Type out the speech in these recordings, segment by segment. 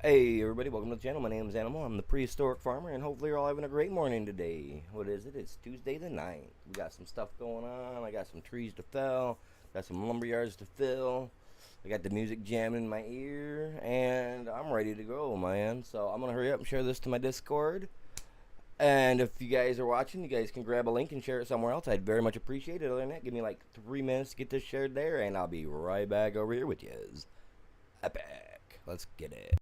Hey everybody, welcome to the channel. My name is Animal. I'm the prehistoric farmer, and hopefully you're all having a great morning today. What is it? It's Tuesday the 9th. We got some stuff going on. I got some trees to fell, got some lumber yards to fill. I got the music jamming in my ear, and I'm ready to go, man. So I'm gonna hurry up and share this to my Discord. And if you guys are watching, you guys can grab a link and share it somewhere else. I'd very much appreciate it. Other than that, give me like 3 minutes to get this shared there, and I'll be right back over here with yous. Epic. Let's get it.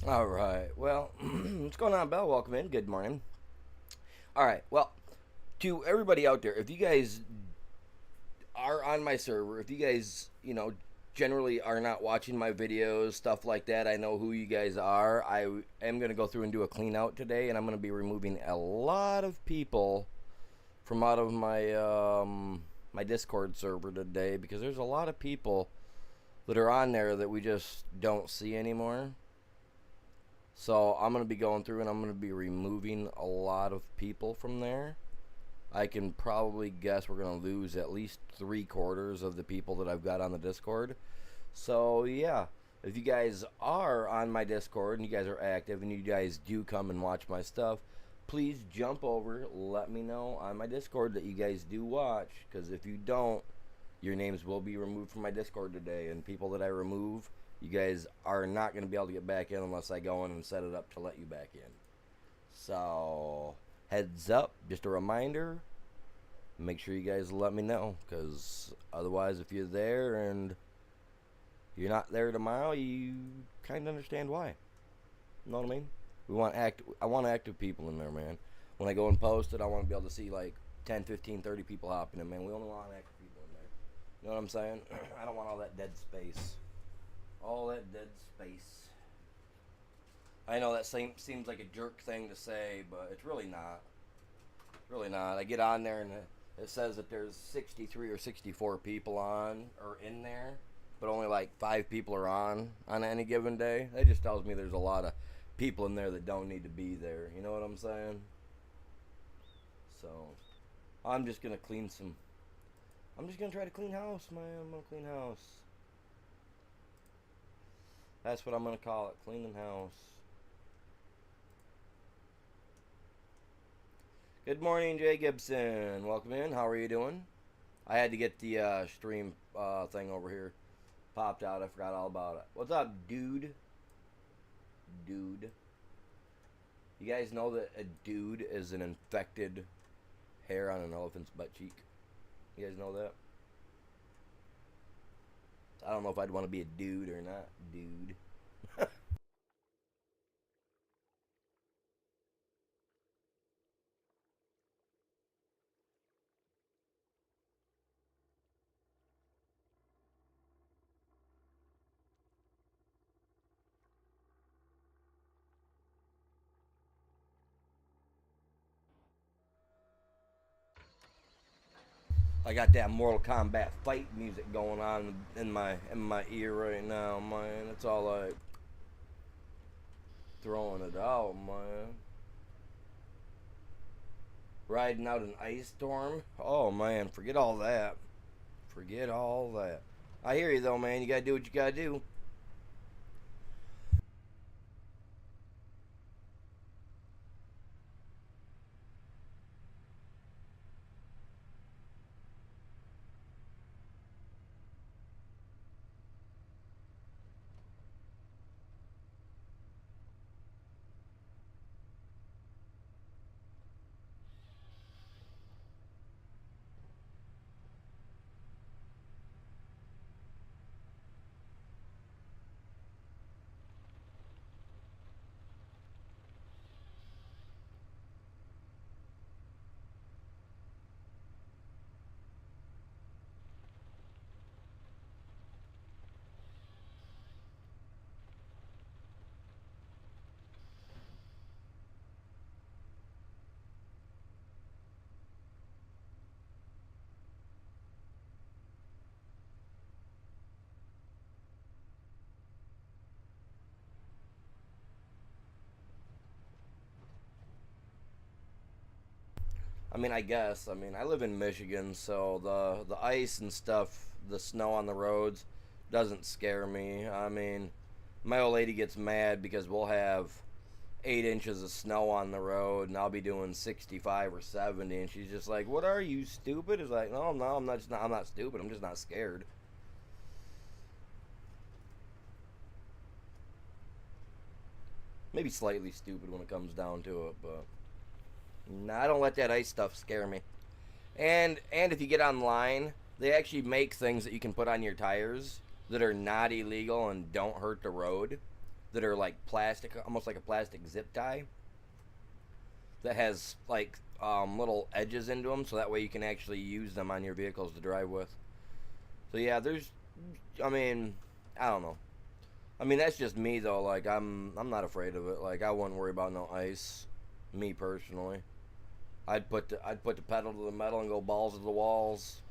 All right. Well, what's going on, Bell? Welcome in. Good morning. All right. Well, to everybody out there, if you guys are on my server, if you guys, generally are not watching my videos, stuff like that, I know who you guys are. I am going to go through and do a clean out today, and I'm going to be removing a lot of people from out of my Discord server today because there's a lot of people that are on there that we just don't see anymore. So I'm going to be going through and I'm going to be removing a lot of people from there. I can probably guess we're going to lose at least 3/4 of the people that I've got on the Discord. So yeah, if you guys are on my Discord and you guys are active and you guys do come and watch my stuff, please jump over, let me know on my Discord that you guys do watch, because if you don't, your names will be removed from my Discord today, and people that I remove, you guys are not going to be able to get back in unless I go in and set it up to let you back in. So, heads up, just a reminder, make sure you guys let me know, because otherwise if you're there and you're not there tomorrow, you kind of understand why. You know what I mean? I want active people in there, man. When I go and post it, I want to be able to see like 10, 15, 30 people hopping in, man. We only want active people in there. You know what I'm saying? I don't want all that dead space. All that dead space. I know that seems like a jerk thing to say, but it's really not. Really not. I get on there and it says that there's 63 or 64 people on or in there, but only like 5 people are on any given day. That just tells me there's a lot of people in there that don't need to be there. You know what I'm saying? So I'm just gonna clean some. I'm just gonna try to clean house, man. I'm gonna clean house. That's what I'm gonna call it, cleaning house. Good morning, Jay Gibson. Welcome in. How are you doing? I had to get the stream thing over here popped out. I forgot all about it. What's up, dude? Dude. You guys know that a dude is an infected hair on an elephant's butt cheek? You guys know that? I don't know if I'd want to be a dude or not, dude. I got that Mortal Kombat fight music going on in my ear right now, man. It's all like throwing it out, man. Riding out an ice storm. Oh man, forget all that. Forget all that. I hear you though, man. You gotta do what you gotta do. I mean, I guess. I mean, I live in Michigan, so the ice and stuff, the snow on the roads, doesn't scare me. I mean, my old lady gets mad because we'll have 8 inches of snow on the road, and I'll be doing 65 or 70, and she's just like, "What are you, stupid?" It's like, no, no, I'm not. Just not I'm not stupid. I'm just not scared. Maybe slightly stupid when it comes down to it, but nah, I don't let that ice stuff scare me. And if you get online, they actually make things that you can put on your tires that are not illegal and don't hurt the road. That are like plastic, almost like a plastic zip tie that has like little edges into them, so that way you can actually use them on your vehicles to drive with. So yeah, there's, I mean, I don't know. I mean that's just me though. Like I'm not afraid of it. Like I wouldn't worry about no ice. Me personally. I'd put the pedal to the metal and go balls to the walls.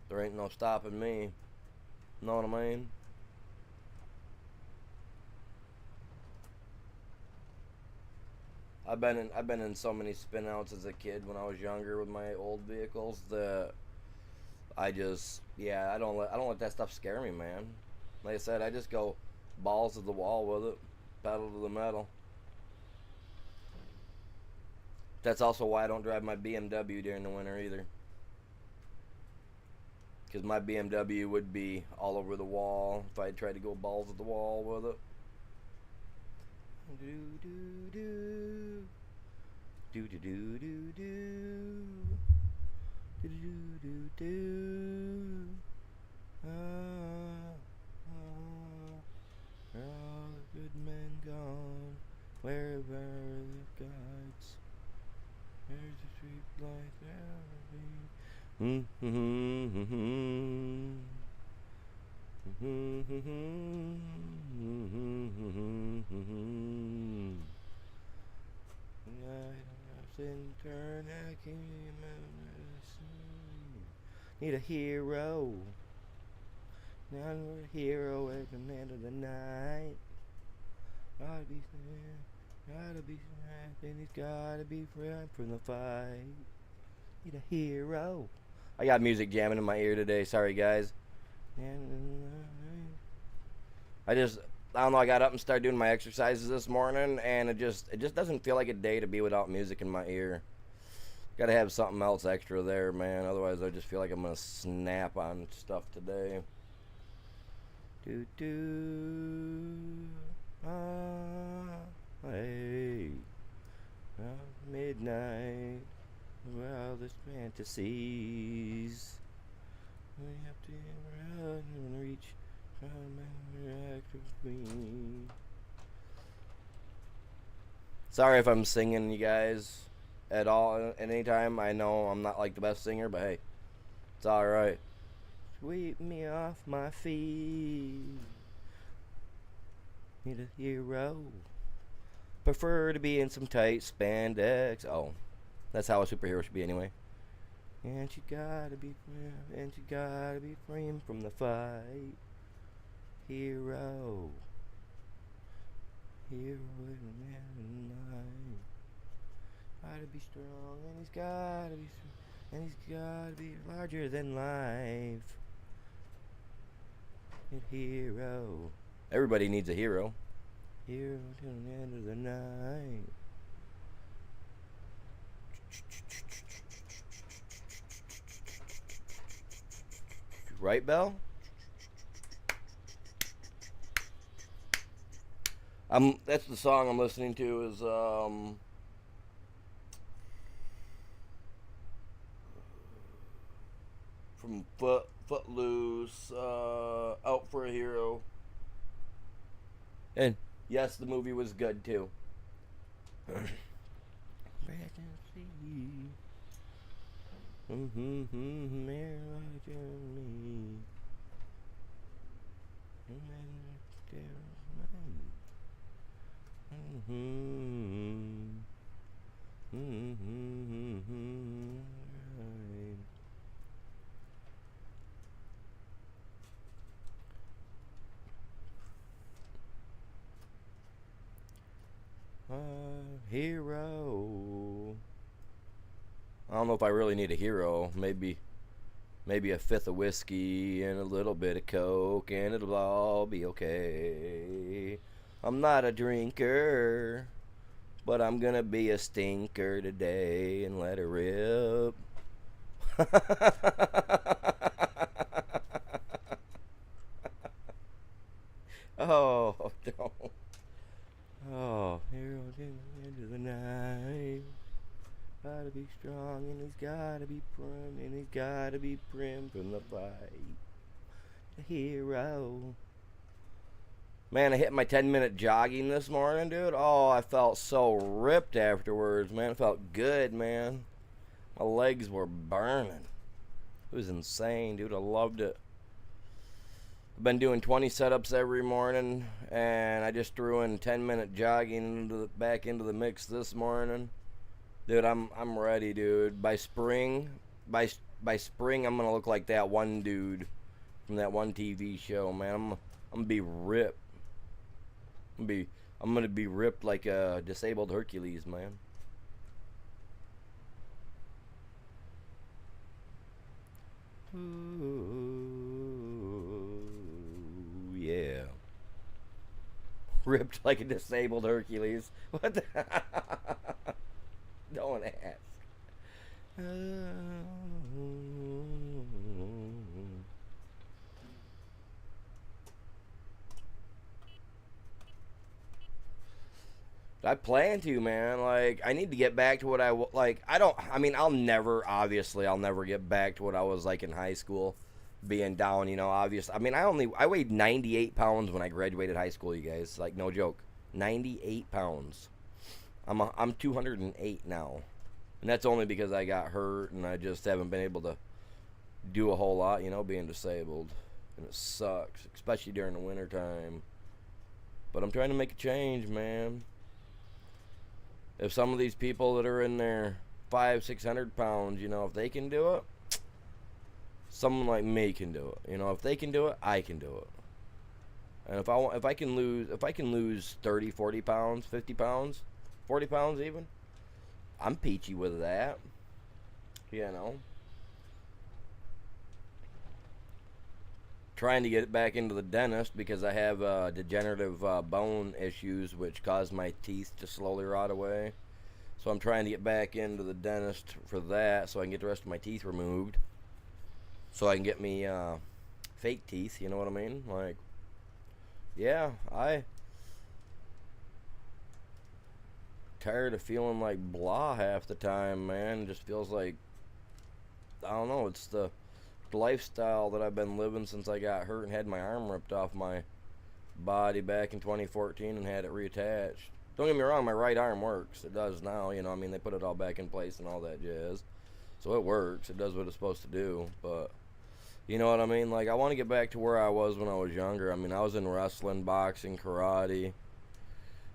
There ain't no stopping me. Know what I mean? I've been in so many spinouts as a kid when I was younger with my old vehicles that I just yeah I don't let that stuff scare me, man. Like I said, I just go balls to the wall with it, pedal to the metal. That's also why I don't drive my BMW during the winter either, because my BMW would be all over the wall if I tried to go balls to the wall with it. Do do do do do do do do do do do do. Ah, ah, are all the good men gone? Wherever the guides, there's a street light there. Mm-hmm. Need a hero. Now we're a hero at the end of the night. Gotta be and he's gotta be free from the fight. Need a hero. I got music jamming in my ear today. Sorry, guys. I don't know. I got up and started doing my exercises this morning, and it just doesn't feel like a day to be without music in my ear. Got to have something else extra there, man. Otherwise, I just feel like I'm gonna snap on stuff today. Do do. Hey. Midnight. Wildest fantasies. We have to run and reach. Sorry if I'm singing, you guys, at all at any time. I know I'm not like the best singer, but hey, it's alright. Sweep me off my feet. Need a hero. Prefer to be in some tight spandex. Oh, that's how a superhero should be anyway. And you gotta be free from the fight. Hero in the night. Gotta be strong, and he's gotta be strong, and he's gotta be larger than life. A hero. Everybody needs a hero. Hero till the end of the night. Right, Belle? That's the song I'm listening to is from Footloose, Out for a Hero. And yes, the movie was good too. Hero. I don't know if I really need a hero. Maybe a fifth of whiskey and a little bit of coke, and it'll all be okay. I'm not a drinker, but I'm gonna be a stinker today and let it rip. Oh, don't. Oh, hero to the end of the night. Gotta be strong, and he's gotta be prim, and he's gotta be prim from the fight. The hero. Man, I hit my 10-minute jogging this morning, dude. Oh, I felt so ripped afterwards, man. It felt good, man. My legs were burning. It was insane, dude. I loved it. I've been doing 20 setups every morning, and I just threw in 10-minute jogging back into the mix this morning. Dude, I'm ready, dude. By spring, I'm gonna look like that one dude from that one TV show, man. I'm gonna be ripped. I'm gonna be ripped like a disabled Hercules, man. Ooh, yeah. Ripped like a disabled Hercules. What the? Don't ask. I plan to, man. Like, I need to get back to what like. I'll never get back to what I was like in high school, being down. You know, obviously. I mean, I weighed 98 pounds when I graduated high school. You guys, like, no joke, 98 pounds. I'm 208 now, and that's only because I got hurt and I just haven't been able to do a whole lot. You know, being disabled, and it sucks, especially during the winter time. But I'm trying to make a change, man. If some of these people that are in their 500-600 pounds, if they can do it, someone like me can do it. If they can do it, I can do it. And if I can lose 30, 40 pounds, 50 pounds, 40 pounds even, I'm peachy with that. Trying to get back into the dentist because I have degenerative bone issues which cause my teeth to slowly rot away. So I'm trying to get back into the dentist for that so I can get the rest of my teeth removed. So I can get me fake teeth, you know what I mean? Like, yeah, I tired of feeling like blah half the time, man. It just feels like, I don't know, it's the lifestyle that I've been living since I got hurt and had my arm ripped off my body back in 2014 and had it reattached. Don't get me wrong, my right arm works. It does now, they put it all back in place and all that jazz. So it works. It does what it's supposed to do. But, you know what I mean? Like, I want to get back to where I was when I was younger. I mean, I was in wrestling, boxing, karate.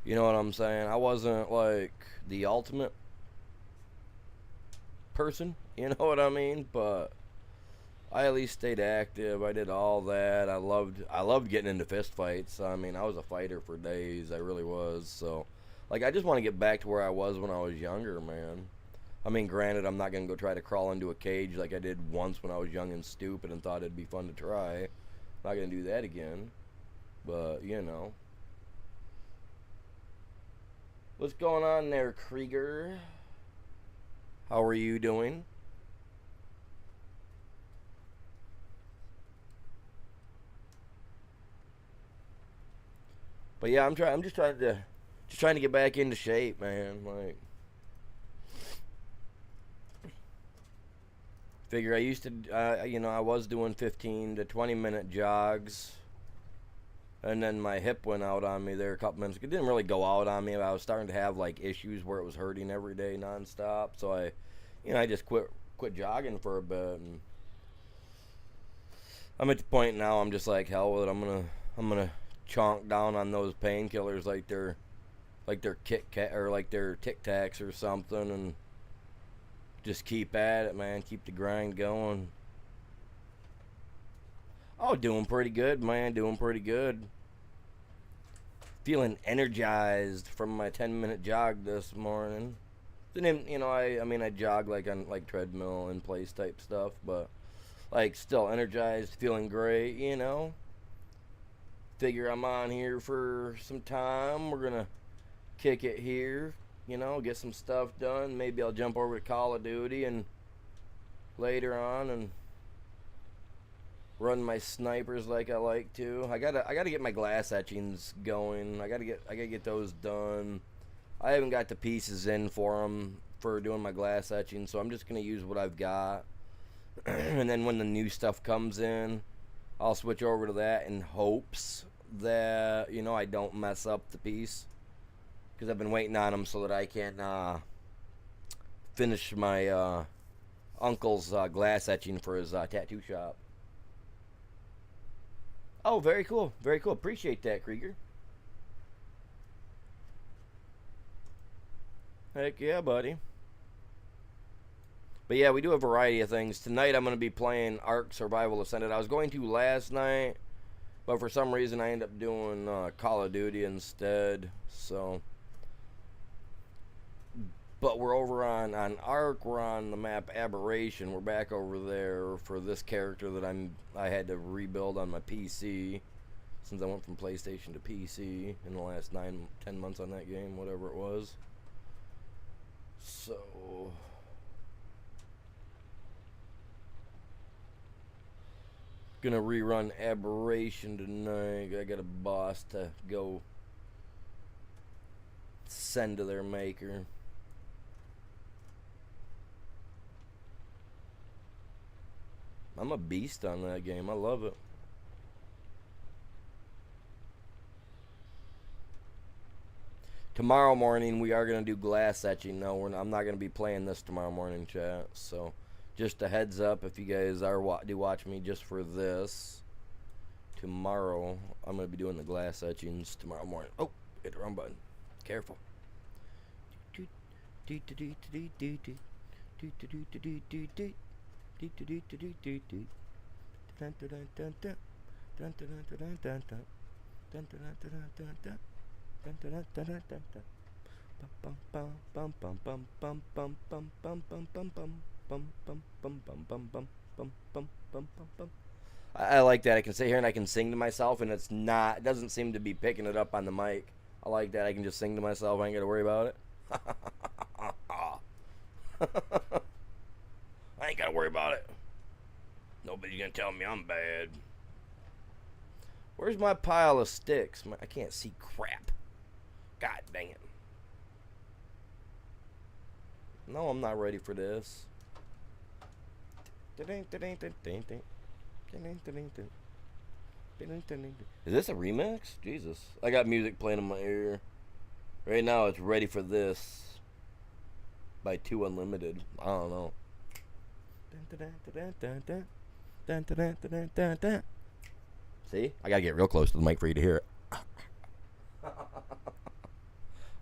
You know what I'm saying? I wasn't, like, the ultimate person. You know what I mean? But I at least stayed active. I did all that. I loved getting into fist fights. I mean, I was a fighter for days. I really was. So, like, I just want to get back to where I was when I was younger, man. I mean, granted, I'm not going to go try to crawl into a cage like I did once when I was young and stupid and thought it'd be fun to try. I'm not going to do that again. But, What's going on there, Krieger? How are you doing? But yeah, I'm just trying to get back into shape, man. Like, figure I used to, I was doing 15 to 20 minute jogs, and then my hip went out on me there a couple minutes. It didn't really go out on me, but I was starting to have like issues where it was hurting every day nonstop. So I just quit jogging for a bit, and I'm at the point now. I'm just like, hell with it. I'm gonna chonk down on those painkillers like they're Kit Kat or like they're Tic Tacs or something, and just keep at it, man. Keep the grind going. Oh, doing pretty good, man. Doing pretty good. Feeling energized from my 10-minute jog this morning. Didn't, I jog like on like treadmill in place type stuff, but like still energized, feeling great, Figure I'm on here for some time. We're gonna kick it here, get some stuff done. Maybe I'll jump over to Call of Duty and later on and run my snipers like I like to. I gotta get my glass etchings going. I gotta get those done. I haven't got the pieces in for them for doing my glass etching, so I'm just gonna use what I've got. And then when the new stuff comes in, I'll switch over to that in hopes that I don't mess up the piece, because I've been waiting on them so that I can finish my uncle's glass etching for his tattoo shop. Oh, very cool. Very cool. Appreciate that, Krieger. Heck yeah, buddy. But yeah, we do a variety of things. Tonight I'm going to be playing Ark Survival Ascended. I was going to last night, but for some reason I ended up doing Call of Duty instead. So, but we're over on Ark. We're on the map Aberration. We're back over there for this character that I had to rebuild on my PC, since I went from PlayStation to PC in the last 9-10 months on that game, whatever it was. So, gonna rerun Aberration tonight. I got a boss to go send to their maker. I'm a beast on that game. I love it. Tomorrow morning we are going to do glass etching. No, I'm not going to be playing this tomorrow morning, chat. So, just a heads up if you guys do watch me just for this. tomorrow I'm gonna be doing the glass etchings tomorrow morning. Oh, hit the wrong button. Careful. I like that. I can sit here and I can sing to myself, and it doesn't seem to be picking it up on the mic. I like that. I can just sing to myself. I ain't got to worry about it. I ain't got to worry about it. Nobody's going to tell me I'm bad. Where's my pile of sticks? I can't see crap. God dang it. No, I'm not ready for this. Is this a remix? Jesus. I got music playing in my ear. Right now it's Ready for This by 2 Unlimited. I don't know. See? I gotta get real close to the mic for you to hear it.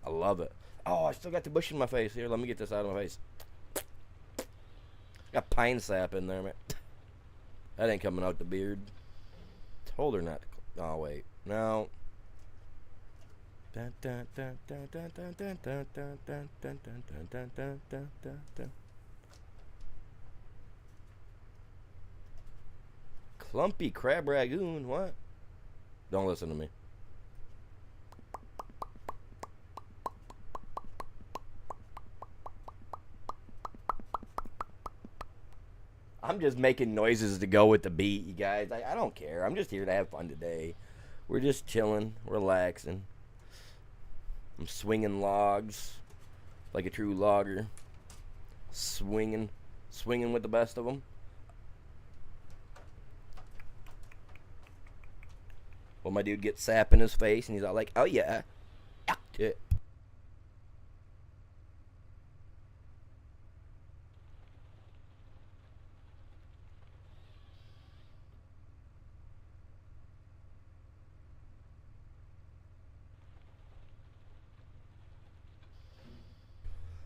I love it. Oh, I still got the bush in my face. Here, let me get this out of my face. Got pine sap in there, man. That ain't coming out the beard. Told her not to. Oh, wait. No. Clumpy crab ragoon. What? Don't listen to me. I'm just making noises to go with the beat, you guys. I don't care. I'm just here to have fun today. We're just chilling, relaxing. I'm swinging logs like a true logger. Swinging with the best of them. Well, my dude gets sap in his face, and he's all like, oh, yeah. Yeah.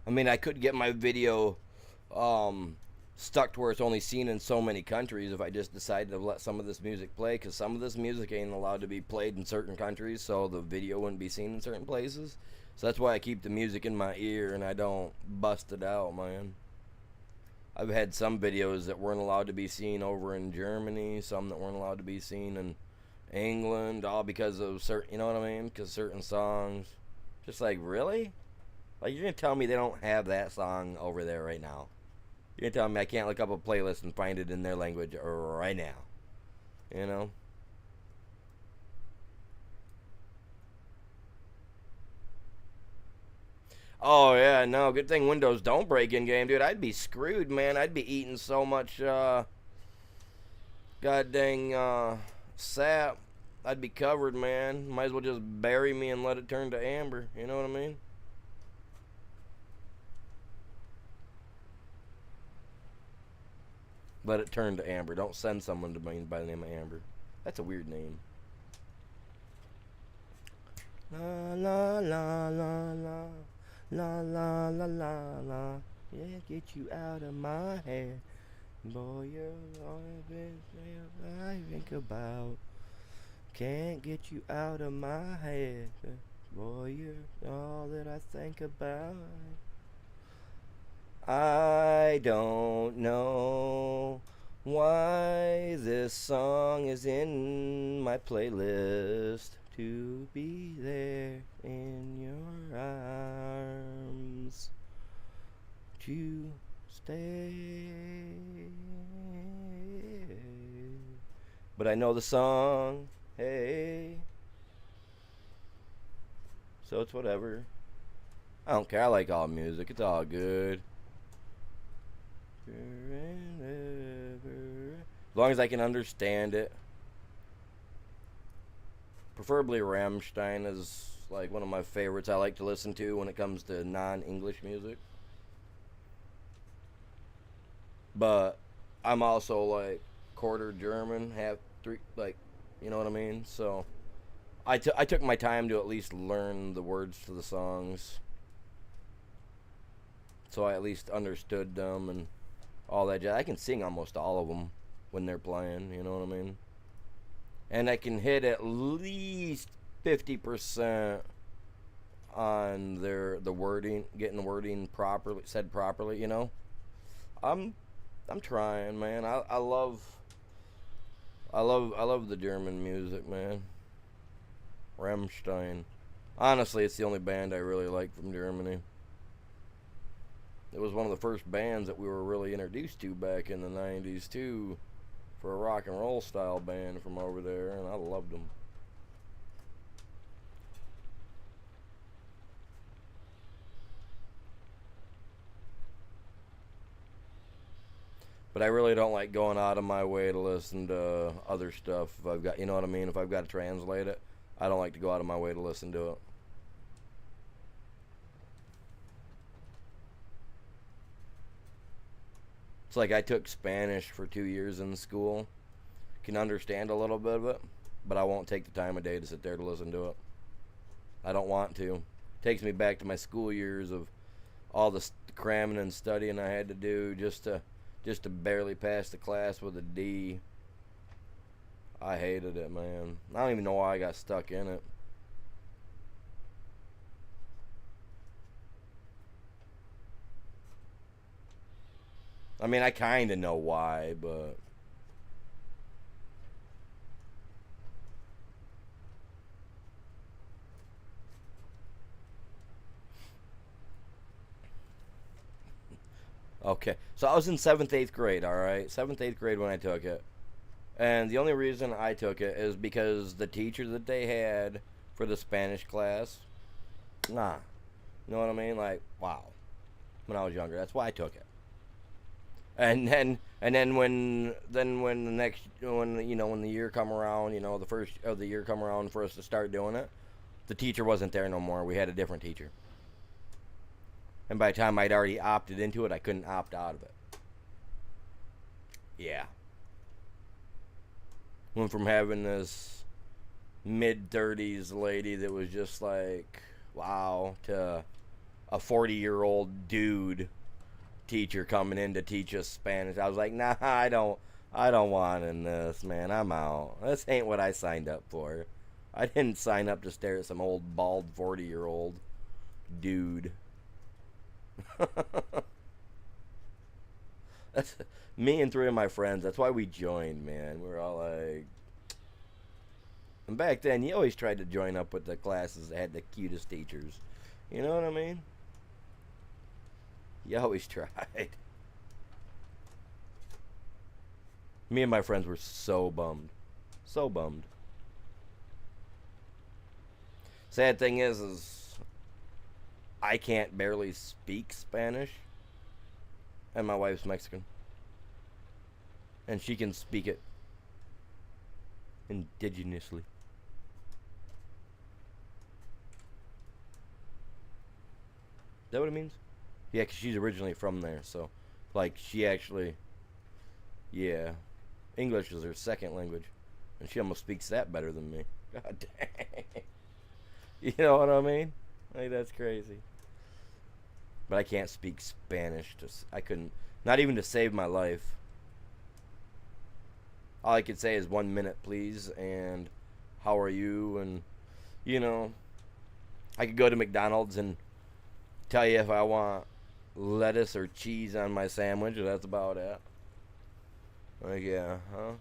I mean, I could get my video stuck to where it's only seen in so many countries if I just decided to let some of this music play, because some of this music ain't allowed to be played in certain countries, so the video wouldn't be seen in certain places. So that's why I keep the music in my ear and I don't bust it out, man. I've had some videos that weren't allowed to be seen over in Germany, some that weren't allowed to be seen in England, all because of certain, you know what I mean? Because certain songs, just like, really? Like, you're going to tell me they don't have that song over there right now? You're going to tell me I can't look up a playlist and find it in their language right now? You know? Oh, yeah, no. Good thing Windows don't break in game, dude. I'd be screwed, man. I'd be eating so much, god dang, sap. I'd be covered, man. Might as well just bury me and let it turn to amber. You know what I mean? Let it turn to Amber. Don't send someone to me by the name of Amber. That's a weird name. La la la la la la la la la la. Yeah, get you out of my head, boy. You're all I think about. Can't get you out of my head, boy. You're all that I think about. I don't know why this song is in my playlist. To be there in your arms, to stay. But I know the song, hey. So it's whatever. I don't care. I like all music. It's all good. As long as I can understand it. Preferably Rammstein is like one of my favorites I like to listen to when it comes to non-English music. But I'm also like quarter German, half three, like You know what I mean? So I took my time to at least learn the words to the songs, so I at least understood them and all that jazz. I can sing almost all of them when they're playing. You know what I mean? And I can hit at least 50% on the wording, getting the wording properly said properly. You know, I'm I'm trying, man. I love the German music, man. Rammstein. Honestly, it's the only band I really like from Germany. It was one of the first bands that we were really introduced to back in the 90s, too, for a rock and roll style band from over there, and I loved them. But I really don't like going out of my way to listen to other stuff. If I've got, you know what I mean? If I've got to translate it, I don't like to go out of my way to listen to it. It's like I took Spanish for 2 years in school. Can understand a little bit of it, but I won't take the time of day to sit there to listen to it. I don't want to. It takes me back to my school years of all the cramming and studying I had to do just to barely pass the class with a D. I hated it, man. I don't even know why I got stuck in it. I mean, I kind of know why, but okay. So I was in seventh, eighth grade. All right, seventh, eighth grade when I took it, and the only reason I took it is because the teacher that they had for the Spanish class, nah, you know what I mean? Like, wow. When I was younger, that's why I took it. And then when the next when when the year come around, the first of the year come around for us to start doing it, the teacher wasn't there no more. We had a different teacher, and by the time I'd already opted into it, I couldn't opt out of it. Yeah, went from having this mid 30s lady that was just like wow to a 40-year-old dude teacher coming in to teach us Spanish. I was like, nah, I don't want in this, man. I'm out. This ain't what I signed up for. I didn't sign up to stare at some old bald 40-year-old dude. That's me and three of my friends. That's why we joined, man. We were all like, and back then you always tried to join up with the classes that had the cutest teachers. You know what I mean? You always tried. Me and my friends were so bummed. So bummed. Sad thing is I can't barely speak Spanish, and my wife's Mexican, and she can speak it indigenously. Is that what it means? Yeah, 'cause she's originally from there, so like she actually, yeah, English is her second language, and she almost speaks that better than me. God dang. You know what I mean? Like that's crazy. But I can't speak Spanish. I couldn't. Not even to save my life. All I could say is 1 minute, please, and how are you? And you know, I could go to McDonald's and tell you if I want lettuce or cheese on my sandwich. That's about it. Like yeah, huh?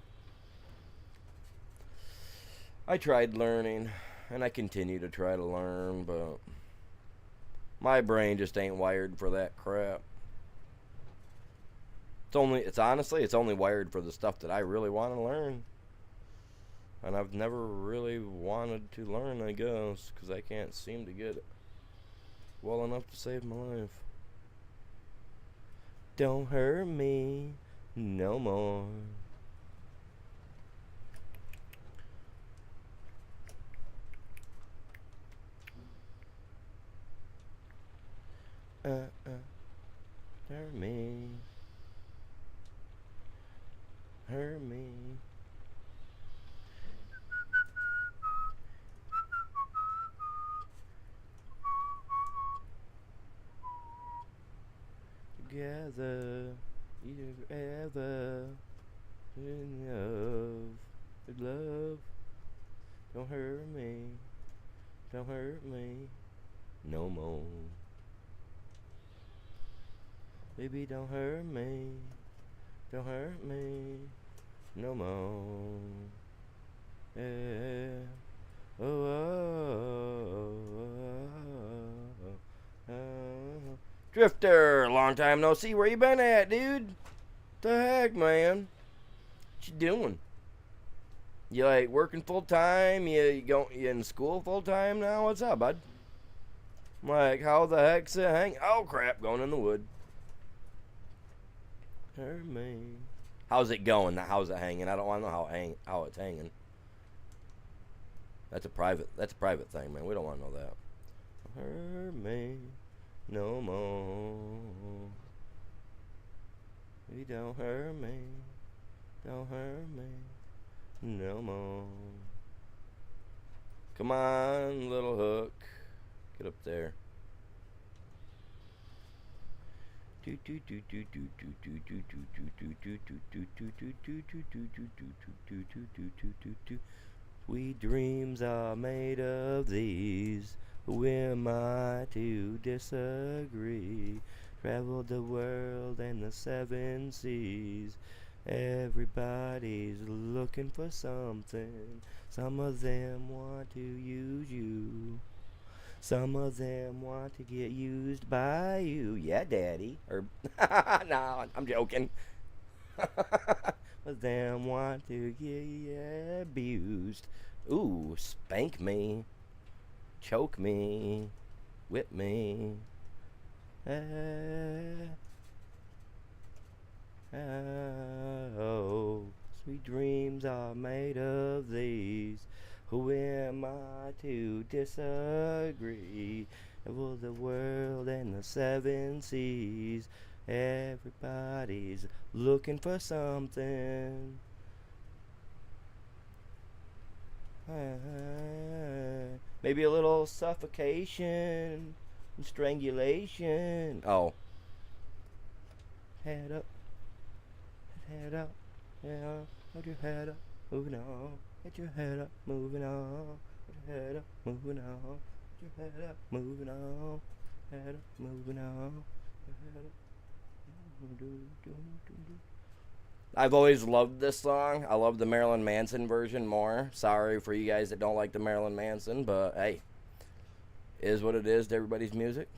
I tried learning, and I continue to try to learn, but my brain just ain't wired for that crap. It's honestly, it's only wired for the stuff that I really want to learn. And I've never really wanted to learn, I guess, because I can't seem to get it well enough to save my life. Don't hurt me no more. Uh, hurt me. Hurt me. together, ever in love. With love, don't hurt me, don't hurt me no more. Baby, don't hurt me, don't hurt me no more. Yeah. Oh, oh, oh, oh, oh. Drifter, long time no see. Where you been at, dude? The heck, man? What you doing? You like working full time? You in school full time now? What's up, bud? Like, how the heck's it hang? Oh crap, going in the wood. Hurt me. How's it going? How's it hanging? I don't want to know how it's hanging. That's a private thing, man. We don't want to know that. Hurt me no more. You don't hurt me. Don't hurt me no more. Come on, little hook. Get up there. Sweet dreams are made of these. Who am I to disagree? Traveled the world and the 7 seas. Everybody's looking for something. Some of them want to use you. Some of them want to get used by you. Yeah, daddy. Or no, I'm joking. But them want to get abused. Ooh, spank me, choke me, whip me. Oh, sweet dreams are made of these. Who am I to disagree? Of the world and the 7 seas, everybody's looking for something. Maybe a little suffocation and strangulation. Oh. Head up, head up, yeah, hold your head up, moving on. Get your head up, moving on. Get your head up, moving on. Get your head up, moving on. Head up, moving on. Head up. I've always loved this song. I love the Marilyn Manson version more. Sorry for you guys that don't like the Marilyn Manson, but hey, is what it is to everybody's music.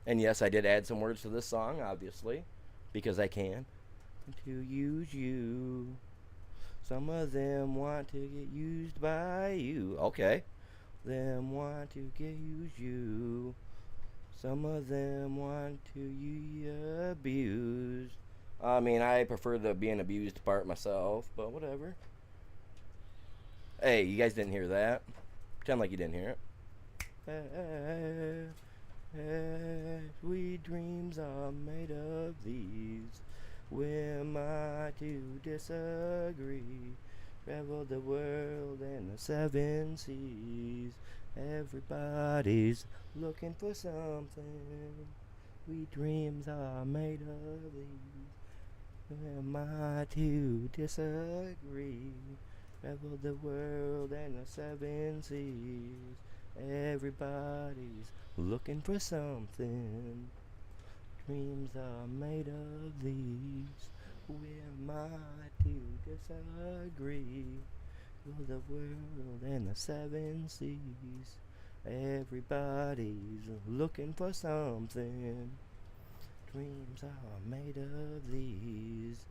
And yes, I did add some words to this song, obviously, because I can. To use you. Some of them want to get used by you. Okay. Them want to get used you. Some of them want to be abused. I mean, I prefer the being abused part myself, but whatever. Hey, you guys didn't hear that. Pretend like you didn't hear it. Sweet dreams are made of these. Who am I to disagree? Travel the world and the 7 seas. Everybody's looking for something. Sweet dreams are made of these. Who am I to disagree? Travel the world and the 7 seas. Everybody's looking for something. Dreams are made of these. Who am I to disagree? Travel the world and the 7 seas. Everybody's looking for something. Dreams are made of these.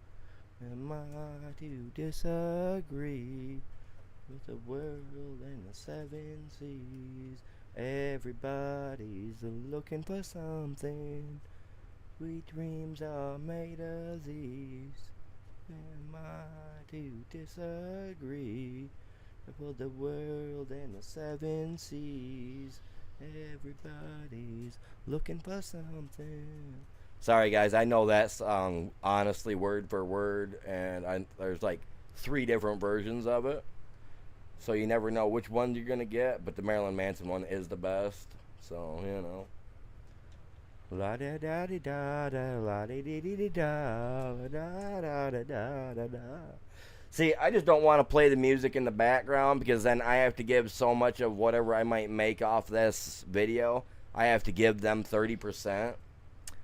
Am I to disagree with the world and the 7 seas? Everybody's looking for something. Sweet dreams are made of these. Am I to disagree with the world and the 7 seas? Everybody's looking for something. Sorry guys, I know that song honestly word for word, and there's like 3 different versions of it, so you never know which one you're gonna get, but the Marilyn Manson one is the best, so you know. La da da di da da, la di di di da, da da da da da da. See, I just don't want to play the music in the background because then I have to give so much of whatever I might make off this video. I have to give them 30%.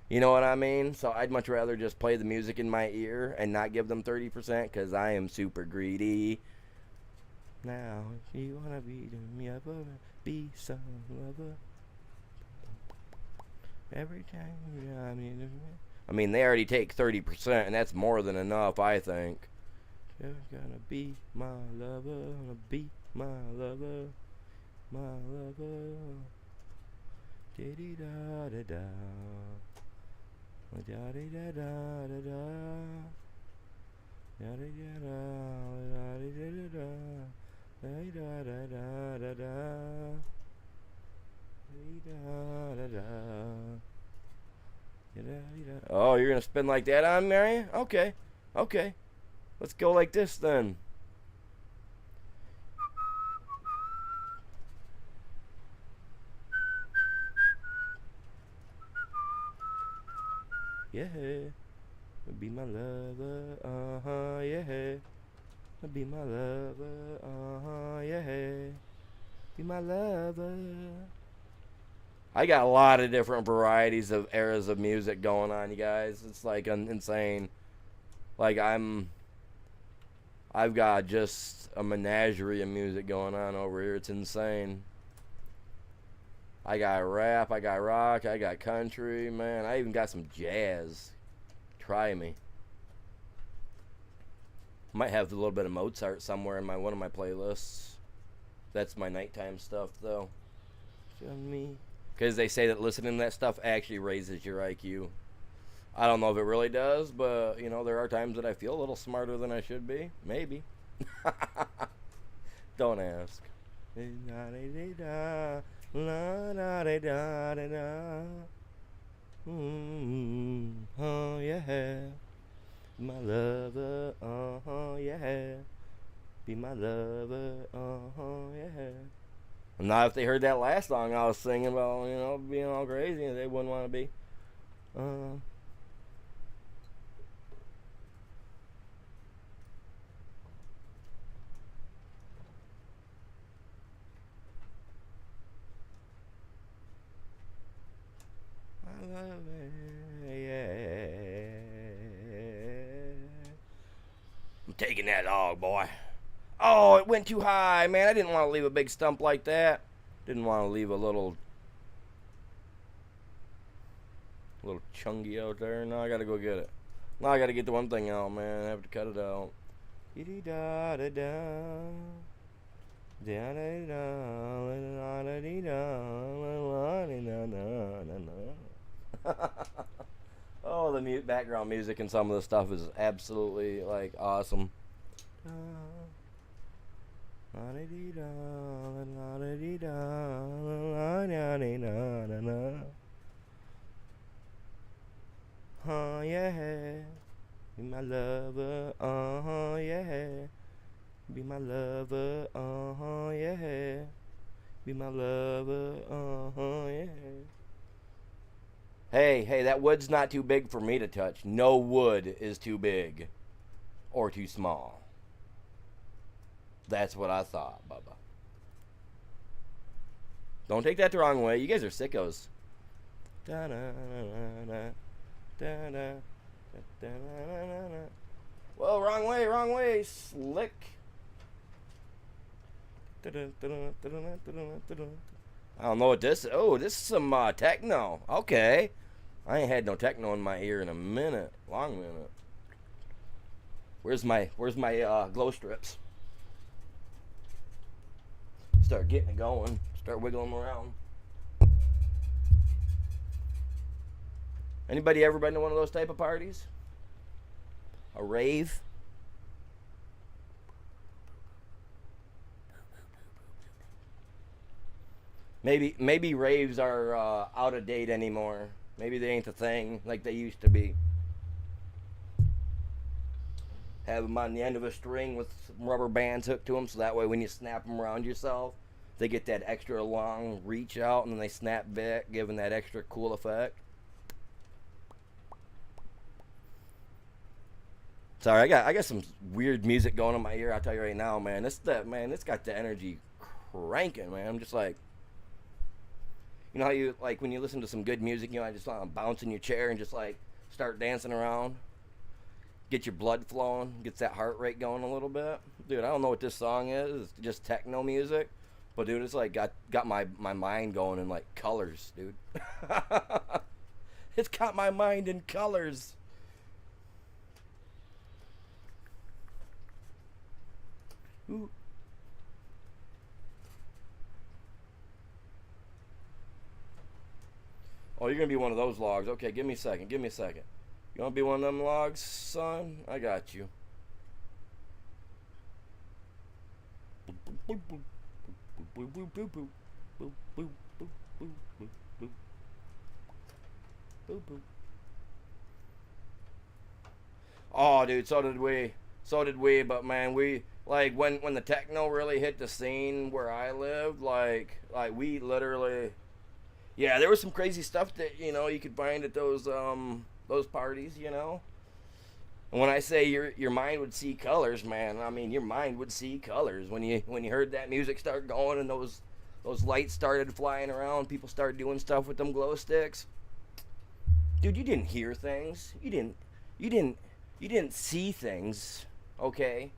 You know what I mean? So I'd much rather just play the music in my ear and not give them 30% because I am super greedy. Now, if you want to be me, I wanna be some lover. Every time I mean, they already take 30%, and that's more than enough, I think. You're gonna be my lover, gonna be my lover, my lover. Diddy da da da, da da da da da da, da da da da da da da da da da. Oh, you're gonna spin like that on Mary? Okay, okay. Let's go like this then. Yeah, be my lover, yeah. Be my lover, yeah. Be my lover. I got a lot of different varieties of eras of music going on, you guys. It's like insane. Like I've got just a menagerie of music going on over here. It's insane. I got rap, I got rock, I got country, man. I even got some jazz. Try me. Might have a little bit of Mozart somewhere in one of my playlists. That's my nighttime stuff, though. Show me. Because they say that listening to that stuff actually raises your IQ. I don't know if it really does, but, you know, there are times that I feel a little smarter than I should be. Maybe. Don't ask. Oh, yeah. My lover, yeah. Be my lover, yeah. Now, if they heard that last song I was singing about, you know, being all crazy, they wouldn't want to be. I love it, yeah. I'm taking that log, boy. Oh, it went too high, man. I didn't want to leave a big stump like that. Didn't want to leave a little chungy out there. Now I gotta go get it. Now I gotta get the one thing out, man. I have to cut it out. Oh, the background music and some of the stuff is absolutely like awesome. Oh yeah, be my lover, yeah. Be my lover, yeah. Be my lover, yeah. Hey, that wood's not too big for me to touch. No wood is too big or too small. That's what I thought, Bubba. Don't take that the wrong way. You guys are sickos. Whoa, wrong way, slick. I don't know what this is. Oh, this is some techno. Okay. I ain't had no techno in my ear in a minute. Long minute. Where's my glow strips? Start getting it going. Start wiggling them around. Anybody ever been to one of those type of parties? A rave? Maybe raves are out of date anymore. Maybe they ain't the thing like they used to be. Have them on the end of a string with some rubber bands hooked to them, so that way when you snap them around yourself, they get that extra long reach out and then they snap back, giving that extra cool effect. Sorry, I got some weird music going in my ear. I'll tell you right now, man. It's got the energy cranking, man. I'm just like, you know how you like when you listen to some good music, you know, I just bounce in your chair and just like start dancing around, get your blood flowing, gets that heart rate going a little bit. Dude, I don't know what this song is. It's just techno music, but dude, it's like got my mind going in like colors, dude. It's got my mind in colors. Ooh. Oh, you're gonna be one of those logs. Okay, give me a second. Give me a second. You wanna be one of them logs, son? I got you. Oh, dude, so did we. So did we. But man, we like when the techno really hit the scene where I lived. Like we literally. Yeah, there was some crazy stuff that you could find at those parties, And when I say your mind would see colors, man, I mean your mind would see colors when you heard that music start going and those lights started flying around, people started doing stuff with them glow sticks. Dude, you didn't hear things. You didn't see things, okay?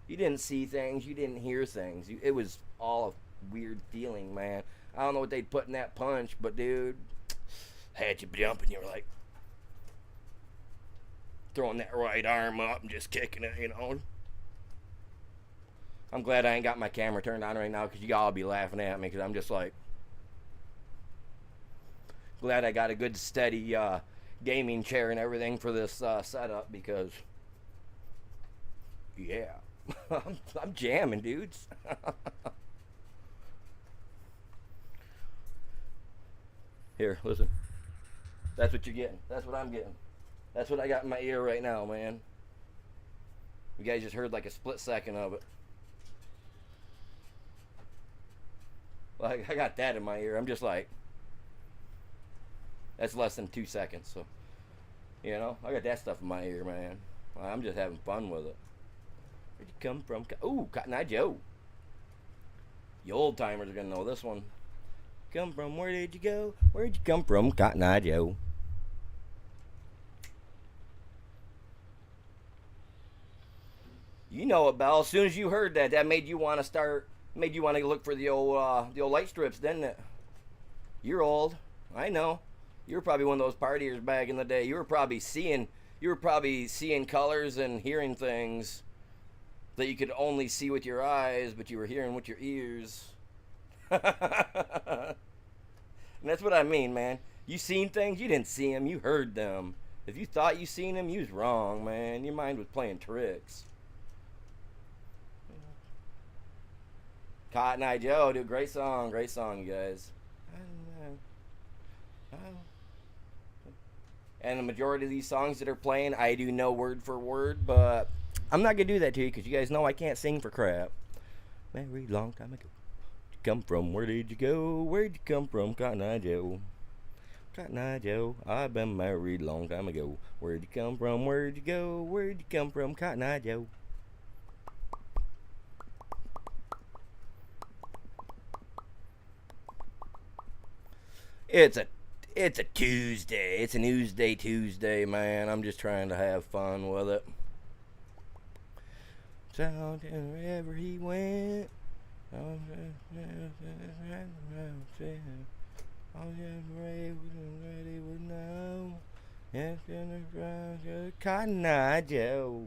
You didn't see things, you didn't hear things. It was all a weird feeling, man. I don't know what they'd put in that punch, but dude, had you jumping, you were like throwing that right arm up and just kicking it. I'm glad I ain't got my camera turned on right now because you all be laughing at me because I'm just like glad I got a good steady gaming chair and everything for this setup because yeah, I'm jamming, dudes. Here, listen. That's what you're getting. That's what I'm getting. That's what I got in my ear right now, man. You guys just heard like a split second of it. Like I got that in my ear. I'm just like, that's less than 2 seconds. So, I got that stuff in my ear, man. I'm just having fun with it. Where'd you come from? Ooh, Cotton Eye Joe. You old timers are gonna know this one. Come from? Where did you go? Where'd you come from, Cotton Eye Joe? You know it, Belle. As soon as you heard that made you want to look for the old light strips, didn't it? You're old. I know. You were probably one of those partiers back in the day. You were probably seeing colors and hearing things that you could only see with your eyes, but you were hearing with your ears. And that's what I mean, man. You seen things, you didn't see them, you heard them. If you thought you seen them, you was wrong, man. Your mind was playing tricks. Cotton Eye Joe, dude, great song, you guys. And the majority of these songs that are playing, I do know word for word, but I'm not gonna do that to you because you guys know I can't sing for crap. Married long time ago. Come from? Where did you go? Where'd you come from, Cotton Eye Joe? Cotton Eye Joe, I've been married long time ago. Where'd you come from? Where'd you go? Where'd you come from, Cotton Eye Joe? It's a Tuesday. It's a Newsday Tuesday, man. I'm just trying to have fun with it. So wherever he went. Cotton Eye Joe.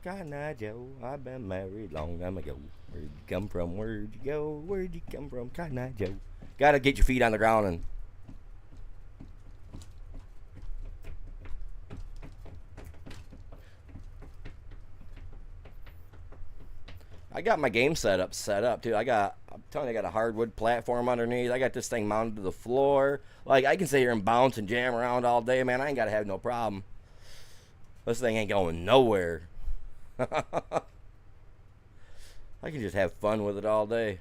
Cotton Eye Joe, I've been married long time ago. Where'd you come from? Where'd you go? Where'd you come from, Cotton Eye Joe? Gotta get your feet on the ground and I got my game set up too. I'm telling you, I got a hardwood platform underneath. I got this thing mounted to the floor. Like I can sit here and bounce and jam around all day, man. I ain't gotta have no problem. This thing ain't going nowhere. I can just have fun with it all day.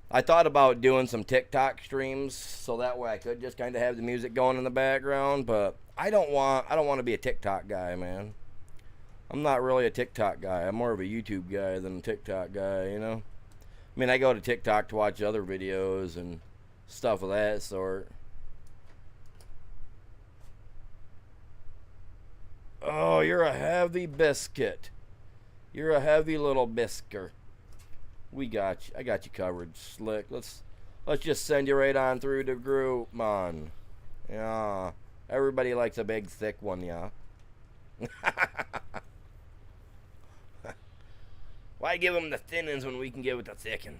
I thought about doing some TikTok streams so that way I could just kind of have the music going in the background, but I don't want to be a TikTok guy, man. I'm not really a TikTok guy. I'm more of a YouTube guy than a TikTok guy, you know? I mean, I go to TikTok to watch other videos and stuff of that sort. Oh, you're a heavy biscuit. You're a heavy little biscuit. We got you. I got you covered, Slick. Let's just send you right on through the group, man. Yeah. Everybody likes a big, thick one, yeah. Why give them the thin ones when we can give it the thick one?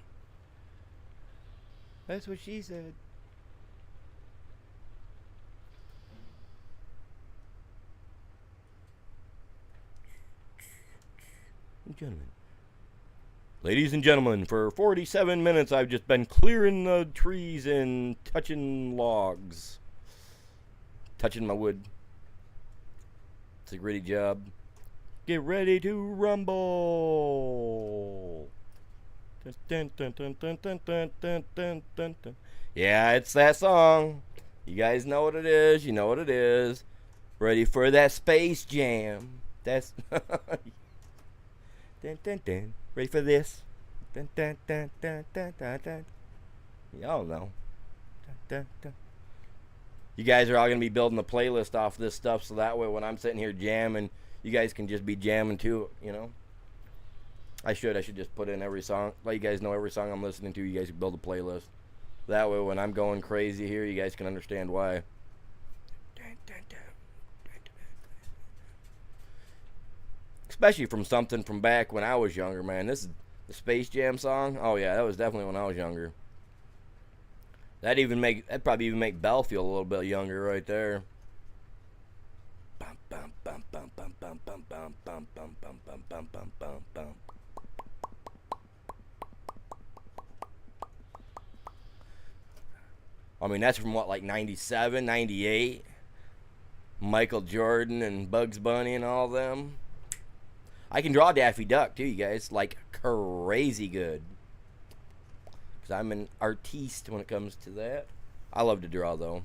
That's what she said. Gentlemen. Ladies and gentlemen, for 47 minutes I've just been clearing the trees and touching logs. Touching my wood. It's a gritty job. Get ready to rumble. Dun, dun, dun, dun, dun, dun, dun, dun, dun, dun. Yeah, it's that song. You guys know what it is. You know what it is. Ready for that Space Jam. That's... dun, dun, dun. Ready for this? Dun, dun, dun, dun, dun, dun, dun. Y'all know. Dun, dun, dun. You guys are all going to be building a playlist off this stuff, so that way when I'm sitting here jamming, you guys can just be jamming too, you know? I should just put in every song. Let you guys know every song I'm listening to. You guys can build a playlist. That way when I'm going crazy here, you guys can understand why. Especially from something from back when I was younger, man. This is the Space Jam song. Oh yeah, that was definitely when I was younger. That'd probably even make Belle feel a little bit younger right there. Bum, bum, bum, bum, bum, bum, bum, bum, bum, bum, bum, bum, bum, bum, bum, bum. I mean, that's from what, like 97, 98? Michael Jordan and Bugs Bunny and all them. I can draw Daffy Duck too, you guys. Like, crazy good. Because I'm an artiste when it comes to that. I love to draw, though.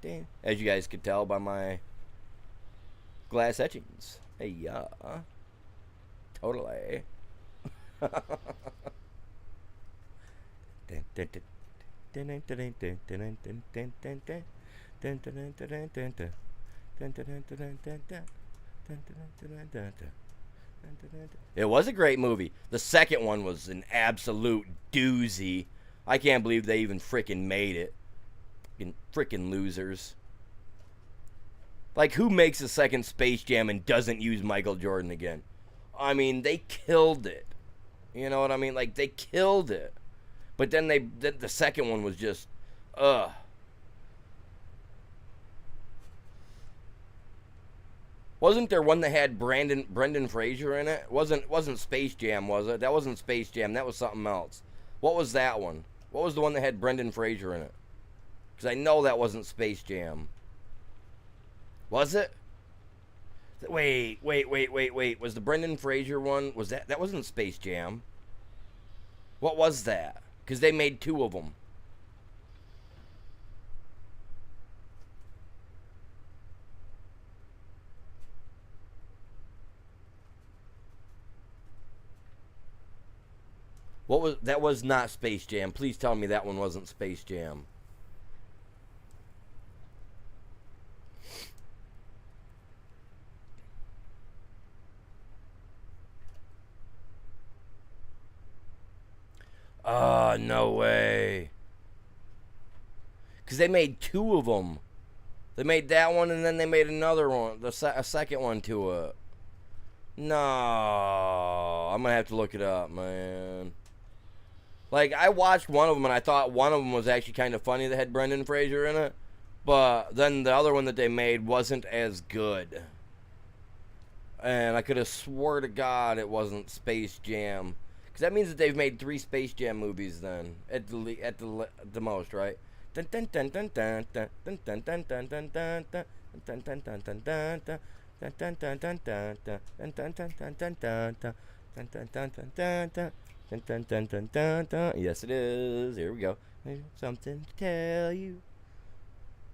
Damn. As you guys could tell by my glass etchings. Hey, yeah. Totally. It was a great movie. The second one was an absolute doozy. I can't believe they even freaking made it. Freaking losers. Like, who makes a second Space Jam and doesn't use Michael Jordan again? I mean, they killed it. You know what I mean? Like, they killed it. But then the second one was just, ugh. Wasn't there one that had Brendan Fraser in it? Wasn't Space Jam, was it? That wasn't Space Jam. That was something else. What was that one? What was the one that had Brendan Fraser in it? Because I know that wasn't Space Jam. Was it? Wait. Was the Brendan Fraser one? Was that wasn't Space Jam? What was that? Because they made two of them. That was not Space Jam. Please tell me that one wasn't Space Jam. Oh, no way. Because they made two of them. They made that one and then they made another one. A second one to it. No. I'm going to have to look it up, man. Like, I watched one of them and I thought one of them was actually kind of funny that had Brendan Fraser in it. But then the other one that they made wasn't as good. And I could have swore to God it wasn't Space Jam. Because that means that they've made 3 Space Jam movies then. At the most, right? Yes, it is. Here we go. Something to tell you.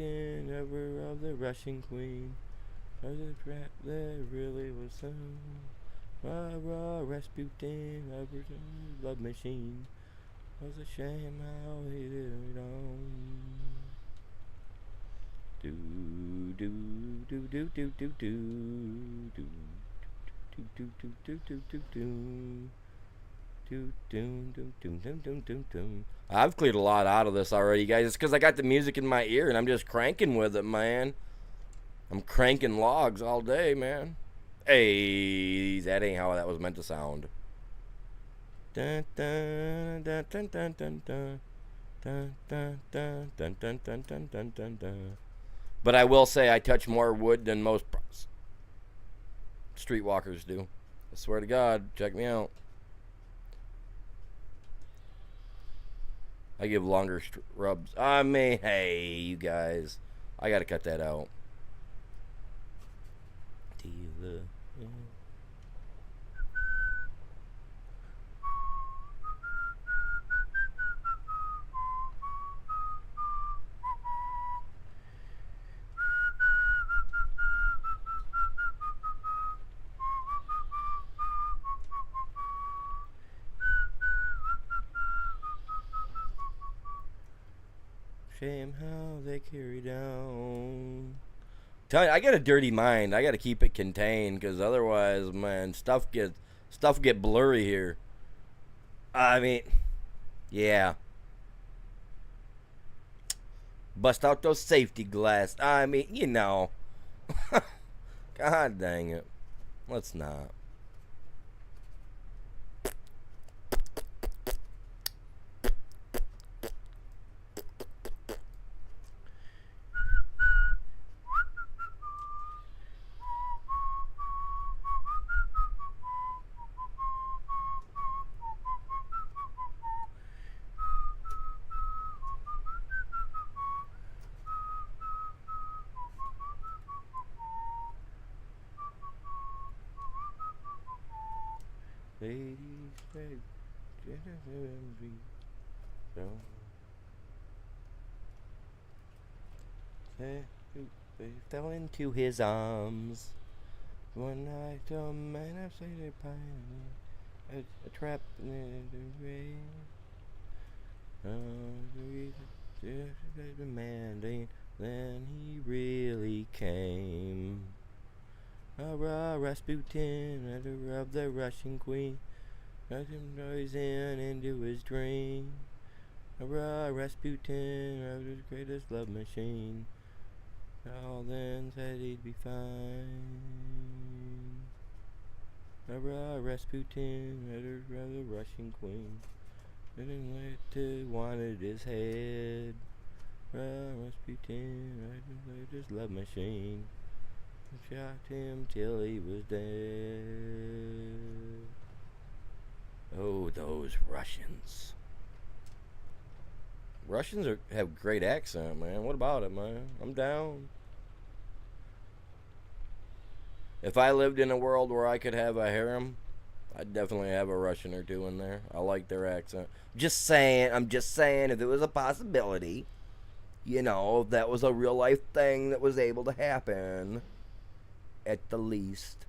Rasputin, ever of the Russian queen. Was a trap that really was some. Rah rah Rasputin, ever love machine. Was a shame how he did it all. Do do do do do do do do do do do do do do do. I've cleared a lot out of this already, guys. It's because I got the music in my ear and I'm just cranking with it, man. I'm cranking logs all day, man. Hey, that ain't how that was meant to sound. Dun dun dun dun dun dun dun dun dun dun dun dun dun dun dun dun dun. But I will say I touch more wood than most streetwalkers do. I swear to God, check me out. I give longer rubs. I mean, hey, you guys. I gotta cut that out. Dealer. Shame how they carry down. Tell you, I got a dirty mind. I got to keep it contained because otherwise, man, stuff get blurry here. I mean, yeah. Bust out those safety glass. I mean, you know. God dang it. Let's not. Ladies, they fell into his arms. One night, a man of Sailor Pine, a trap in the rain. Demanding, then he really came. Hurrah, Rasputin, editor of the Russian queen, got him noise in into his dream. Hurrah, Rasputin, of his greatest love machine. All then said he'd be fine. Hurrah, Rasputin, editor of the Russian queen, didn't wait to wanted his head. Hurrah, Rasputin, editor of his love machine. Shot him till he was dead. Oh, those Russians. Russians have great accent, man. What about it, man? I'm down. If I lived in a world where I could have a harem, I'd definitely have a Russian or two in there. I like their accent. Just saying, I'm just saying, if it was a possibility, you know, if that was a real life thing that was able to happen. At the least.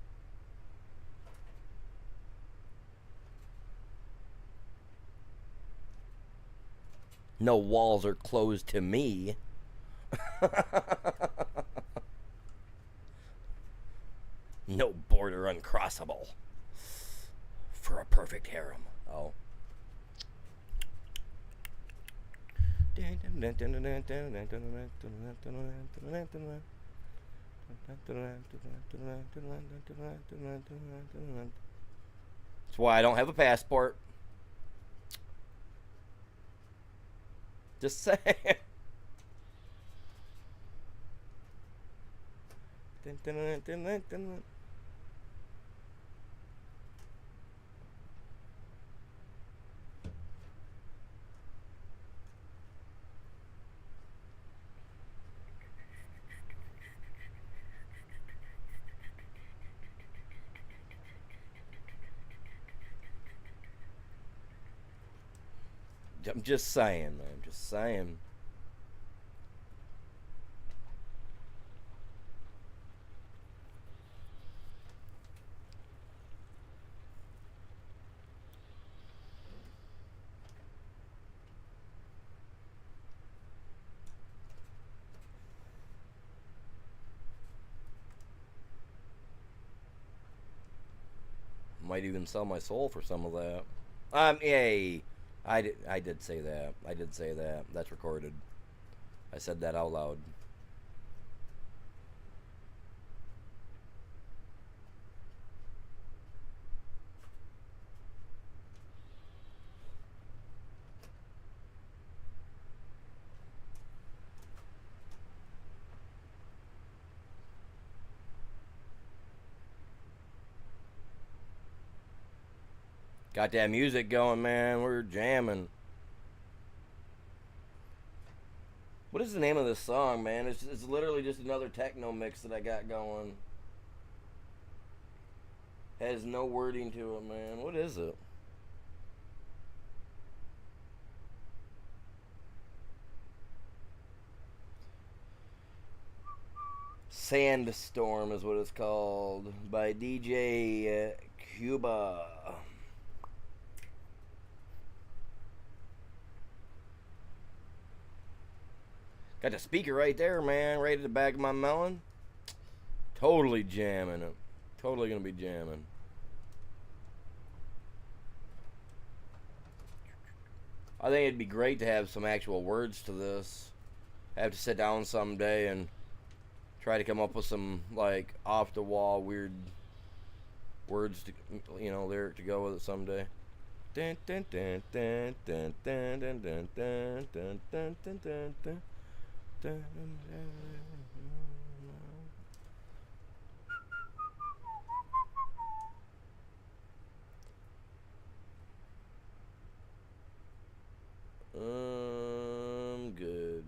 No walls are closed to me. No border uncrossable. For a perfect harem. Oh. That's why I don't have a passport. Just saying. I'm just saying, man. Just saying. Might even sell my soul for some of that. Hey, I did say that. I did say that. That's recorded. I said that out loud. Got that music going, man. We're jamming. What is the name of this song, man? It's literally just another techno mix that I got going. Has no wording to it, man. What is it? Sandstorm is what it's called by DJ Cuba. Got the speaker right there, man, right at the back of my melon. Totally jamming it. Totally gonna be jamming. I think it'd be great to have some actual words to this. I have to sit down someday and try to come up with some, like, off the wall weird words to, lyric to go with it someday. Dun, dun, dun, dun, dun, dun, dun, dun, dun, dun, dun, dun, dun, dun. Good.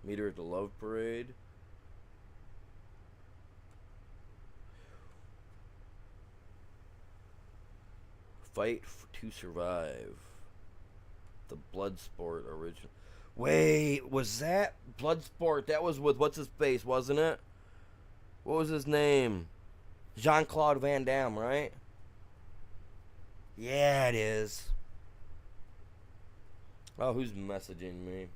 Meet her at the Love Parade. Fight to survive. The Bloodsport original. Wait, was that Bloodsport? That was with what's his face, wasn't it? What was his name? Jean-Claude Van Damme, right? Yeah, it is. Oh, who's messaging me?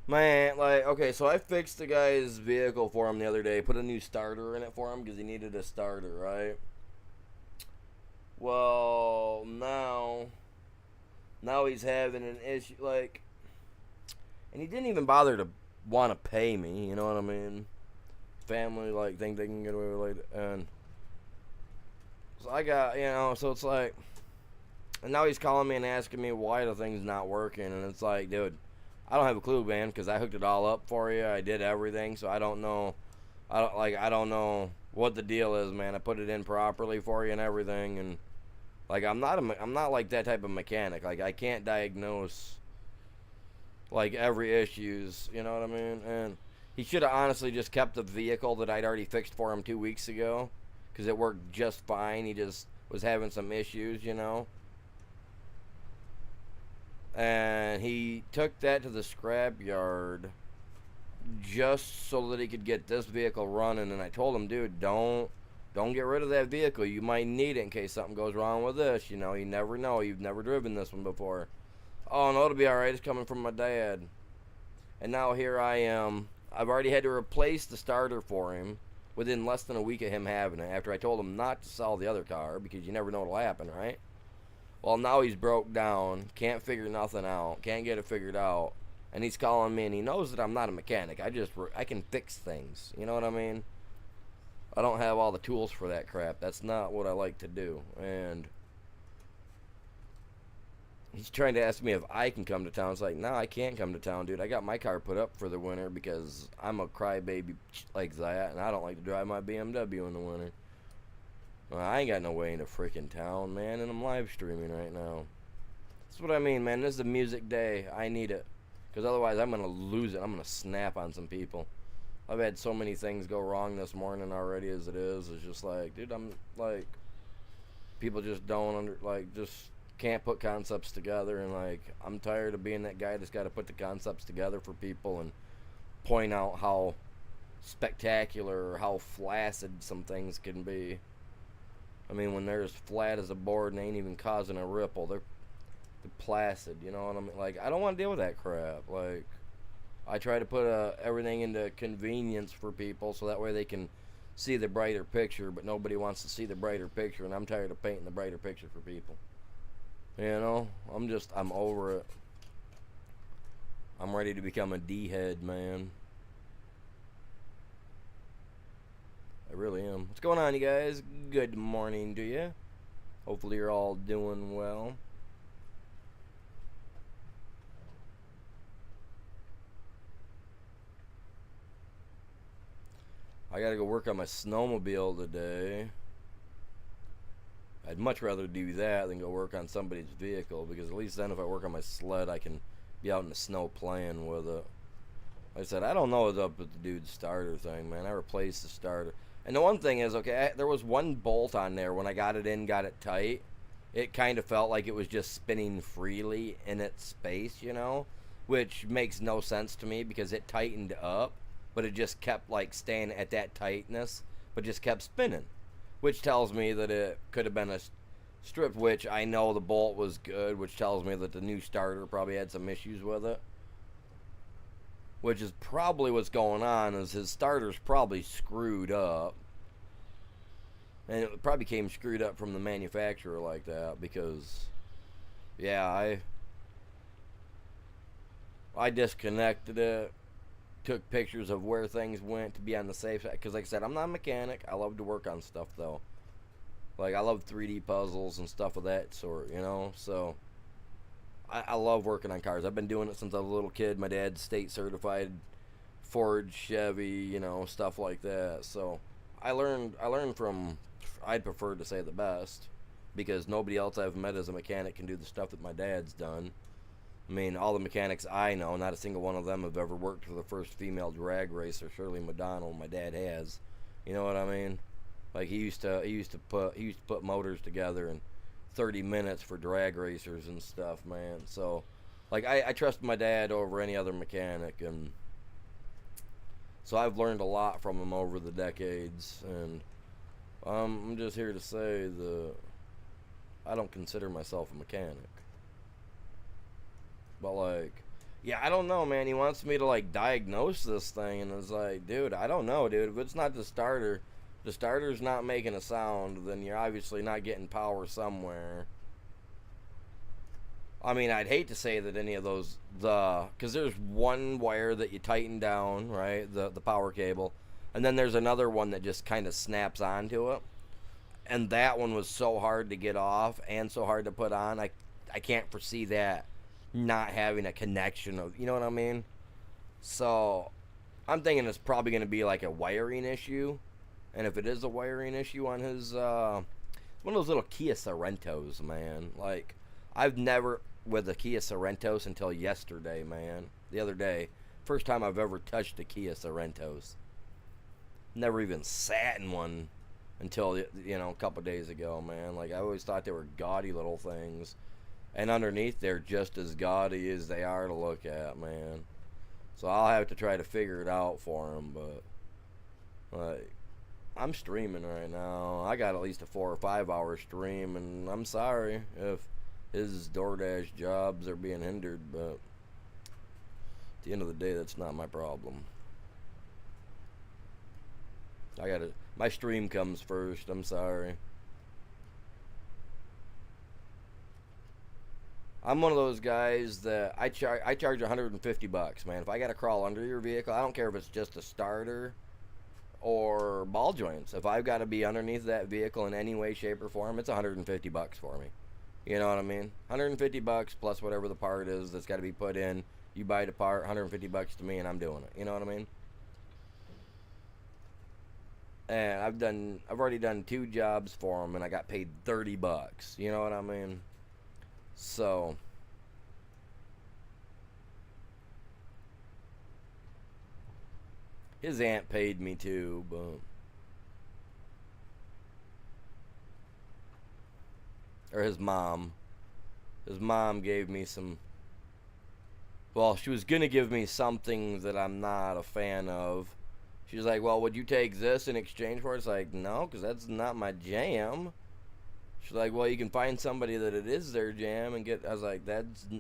Man, like, okay, so I fixed the guy's vehicle for him the other day. Put a new starter in it for him because he needed a starter, right? Well, now he's having an issue, like, and he didn't even bother to want to pay me, you know what I mean? Family, like, think they can get away with it, and so I got, so it's like, and now he's calling me and asking me why the thing's not working, and it's like, dude, I don't have a clue, man, because I hooked it all up for you. I did everything, so I don't know. I don't know what the deal is, man. I put it in properly for you and everything, and like I'm not like that type of mechanic. Like I can't diagnose like every issues. You know what I mean? And he should have honestly just kept the vehicle that I'd already fixed for him 2 weeks ago, because it worked just fine. He just was having some issues, And he took that to the scrap yard just so that he could get this vehicle running. And I told him, dude, don't get rid of that vehicle. You might need it in case something goes wrong with this. You never know. You've never driven this one before. Oh, no, it'll be all right. It's coming from my dad. And now here I am. I've already had to replace the starter for him within less than a week of him having it, after I told him not to sell the other car because you never know what'll happen, right? Well, now he's broke down, can't figure nothing out, can't get it figured out, and he's calling me, and he knows that I'm not a mechanic. I can fix things, you know what I mean? I don't have all the tools for that crap. That's not what I like to do. And He's trying to ask me if I can come to town. It's like, no, I can't come to town, dude. I got my car put up for the winter because I'm a crybaby like that, and I don't like to drive my BMW in the winter. Well, I ain't got no way into freaking town, man, and I'm live streaming right now. That's what I mean, man. This is a music day. I need it. Because otherwise I'm going to lose it. I'm going to snap on some people. I've had so many things go wrong this morning already as it is. It's just like, dude, I'm like, people just don't just can't put concepts together. And like, I'm tired of being that guy that's got to put the concepts together for people and point out how spectacular or how flaccid some things can be. I mean, when they're as flat as a board and ain't even causing a ripple, they're placid, you know what I mean? Like, I don't want to deal with that crap. Like, I try to put everything into convenience for people so that way they can see the brighter picture, but nobody wants to see the brighter picture, and I'm tired of painting the brighter picture for people. You know? I'm over it. I'm ready to become a D-head, man. I really am. What's going on, you guys? Good morning to you. Hopefully you're all doing well. I gotta go work on my snowmobile today. I'd much rather do that than go work on somebody's vehicle, because at least then if I work on my sled, I can be out in the snow playing with it. Like I said, I don't know what's up with the dude's starter thing, man. I replaced the starter. And the one thing is, okay, there was one bolt on there. When I got it in, got it tight, it kind of felt like it was just spinning freely in its space, you know? Which makes no sense to me because it tightened up, but it just kept like staying at that tightness, but just kept spinning. Which tells me that it could have been a strip, which I know the bolt was good, which tells me that the new starter probably had some issues with it. Which is probably what's going on, is his starter's probably screwed up. And it probably came screwed up from the manufacturer like that, because, yeah, I disconnected it, took pictures of where things went to be on the safe side. Because like I said, I'm not a mechanic. I love to work on stuff, though. Like, I love 3D puzzles and stuff of that sort, you know? So I love working on cars. I've been doing it since I was a little kid. My dad's state certified Ford, Chevy, you know, stuff like that. So I learned from, I'd prefer to say the best, because nobody else I've met as a mechanic can do the stuff that my dad's done. I mean, all the mechanics I know, not a single one of them have ever worked for the first female drag racer, Shirley McDonald. My dad has. You know what I mean? Like, he used to put motors together in 30 minutes for drag racers and stuff, man. So, like, I trust my dad over any other mechanic, and so I've learned a lot from him over the decades. And I'm just here to say that I don't consider myself a mechanic. But, like, yeah, I don't know, man. He wants me to, like, diagnose this thing, and it's like, dude, I don't know, dude. If it's not the starter's not making a sound, then you're obviously not getting power somewhere. I mean, I'd hate to say that any of those, because there's one wire that you tighten down, right, the power cable, and then there's another one that just kind of snaps onto it, and that one was so hard to get off and so hard to put on, I can't foresee that not having a connection of, you know what I mean? So I'm thinking it's probably going to be like a wiring issue. And if it is a wiring issue on his one of those little Kia Sorrentos, man, like, I've never with a Kia Sorrentos until yesterday, man, the other day, first time I've ever touched a Kia Sorrentos. Never even sat in one until, you know, a couple days ago, man. Like, I always thought they were gaudy little things. And underneath, they're just as gaudy as they are to look at, man. So I'll have to try to figure it out for him, but, like, I'm streaming right now. I got at least a 4 or 5 hour stream, and I'm sorry if his DoorDash jobs are being hindered, but at the end of the day, that's not my problem. My stream comes first. I'm sorry. I'm one of those guys that I charge $150, man. If I got to crawl under your vehicle, I don't care if it's just a starter or ball joints. If I've got to be underneath that vehicle in any way, shape, or form, it's $150 for me. You know what I mean? 150 bucks plus whatever the part is that's got to be put in. You buy the part, 150 bucks to me, and I'm doing it. You know what I mean? And I've already done 2 jobs for him, and I got paid 30 bucks. You know what I mean? So, his aunt paid me too, but or his mom. His mom gave me some. Well, she was gonna give me something that I'm not a fan of. She was like, "Well, would you take this in exchange for it?" It's like, no, because that's not my jam. She's like, "Well, you can find somebody that it is their jam and get." I was like,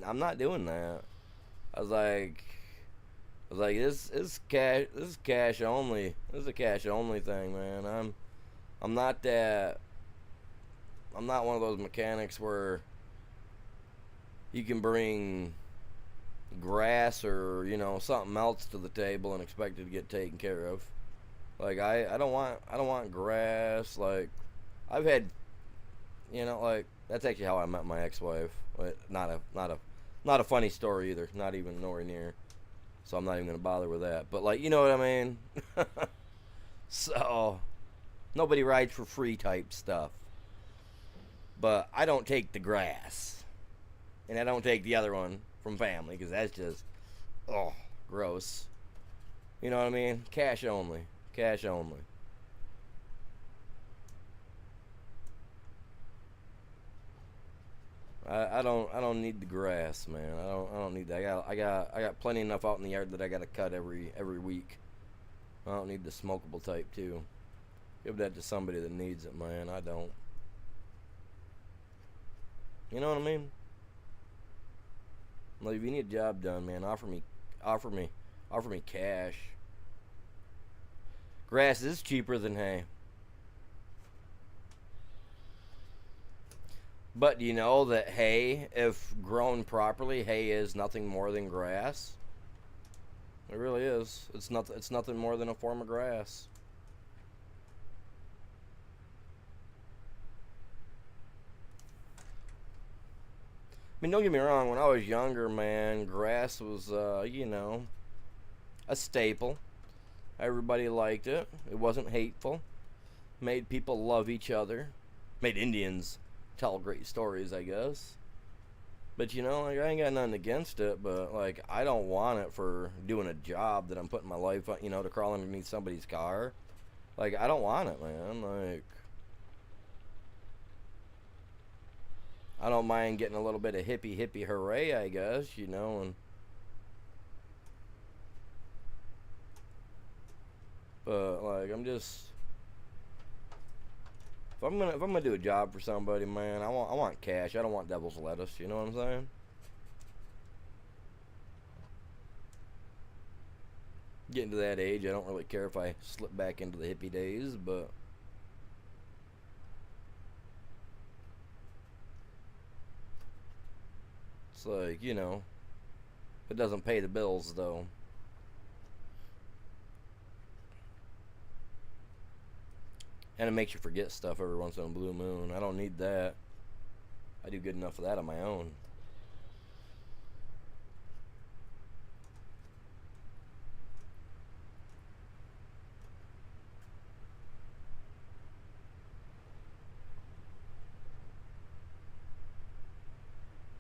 I'm not doing that." I was like, this is cash. This is cash only. This is a cash only thing, man. I'm not that. I'm not one of those mechanics where you can bring grass or something else to the table and expect it to get taken care of. Like I don't want grass. Like I've had like that's actually how I met my ex-wife. But not a funny story either. Not even nowhere near. So I'm not even gonna bother with that. But like you know what I mean. So nobody rides for free type stuff. But I don't take the grass, and I don't take the other one from family because that's just gross. You know what I mean? Cash only. Cash only. I don't need the grass, man. I don't need that. I got plenty enough out in the yard that I got to cut every week. I don't need the smokable type too. Give that to somebody that needs it, man. I don't. You know what I mean? Like if you need a job done, man, offer me cash. Grass is cheaper than hay. But do you know that hay, if grown properly, hay is nothing more than grass? It really is. It's nothing more than a form of grass. I mean, don't get me wrong. When I was younger, man, grass was, a staple. Everybody liked it. It wasn't hateful. Made people love each other. Made Indians tell great stories, I guess. But like I ain't got nothing against it. But like I don't want it for doing a job that I'm putting my life on. To crawl underneath somebody's car. Like I don't want it, man. Like I don't mind getting a little bit of hippie hooray, I guess, and but like I'm just if I'm gonna do a job for somebody, man, I want cash. I don't want devil's lettuce, you know what I'm saying? Getting to that age, I don't really care if I slip back into the hippie days, but it's like, it doesn't pay the bills though. And it makes you forget stuff every once in a blue moon. I don't need that. I do good enough of that on my own.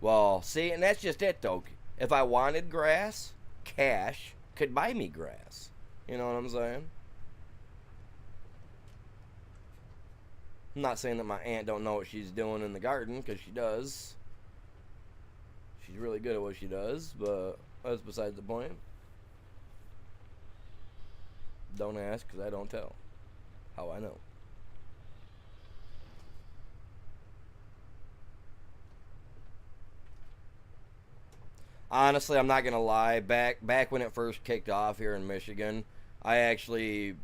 Well, see, and that's just it though. If I wanted grass, cash could buy me grass. You know what I'm saying? I'm not saying that my aunt don't know what she's doing in the garden, because she does. She's really good at what she does, but that's besides the point. Don't ask, because I don't tell. How I know. Honestly, I'm not gonna lie. Back when it first kicked off here in Michigan, I actually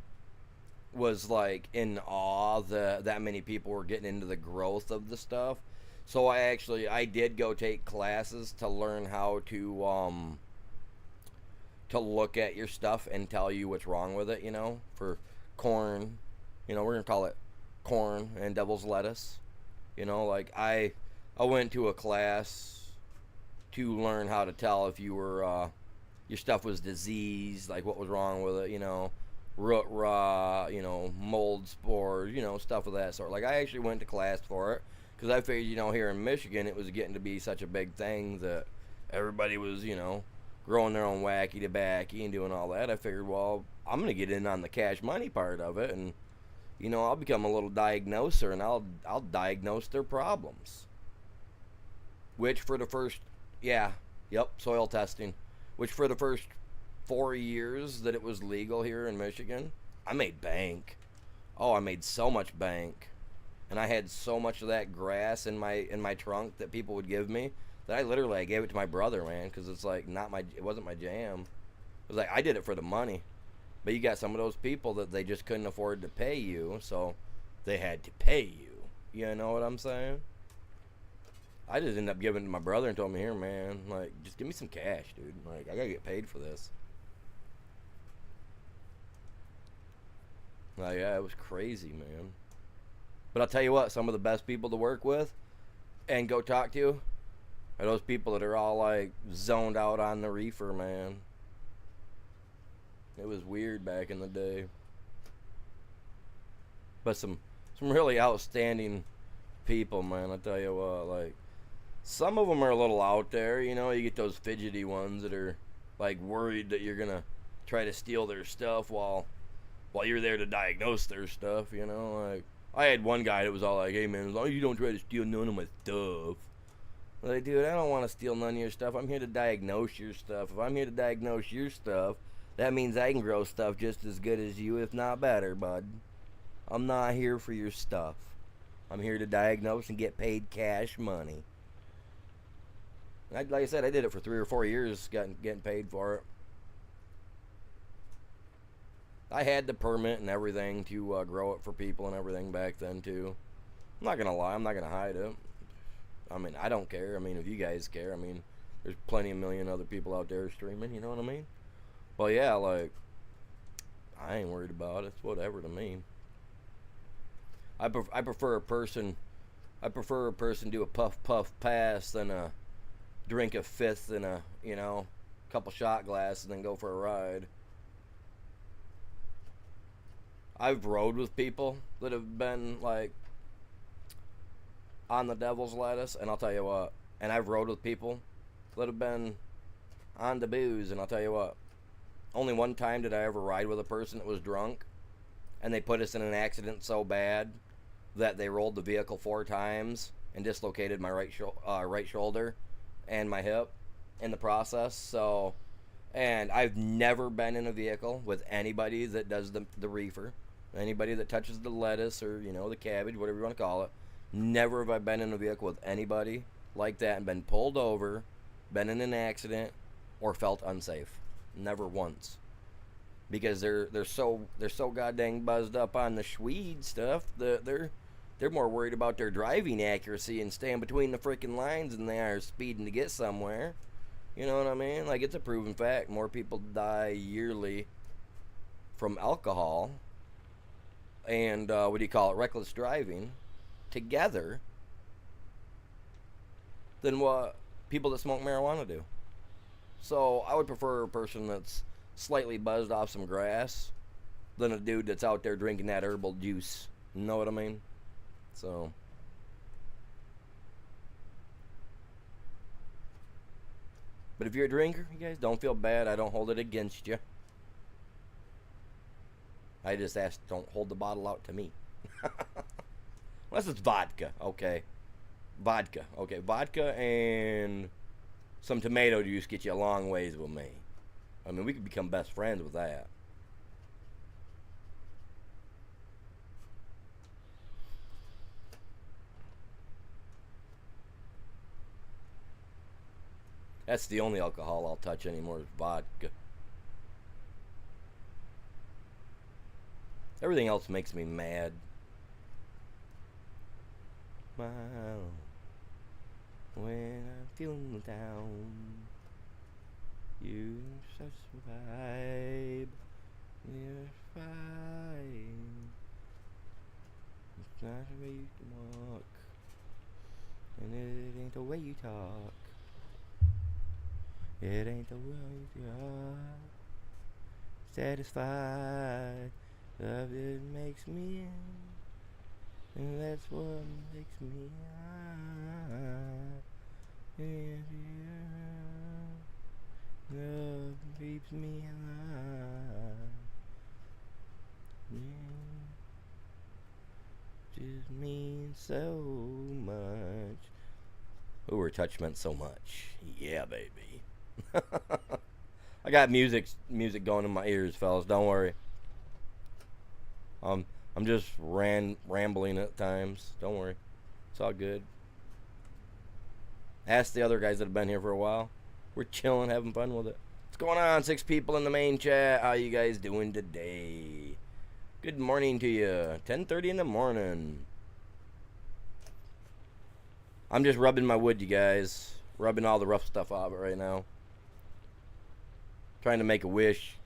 was like in awe that many people were getting into the growth of the stuff. So I did go take classes to learn how to look at your stuff and tell you what's wrong with it. For corn, we're gonna call it corn and devil's lettuce. Like I I went to a class to learn how to tell if you were your stuff was diseased, like what was wrong with it, root rot, mold spores, stuff of that sort. Like I actually went to class for it because I figured, here in Michigan it was getting to be such a big thing that everybody was, growing their own wacky tobacco and doing all that. I figured, well, I'm gonna get in on the cash money part of it, and I'll become a little diagnoser, and I'll diagnose their problems. Which for the first, yeah, yep, soil testing. Which for the first 4 years that it was legal here in Michigan, I made bank. Oh, I made so much bank, and I had so much of that grass in my trunk that people would give me that I gave it to my brother, man, because it's like it wasn't my jam. It was like I did it for the money, but you got some of those people that they just couldn't afford to pay you, so they had to pay you. You know what I'm saying? I just ended up giving it to my brother and told him, here, man, like, just give me some cash, dude. Like, I gotta get paid for this. Like, yeah, it was crazy, man. But I'll tell you what, some of the best people to work with and go talk to are those people that are all, like, zoned out on the reefer, man. It was weird back in the day. But some really outstanding people, man, I tell you what, like, some of them are a little out there, you get those fidgety ones that are, like, worried that you're gonna try to steal their stuff while you're there to diagnose their stuff, like, I had one guy that was all like, hey, man, as long as you don't try to steal none of my stuff. Like, dude, I don't want to steal none of your stuff. I'm here to diagnose your stuff. If I'm here to diagnose your stuff, that means I can grow stuff just as good as you, if not better, bud. I'm not here for your stuff. I'm here to diagnose and get paid cash money. Like I said, I did it for 3 or 4 years, getting paid for it. I had the permit and everything to grow it for people and everything back then, too. I'm not going to lie. I'm not going to hide it. I mean, I don't care. I mean, if you guys care, I mean, there's plenty of million other people out there streaming, you know what I mean? But, yeah, like, I ain't worried about it. It's whatever to me. I prefer a person do a puff pass than a drink a fifth in a couple shot glasses and then go for a ride. I've rode with people that have been like on the devil's lettuce, and I'll tell you what, and I've rode with people that have been on the booze, and I'll tell you what, only one time did I ever ride with a person that was drunk, and they put us in an accident so bad that they rolled the vehicle 4 times and dislocated my right shoulder and my hip in the process. So, and I've never been in a vehicle with anybody that does the reefer, anybody that touches the lettuce or the cabbage, whatever you want to call it. Never have I been in a vehicle with anybody like that and been pulled over, been in an accident, or felt unsafe. Never once. Because they're so goddamn buzzed up on the Schweed stuff that they're more worried about their driving accuracy and staying between the freaking lines than they are speeding to get somewhere. You know what I mean? Like, it's a proven fact. More people die yearly from alcohol and reckless driving together than what people that smoke marijuana do. So I would prefer a person that's slightly buzzed off some grass than a dude that's out there drinking that herbal juice. You know what I mean? So, but if you're a drinker, you guys don't feel bad. I don't hold it against you. I just ask, don't hold the bottle out to me. Unless it's vodka, okay. Vodka, okay. Vodka and some tomato juice get you a long ways with me. I mean, we could become best friends with that. That's the only alcohol I'll touch anymore is vodka. Everything else makes me mad. Wow. When I'm feeling down, you're such a vibe. You're fine. It's not a way to walk. And it ain't the way you talk. It ain't the way you talk. Satisfied. Love it makes me. And that's what makes me love keeps me alive. Just means so much. Ooh, her touch meant so much. Yeah, baby. I got music going in my ears, fellas. Don't worry. I'm just rambling at times. Don't worry. It's all good. Ask the other guys that have been here for a while. We're chilling, having fun with it. What's going on? 6 people in the main chat. How you guys doing today? Good morning to you. 10:30 in the morning. I'm just rubbing my wood, you guys. Rubbing all the rough stuff off it right now. Trying to make a wish.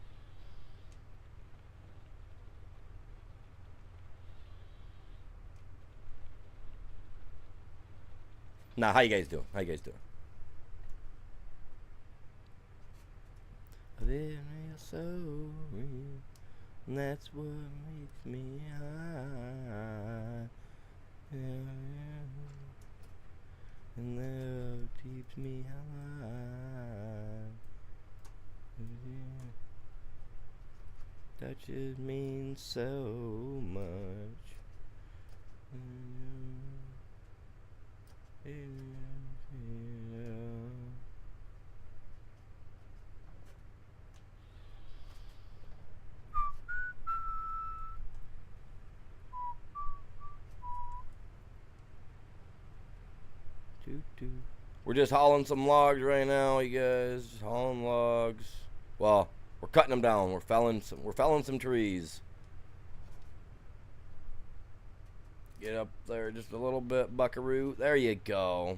Now, how you guys doing? How you guys doing? There is so real, and that's what makes me high. And love keeps me alive. Touches mean so much. We're just hauling some logs right now, you guys. Just hauling logs. Well, we're cutting them down. We're felling some trees. Get up there just a little bit, buckaroo. There you go.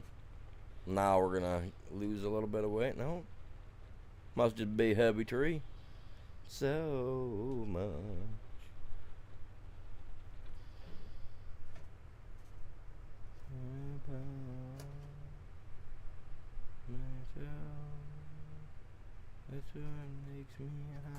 Now we're gonna lose a little bit of weight. No, must just be a heavy tree. So much. That's what makes me high.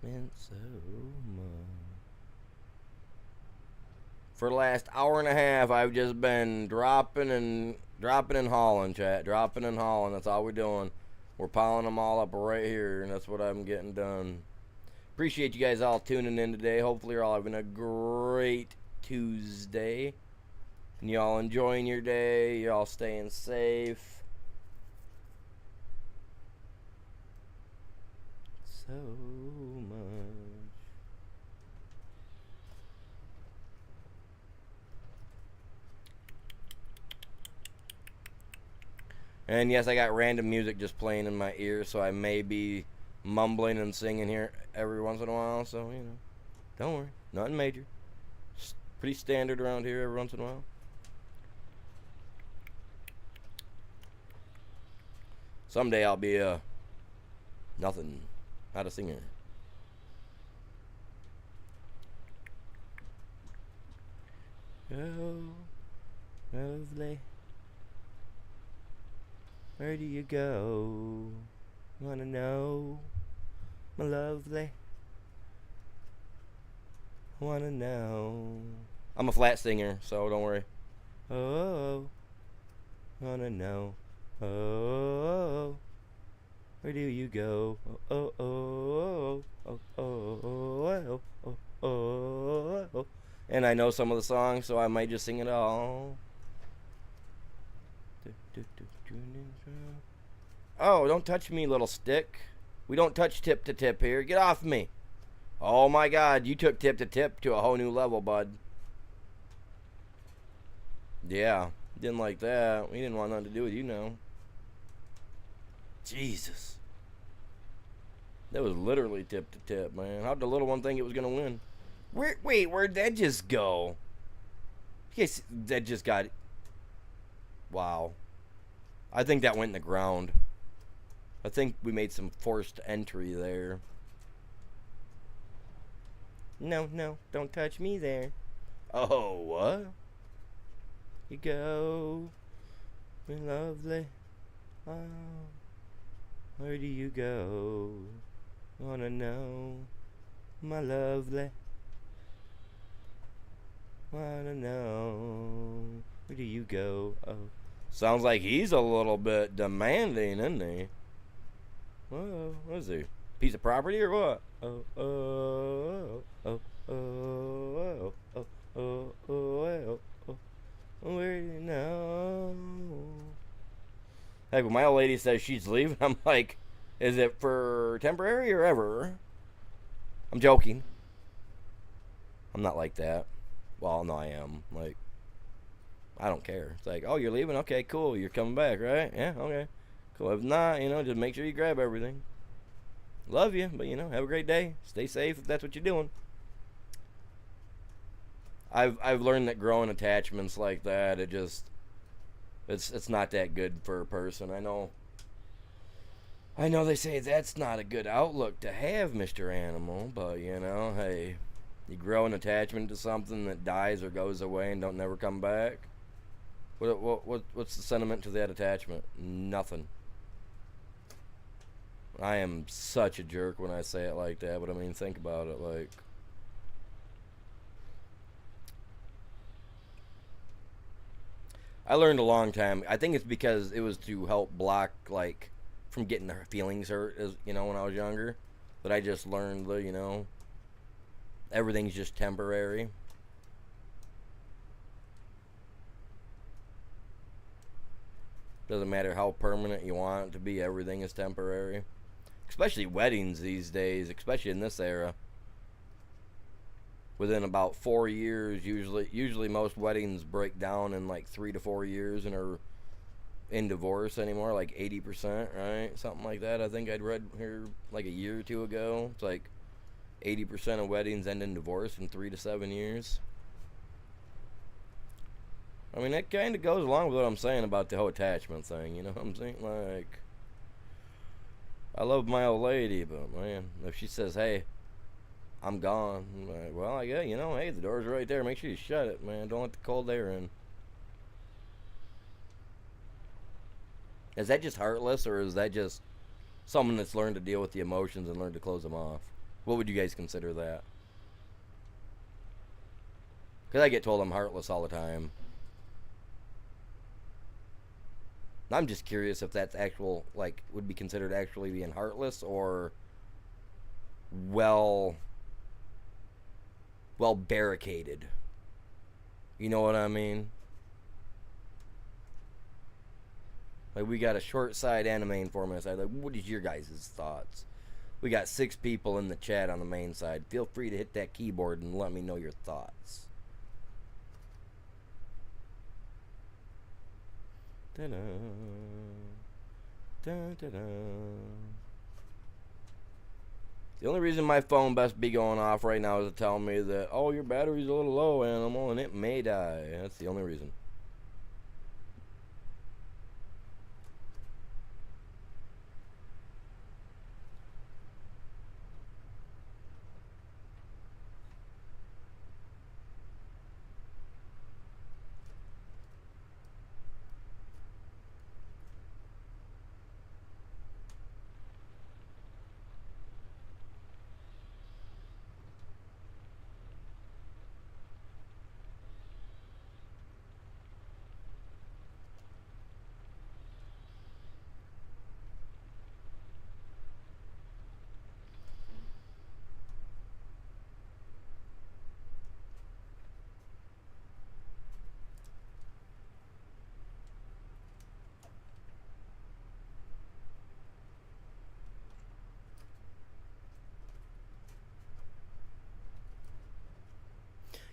Meant so much. For the last hour and a half, I've just been dropping and hauling, chat. Dropping and hauling. That's all we're doing. We're piling them all up right here, and that's what I'm getting done. Appreciate you guys all tuning in today. Hopefully you're all having a great Tuesday. And you all enjoying your day. You're all staying safe. So much. And yes, I got random music just playing in my ears, so I may be mumbling and singing here every once in a while, so, you know, don't worry. Nothing major. Pretty standard around here every once in a while. Someday I'll be nothing, not a singer. Oh, lovely. Where do you go? Wanna know, my lovely? Wanna know. I'm a flat singer, so don't worry. Oh, wanna know. Oh, where do you go? Oh, oh, oh, oh, oh, oh, oh, oh. And I know some of the songs, so I might just sing it all. Oh, don't touch me, little stick. We don't touch tip to tip here. Get off me. Oh my God, you took tip to tip to a whole new level, bud. Yeah, didn't like that. We didn't want nothing to do with you now. Jesus. That was literally tip to tip, man. How'd the little one think it was gonna win? Wait, where'd that just go? Yes, that just got... Wow. I think that went in the ground. I think we made some forced entry there. No, no, don't touch me there. Oh, what? You go, my lovely. Oh, where do you go? Wanna know, my lovely. Wanna know, where do you go? Oh, sounds like he's a little bit demanding, isn't he? Whoa, what is he? Piece of property or what? Oh, oh, oh, oh, oh, oh, oh, oh, oh, oh, oh, where do you know? Heck, when my old lady says she's leaving, I'm like, is it for temporary or ever? I'm joking. I'm not like that. Well, no, I am. Like, I don't care. It's like, oh, you're leaving? Okay, cool. You're coming back, right? Yeah, okay. Cool. If not, just make sure you grab everything. Love you, but, have a great day. Stay safe if that's what you're doing. I've learned that growing attachments like that, it's not that good for a person. I know they say that's not a good outlook to have, Mr. Animal, but, hey, you grow an attachment to something that dies or goes away and don't never come back. What's the sentiment to that attachment? Nothing. I am such a jerk when I say it like that, but I mean, think about it, like, I learned a long time. I think it's because it was to help block, like, from getting her feelings hurt, when I was younger, that I just learned the, everything's just temporary. Doesn't matter how permanent you want it to be, everything is temporary. Especially weddings these days, especially in this era. Within about 4 years, usually most weddings break down in like 3 to 4 years and are in divorce anymore, like 80%, right? Something like that. I think I'd read here like a year or two ago. It's like 80% of weddings end in divorce in 3 to 7 years. I mean, that kind of goes along with what I'm saying about the whole attachment thing, you know what I'm saying? Like, I love my old lady, but, man, if she says, hey, I'm gone, I'm like, well, I guess, hey, the door's right there. Make sure you shut it, man. Don't let the cold air in. Is that just heartless, or is that just someone that's learned to deal with the emotions and learned to close them off? What would you guys consider that? Because I get told I'm heartless all the time. I'm just curious if that's would be considered actually being heartless or well barricaded. You know what I mean? Like, we got a short side and a main format side. Like, what is your guys' thoughts? We got 6 people in the chat on the main side. Feel free to hit that keyboard and let me know your thoughts. Da-da. Da-da-da. The only reason my phone best be going off right now is to tell me that, oh, your battery's a little low, animal, and it may die. That's the only reason.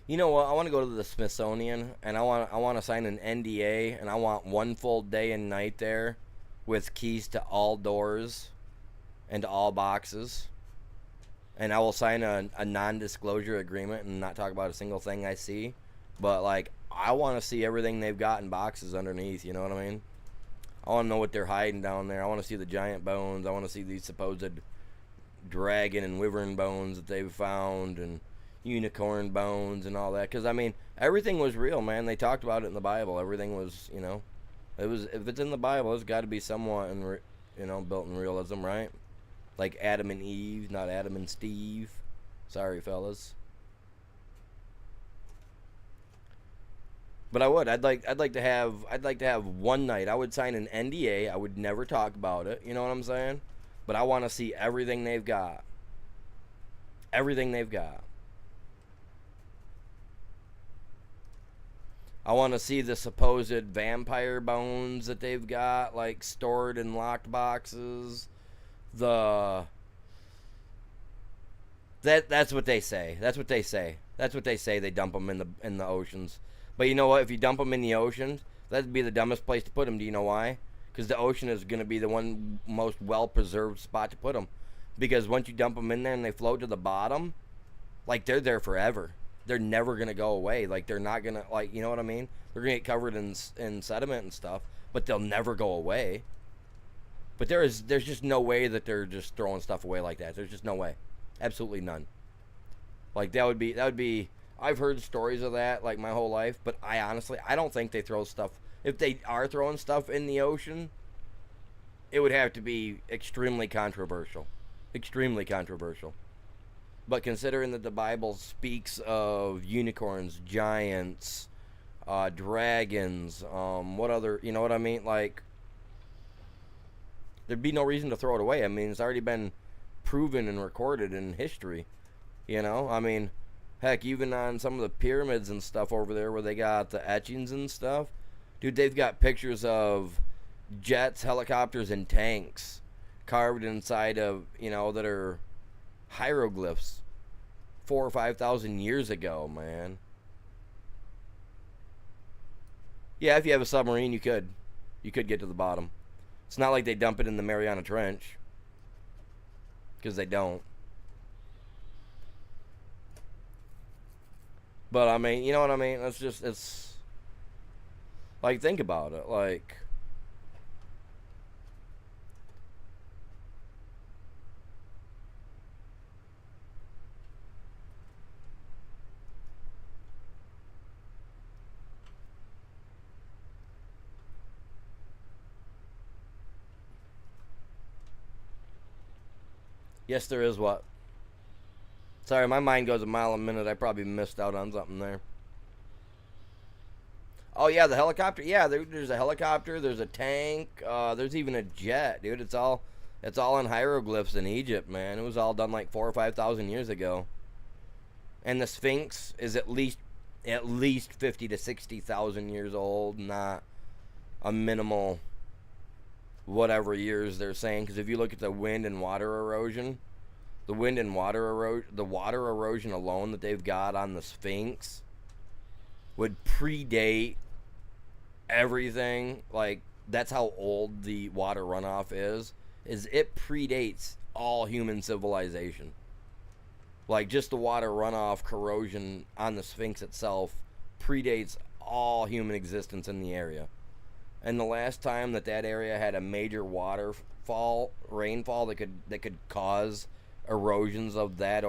You know what? I want to go to the Smithsonian, and I want to sign an NDA, and I want 1 full day and night there, with keys to all doors, and to all boxes, and I will sign a non-disclosure agreement and not talk about a single thing I see, but like, I want to see everything they've got in boxes underneath. You know what I mean? I want to know what they're hiding down there. I want to see the giant bones. I want to see these supposed dragon and wyvern bones that they've found, and unicorn bones and all that. Because, I mean, everything was real, man. They talked about it in the Bible. Everything was, it was, if it's in the Bible, it's got to be somewhat, built in realism, right? Like Adam and Eve, not Adam and Steve. Sorry, fellas. But I would. I'd like to have one night. I would sign an NDA. I would never talk about it. You know what I'm saying? But I want to see everything they've got. Everything they've got. I want to see the supposed vampire bones that they've got, like, stored in locked boxes. That's what they say. That's what they say. That's what they say. They dump them in the oceans. But you know what? If you dump them in the oceans, that'd be the dumbest place to put them. Do you know why? Because the ocean is going to be the one most well-preserved spot to put them. Because once you dump them in there and they float to the bottom, like, they're there forever. They're never going to go away. Like, they're not going to, like, you know what I mean? They're going to get covered in sediment and stuff, but they'll never go away. But there's just no way that they're just throwing stuff away like that. There's just no way. Absolutely none. Like, that would be I've heard stories of that, like, my whole life, but I don't think they throw stuff. If they are throwing stuff in the ocean, it would have to be extremely controversial. Extremely controversial. But considering that the Bible speaks of unicorns, giants, dragons, what other, you know what I mean? Like, there'd be no reason to throw it away. I mean, it's already been proven and recorded in history. You know, I mean, heck, even on some of the pyramids and stuff over there where they got the etchings and stuff, dude, they've got pictures of jets, helicopters, and tanks carved inside of, that are hieroglyphs 4,000 or 5,000 years ago, man. Yeah, if you have a submarine, you could get to the bottom. It's not like they dump it in the Mariana Trench, because they don't. But I mean, you know what I mean? It's like, think about it. Like, yes, there is what? Sorry, my mind goes a mile a minute. I probably missed out on something there. Oh, yeah, the helicopter. Yeah, there's a helicopter. There's a tank. There's even a jet, dude. It's all in hieroglyphs in Egypt, man. It was all done like 4,000 or 5,000 years ago. And the Sphinx is at least 50 to 60,000 years old, not a minimal whatever years they're saying. Because if you look at the wind and water erosion, the water erosion alone that they've got on the Sphinx would predate everything. Like, that's how old the water runoff is it predates all human civilization. Like, just the water runoff corrosion on the Sphinx itself predates all human existence in the area. And the last time that area had a major rainfall that could cause erosions of that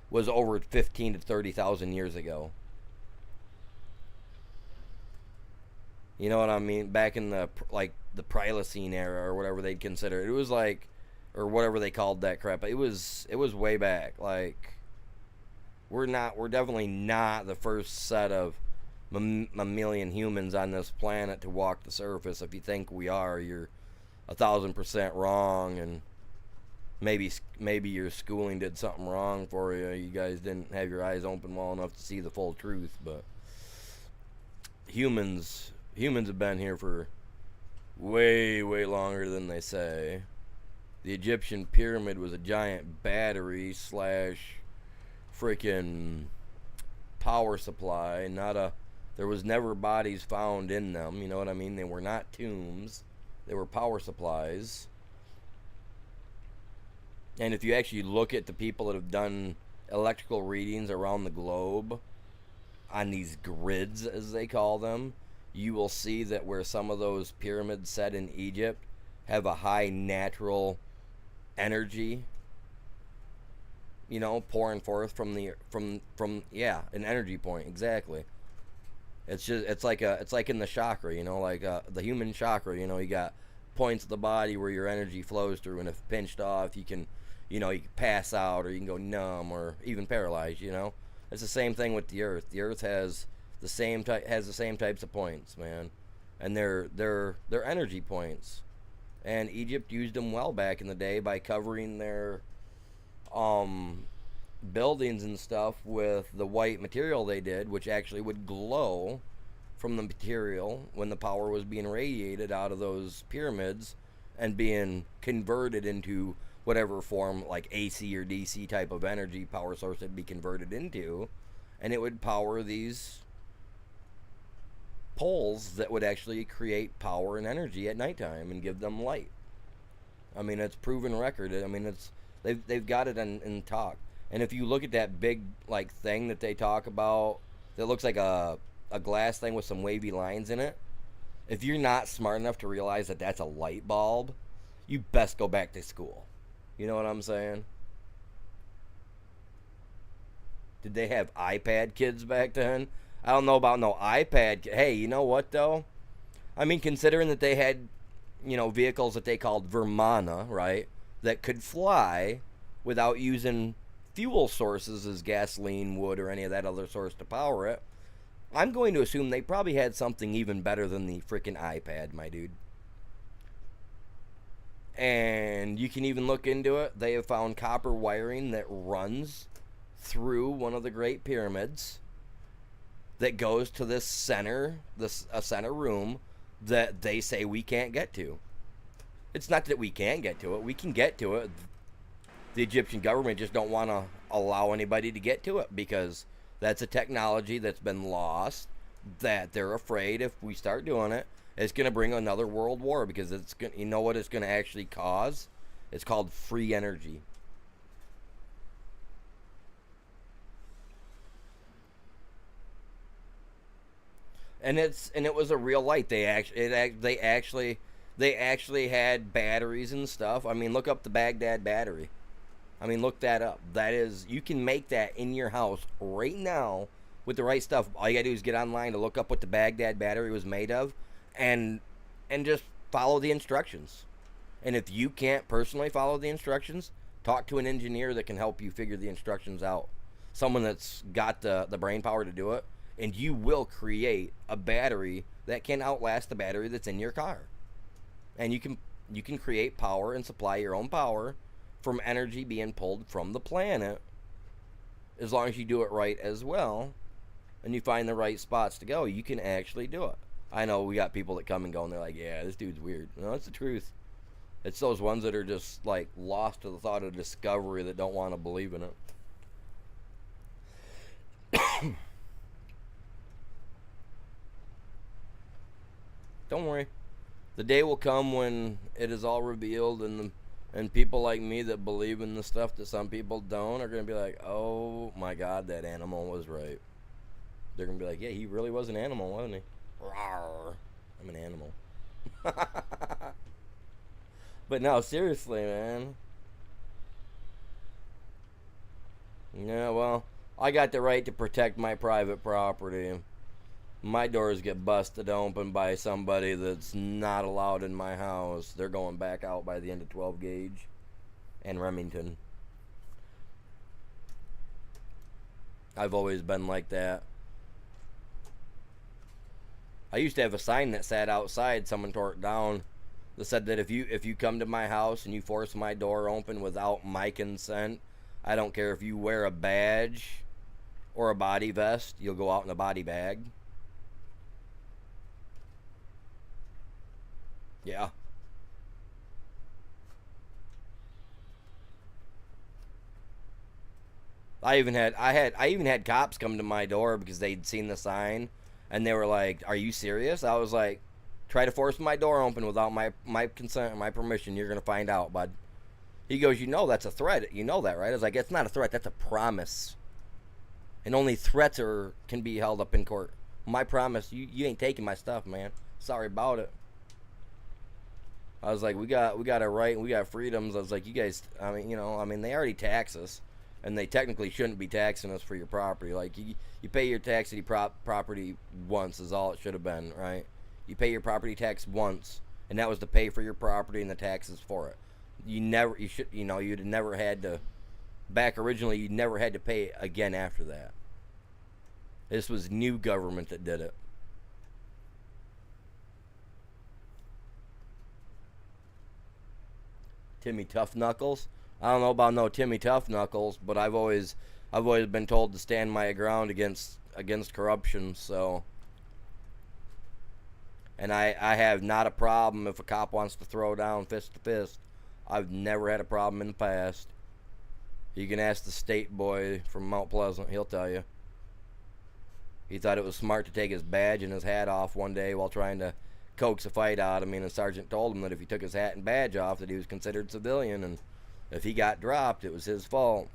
was over 15 to 30,000 years ago. You know what I mean? Back in the Pliocene era, or whatever they'd consider it. It was like, or whatever they called that crap. It was way back. Like, we're definitely not the first set of mammalian humans on this planet to walk the surface. If you think we are, you're 1,000% wrong, and maybe your schooling did something wrong for you. You guys didn't have your eyes open well enough to see the full truth. But humans have been here for way, way longer than they say. The Egyptian pyramid was a giant battery / freaking power supply. There was never bodies found in them. You know what I mean? They were not tombs. They were power supplies. And if you actually look at the people that have done electrical readings around the globe on these grids, as they call them, you will see that where some of those pyramids set in Egypt have a high natural energy, pouring forth from the from yeah, an energy point, exactly. It's like in the chakra, like the human chakra. You got points of the body where your energy flows through, and if pinched off, you can pass out, or you can go numb, or even paralyzed. It's the same thing with the Earth. The Earth has the same types of points, man, and they're energy points. And Egypt used them well back in the day by covering their buildings and stuff with the white material they did, which actually would glow from the material when the power was being radiated out of those pyramids and being converted into whatever form, like AC or DC type of energy power source it'd be converted into, and it would power these poles that would actually create power and energy at nighttime and give them light. I mean, it's proven record. I mean, they've got it in talk. And if you look at that big like thing that they talk about, that looks like a glass thing with some wavy lines in it. If you're not smart enough to realize that that's a light bulb, you best go back to school. You know what I'm saying? Did they have iPad kids back then? I don't know about no iPad. Hey, you know what though? I mean, considering that they had, vehicles that they called Vermana, right? That could fly without using fuel sources as gasoline, wood, or any of that other source to power it. I'm going to assume they probably had something even better than the freaking iPad, my dude. And you can even look into it. They have found copper wiring that runs through one of the Great Pyramids that goes to this center room that they say we can't get to. It's not that we can't get to it. We can get to it. The Egyptian government just don't want to allow anybody to get to it because that's a technology that's been lost, that they're afraid if we start doing it, it's going to bring another world war, because you know what it's going to actually cause? It's called free energy. And it was a real light. They actually had batteries and stuff. I mean, look up the Baghdad battery. I mean, look that up. You can make that in your house right now with the right stuff. All you gotta do is get online to look up what the Baghdad battery was made of, and just follow the instructions. And if you can't personally follow the instructions, talk to an engineer that can help you figure the instructions out. Someone that's got the brain power to do it, and you will create a battery that can outlast the battery that's in your car. And you can create power and supply your own power from energy being pulled from the planet, as long as you do it right as well, and you find the right spots to go. You can actually do it. I know we got people that come and go, and they're like, yeah, this dude's weird. No, that's the truth. It's those ones that are just like lost to the thought of discovery that don't want to believe in it. Don't worry. The day will come when it is all revealed, and people like me that believe in the stuff that some people don't are going to be like, oh my God, that animal was right. They're going to be like, yeah, he really was an animal, wasn't he? Rawr. I'm an animal. But no, seriously, man. Yeah, well, I got the right to protect my private property. My doors get busted open by somebody that's not allowed in my house. They're going back out by the end of 12 gauge and Remington. I've always been like that. I used to have a sign that sat outside. Someone tore it down. That said that if you come to my house and you force my door open without my consent, I don't care if you wear a badge or a body vest, you'll go out in a body bag. Yeah. I even had cops come to my door because they'd seen the sign, and they were like, "Are you serious?" I was like, "Try to force my door open without my consent and my permission, you're gonna find out, bud." He goes, "You know that's a threat. You know that, right?" I was like, "It's not a threat. That's a promise. And only threats can be held up in court. My promise, you ain't taking my stuff, man. Sorry about it. I was like, we got a right and we got freedoms. I was like, you guys, I mean, they already tax us, and they technically shouldn't be taxing us for your property. Like, you pay your tax city property once is all it should have been, right? You pay your property tax once, and that was to pay for your property and the taxes for it. You'd never had to, back originally, you never had to pay again after that. This was new government that did it. Timmy Tough Knuckles. I don't know about no Timmy Tough Knuckles, but I've always been told to stand my ground against corruption. So, and I have not a problem if a cop wants to throw down fist to fist. I've never had a problem in the past. You can ask the state boy from Mount Pleasant; he'll tell you. He thought it was smart to take his badge and his hat off one day while trying to coax a fight out of me, and the sergeant told him that if he took his hat and badge off, that he was considered civilian, and if he got dropped, it was his fault.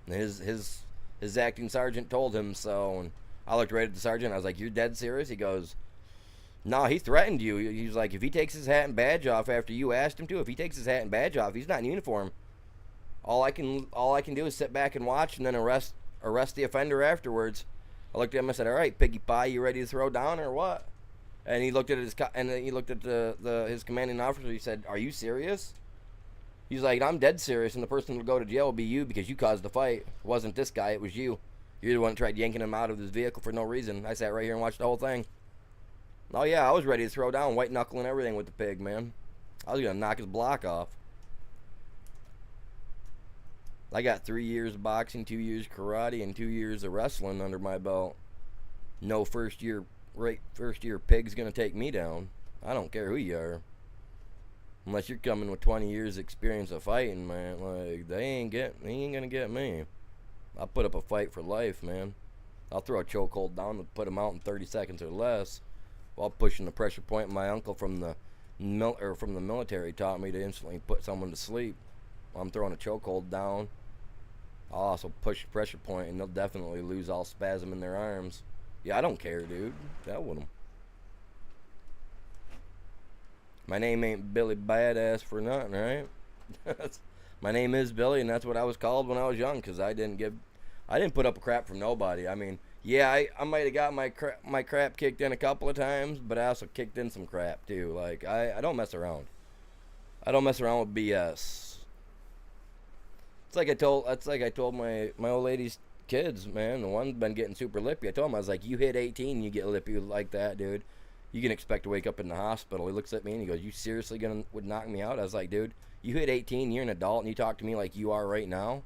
And his acting sergeant told him so, and I looked right at the sergeant. I was like, "You're dead serious?" He goes, "No, he threatened you." He's like, "If he takes his hat and badge off after you asked him to, if he takes his hat and badge off, he's not in uniform. All I can do is sit back and watch, and then arrest the offender afterwards." I looked at him. I said, "All right, Piggy Pie, you ready to throw down or what?" And he looked at his commanding officer. He said, "Are you serious?" He's like, "I'm dead serious, and the person who will go to jail will be you because you caused the fight. It wasn't this guy, it was you. You're the one that tried yanking him out of his vehicle for no reason." I sat right here and watched the whole thing. Oh yeah, I was ready to throw down, white knuckle and everything with the pig, man. I was gonna knock his block off. I got 3 years of boxing, 2 years karate, and 2 years of wrestling under my belt. No first year pig's gonna take me down. I don't care who you are. Unless you're coming with 20 years experience of fighting, man. Like, he ain't gonna get me. I'll put up a fight for life, man. I'll throw a chokehold down and put him out in 30 seconds or less, while pushing the pressure point my uncle from the military taught me to instantly put someone to sleep. While I'm throwing a chokehold down, I'll also push the pressure point, and they'll definitely lose all spasm in their arms. Yeah, I don't care, dude. That with them. My name ain't Billy Badass for nothing, right? My name is Billy, and that's what I was called when I was young, because I didn't put up a crap from nobody. I mean, yeah, I might have got my crap kicked in a couple of times, but I also kicked in some crap too. Like, I don't mess around. I don't mess around with BS. It's like I told my old lady's kids, man. The one's been getting super lippy. I told him, I was like, "You hit 18, you get lippy like that, dude. You can expect to wake up in the hospital." He looks at me and he goes, "You seriously would knock me out?" I was like, "Dude, you hit 18, you're an adult, and you talk to me like you are right now.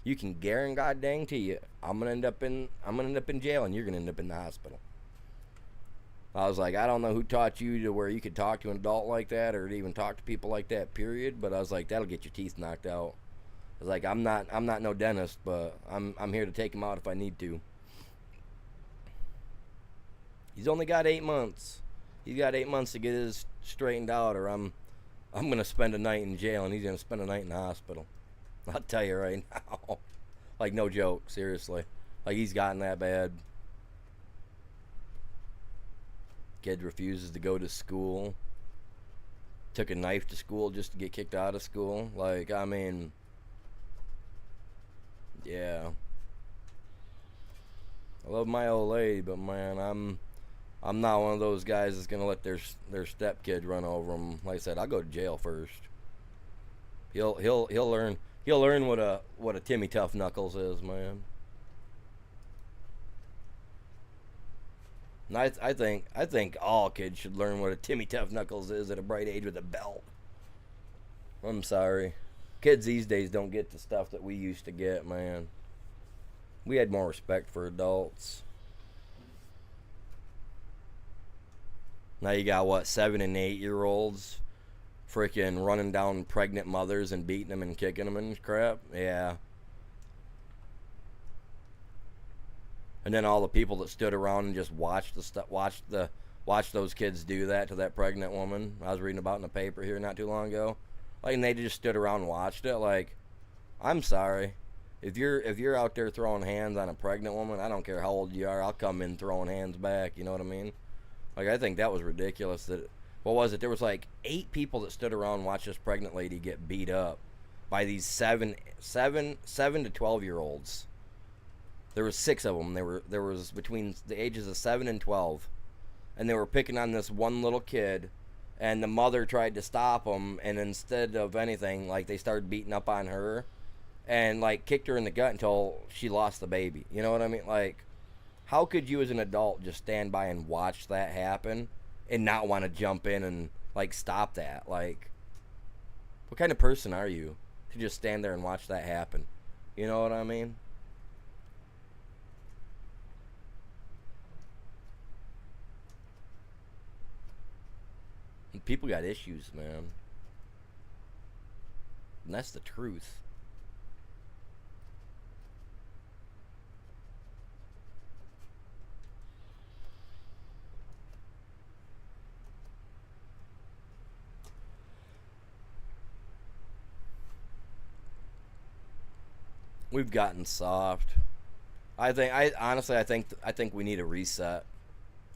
You can guarantee god dang to you, I'm gonna end up in jail, and you're gonna end up in the hospital." I was like, "I don't know who taught you to where you could talk to an adult like that, or to even talk to people like that, period. But I was like, that'll get your teeth knocked out." I was like, I'm not no dentist, but I'm here to take him out if I need to. He's only got 8 months. He's got 8 months to get his straightened out, or I'm gonna spend a night in jail, and he's gonna spend a night in the hospital. I'll tell you right now. Like, no joke, seriously. Like, he's gotten that bad. Kid refuses to go to school. Took a knife to school just to get kicked out of school. Like, I mean, yeah. I love my old lady, but man, I'm not one of those guys that's gonna let their stepkid run over them. Like I said, I'll go to jail first. He'll learn what a Timmy Tough Knuckles is, man. And I think all kids should learn what a Timmy Tough Knuckles is at a bright age with a belt. I'm sorry. Kids these days don't get the stuff that we used to get, man. We had more respect for adults. Now you got, what, 7 and 8 year olds freaking running down pregnant mothers and beating them and kicking them and crap. Yeah. And then all the people that stood around and just watched those kids do that to that pregnant woman. I was reading about in the paper here not too long ago. Like, and they just stood around and watched it. Like, I'm sorry. If you're out there throwing hands on a pregnant woman, I don't care how old you are, I'll come in throwing hands back. You know what I mean? Like, I think that was ridiculous. That what was it? There was like 8 people that stood around and watched this pregnant lady get beat up by these 7 to 12 year olds. There was 6 of them. There was between the ages of 7 and 12, and they were picking on this one little kid. And the mother tried to stop them, and instead of anything, like, they started beating up on her, and like kicked her in the gut until she lost the baby. You know what I mean? Like, how could you as an adult just stand by and watch that happen and not want to jump in and like stop that? Like, what kind of person are you to just stand there and watch that happen? You know what I mean? People got issues, man. And that's the truth. We've gotten soft. I honestly, I think we need a reset.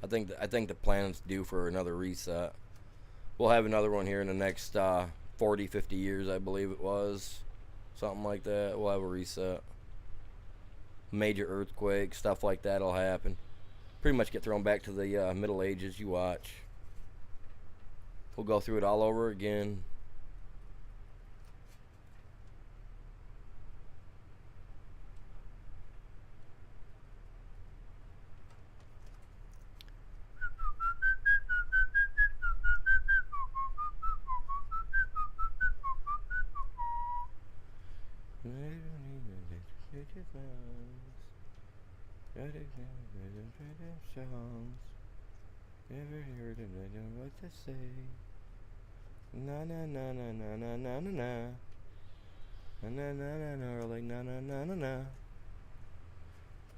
I think the planet's due for another reset. We'll have another one here in the next 40, 50 years, I believe it was. Something like that. We'll have a reset. Major earthquake, stuff like that will happen. Pretty much get thrown back to the Middle Ages. You watch. We'll go through it all over again. Ever heard of what to say? Na na na na na na na na na. Na na na na na, or like na na na na na.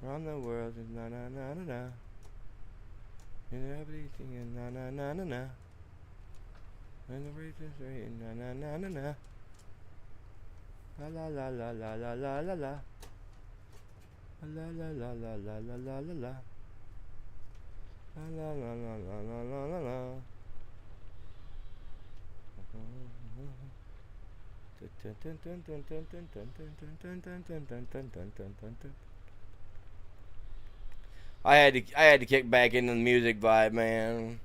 Around the world is na na na na na. And everything is na na na na na. And the rate is right na na na na na. La la la la la la la la la. La la la la la la la la la. La la la la la la la la. I had to kick back into the music vibe, man.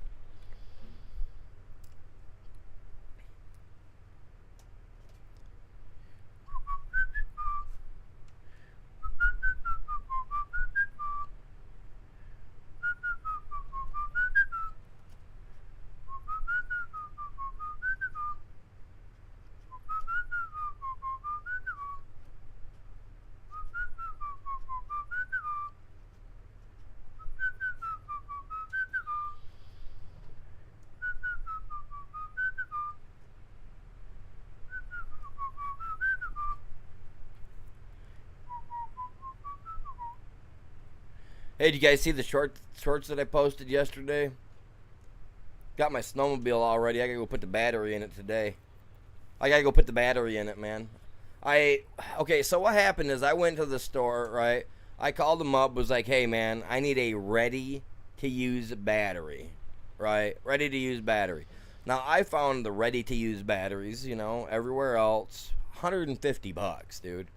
Hey, did you guys see the shorts that I posted yesterday? Got my snowmobile all ready. I gotta go put the battery in it today. I gotta go put the battery in it, man. Okay, so what happened is I went to the store, right? I called them up, was like, hey, man, I need a ready-to-use battery, right? Ready-to-use battery. Now, I found the ready-to-use batteries, everywhere else, $150, dude.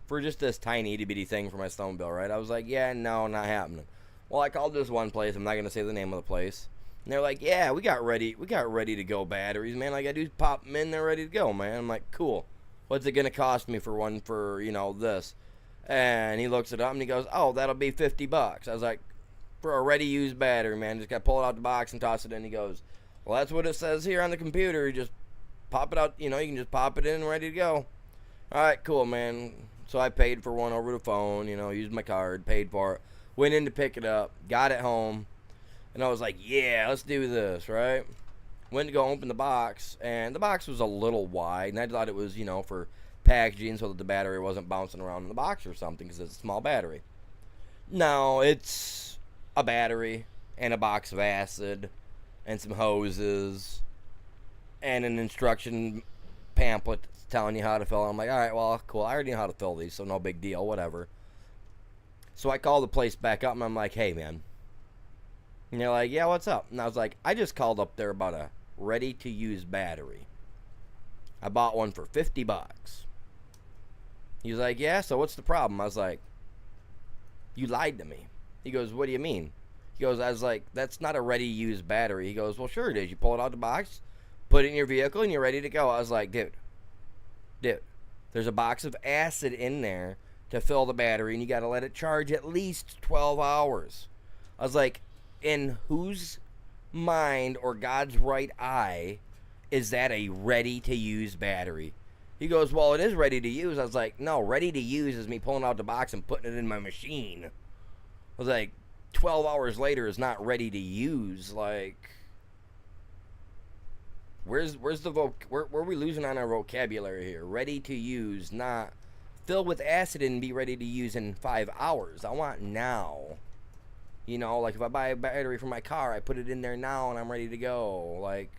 For just this tiny itty-bitty thing for my snowmobile, right? I was like, yeah, no, not happening. Well, I called this one place. I'm not going to say the name of the place. And they're like, yeah, we got ready to go batteries, man. All I got to do is pop them in, they're ready to go, man. I'm like, cool. What's it going to cost me for one for, this? And he looks it up and he goes, oh, that'll be $50. I was like, for a ready-used battery, man. Just got to pull it out the box and toss it in. He goes, well, that's what it says here on the computer. You just pop it out, you can just pop it in and ready to go. All right, cool, man. So I paid for one over the phone, used my card, paid for it. Went in to pick it up, got it home, and I was like, yeah, let's do this, right? Went to go open the box, and the box was a little wide, and I thought it was, for packaging so that the battery wasn't bouncing around in the box or something because it's a small battery. No, it's a battery and a box of acid and some hoses and an instruction pamphlet telling you how to fill it. I'm like, all right, well, cool. I already know how to fill these, so no big deal, whatever. So I call the place back up, and I'm like, hey, man. And they're like, yeah, what's up? And I was like, I just called up there about a ready-to-use battery. I bought one for $50. He was like, yeah, so what's the problem? I was like, you lied to me. He goes, what do you mean? He goes, I was like, that's not a ready-to-use battery. He goes, well, sure it is. You pull it out of the box, put it in your vehicle, and you're ready to go. I was like, dude, there's a box of acid in there to fill the battery, and you got to let it charge at least 12 hours. I was like, in whose mind or God's right eye is that a ready-to-use battery? He goes, well, it is ready to use. I was like, no, ready to use is me pulling out the box and putting it in my machine. I was like, 12 hours later is not ready to use. Like, where's the where are we losing on our vocabulary here? Ready to use, not fill with acid and be ready to use in 5 hours. I want now. You know, like if I buy a battery for my car, I put it in there now and I'm ready to go. Like,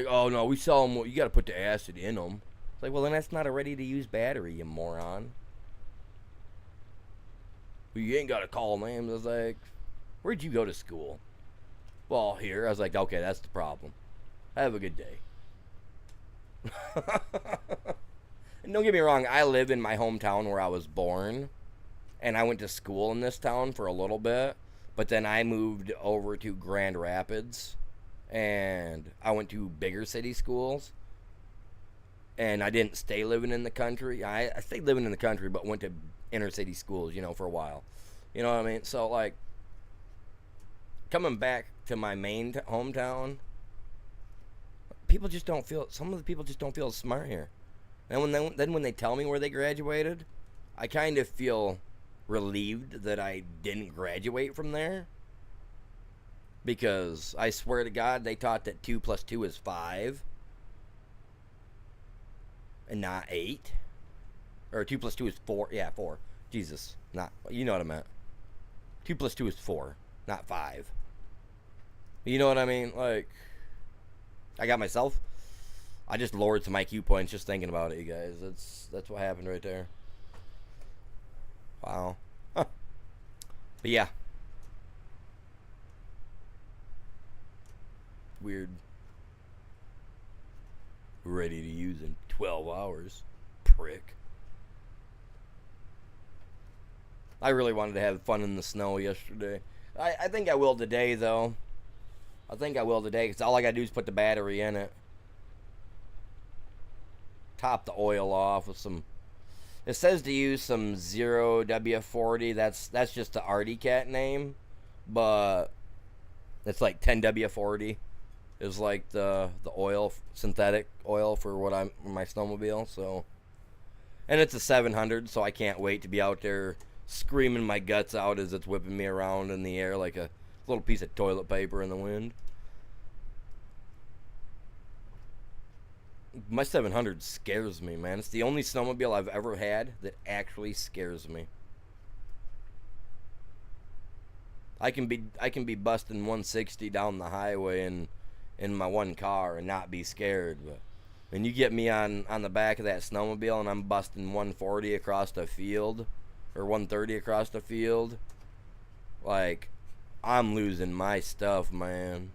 oh no, we sell them. You got to put the acid in them. It's like, well, then that's not a ready-to-use battery, you moron. Well, you ain't got to call names. I was like, where'd you go to school? Well, here. I was like, okay, that's the problem. Have a good day. And don't get me wrong, I live in my hometown where I was born. And I went to school in this town for a little bit. But then I moved over to Grand Rapids. And I went to bigger city schools. And I didn't stay living in the country. I stayed living in the country, but went to inner city schools, you know, for a while. You know what I mean? So, like, coming back to my main hometown, people just don't feel, some of the people just don't feel smart here. And when they tell me where they graduated, I kind of feel relieved that I didn't graduate from there. Because I swear to God, they taught that 2 plus 2 is 5. And not 8. Or 2 plus 2 is 4. Yeah, 4. Jesus. Not, you know what I meant. 2 plus 2 is 4. Not 5. You know what I mean? Like, I just lowered some IQ points just thinking about it, you guys. That's what happened right there. Wow. Huh. But yeah. Weird. Ready to use in 12 hours. Prick. I really wanted to have fun in the snow yesterday. I think I will today, though. I think I will today, because all I gotta do is put the battery in it. Top the oil off with some... It says to use some 0W40. That's just the Artie Cat name. But it's like 10W40 is like the oil, synthetic oil for my snowmobile. So, and it's a 700, so I can't wait to be out there screaming my guts out as it's whipping me around in the air like a little piece of toilet paper in the wind. My 700 scares me, man. It's the only snowmobile I've ever had that actually scares me. I can be busting 160 down the highway in my one car and not be scared, but when you get me on the back of that snowmobile and I'm busting 140 across the field or 130 across the field, like, I'm losing my stuff, man.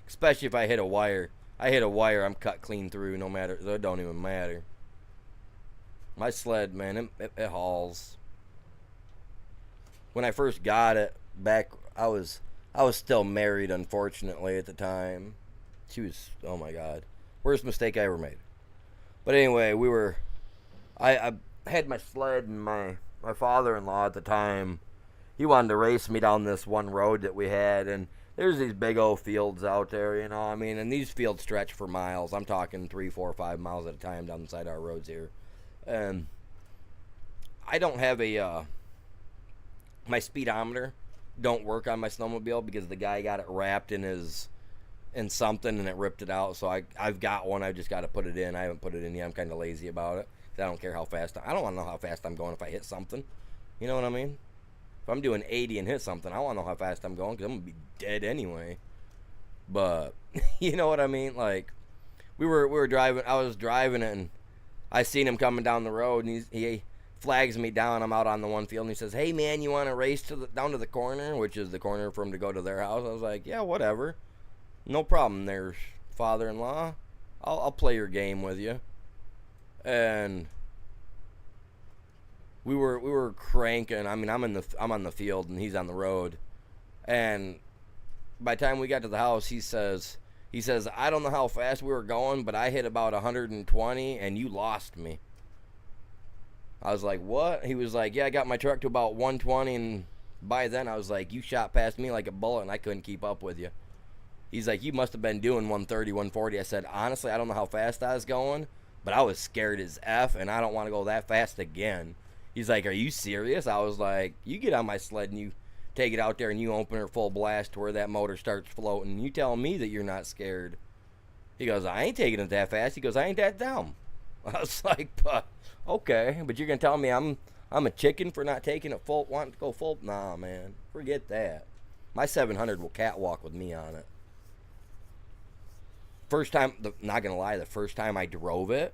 Especially if I hit a wire. I hit a wire, I'm cut clean through, no matter, it don't even matter. My sled, man, it hauls. When I first got it back, I was still married, unfortunately, at the time. She was, oh my God, worst mistake I ever made. But anyway, I had my sled, and my father-in-law at the time, he wanted to race me down this one road that we had, and there's these big old fields out there, you know, I mean, and these fields stretch for miles. I'm talking 3, 4, 5 miles at a time down the side of our roads here. And I don't have my speedometer don't work on my snowmobile because the guy got it wrapped in something and it ripped it out. So I've got one. I just got to put it in. I haven't put it in yet. I'm kind of lazy about it. I don't care how fast I don't want to know how fast I'm going if I hit something. You know what I mean? If I'm doing 80 and hit something, I want to know how fast I'm going because I'm going to be dead anyway. But, you know what I mean? Like, we were driving. I was driving it, and I seen him coming down the road, and he flags me down. I'm out on the one field, and he says, "Hey man, you want to race down to the corner, which is the corner for him to go to their house?" I was like, "Yeah, whatever, no problem." There's father-in-law. I'll play your game with you. And we were cranking. I mean, I'm on the field, and he's on the road. And by the time we got to the house, he says, I don't know how fast we were going, but I hit about 120, and you lost me. I was like, what? He was like, yeah, I got my truck to about 120, and by then I was like, you shot past me like a bullet, and I couldn't keep up with you. He's like, you must have been doing 130, 140. I said, honestly, I don't know how fast I was going, but I was scared as F, and I don't want to go that fast again. He's like, are you serious? I was like, you get on my sled and you take it out there and you open her full blast to where that motor starts floating. You tell me that you're not scared. He goes, I ain't taking it that fast. He goes, I ain't that dumb. I was like, okay, but you're going to tell me I'm a chicken for not taking it full, wanting to go full? Nah, man, forget that. My 700 will catwalk with me on it. First time, not going to lie, the first time I drove it,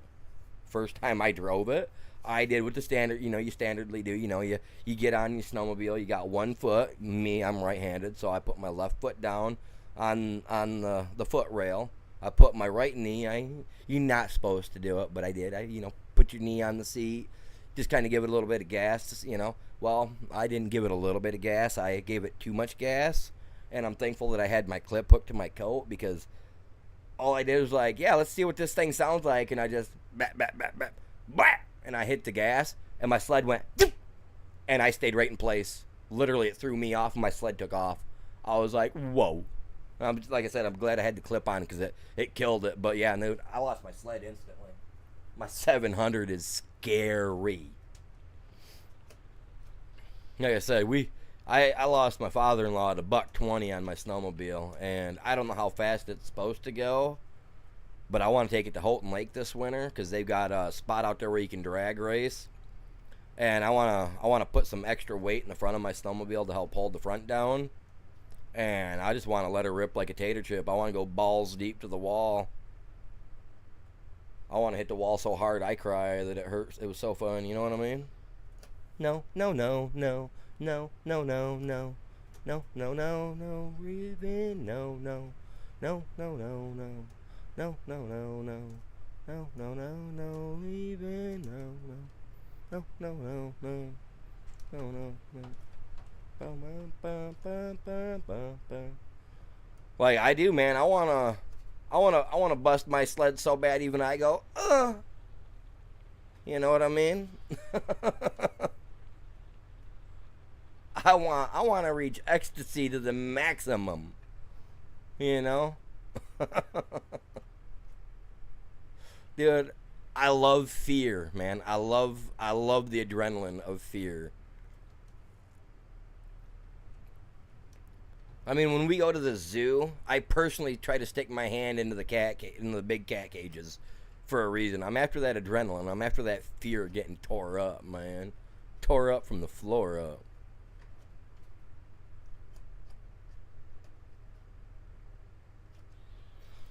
I did what the standard, you standardly do. You get on your snowmobile, you got one foot. Me, I'm right-handed, so I put my left foot down on the foot rail. I put my right knee. You're not supposed to do it, but I did. Put your knee on the seat, just kind of give it a little bit of gas. Well, I didn't give it a little bit of gas. I gave it too much gas, and I'm thankful that I had my clip hooked to my coat, because all I did was like, yeah, let's see what this thing sounds like, and I just and I hit the gas, and my sled went, and I stayed right in place. Literally, it threw me off, and my sled took off. I was like, whoa. Like I said, I'm glad I had the clip on, because it killed it. But yeah, dude, I lost my sled instantly. My 700 is scary. Like I said, I lost my father-in-law at $120 on my snowmobile, and I don't know how fast it's supposed to go, but I want to take it to Houghton Lake this winter, because they've got a spot out there where you can drag race, and I want to put some extra weight in the front of my snowmobile to help hold the front down, and I just want to let her rip like a tater chip. I want to go balls deep to the wall. I want to hit the wall so hard I cry that it hurts. It was so fun, you know what I mean? No, no, no, no. No, no, no, no. No, no, no, no. Ribbon, no, no. No, no, no, no. No, no, no, no. No, no, no, no. Ribbon, no, no. No, no, no, no. No, no, no. Like I do, man. I wanna bust my sled so bad even I go, you know what I mean? I want to reach ecstasy to the maximum. Dude, I love fear, man. I love the adrenaline of fear. I mean, when we go to the zoo, I personally try to stick my hand into the big cat cages for a reason. I'm after that adrenaline. I'm after that fear of getting tore up, man. Tore up from the floor up.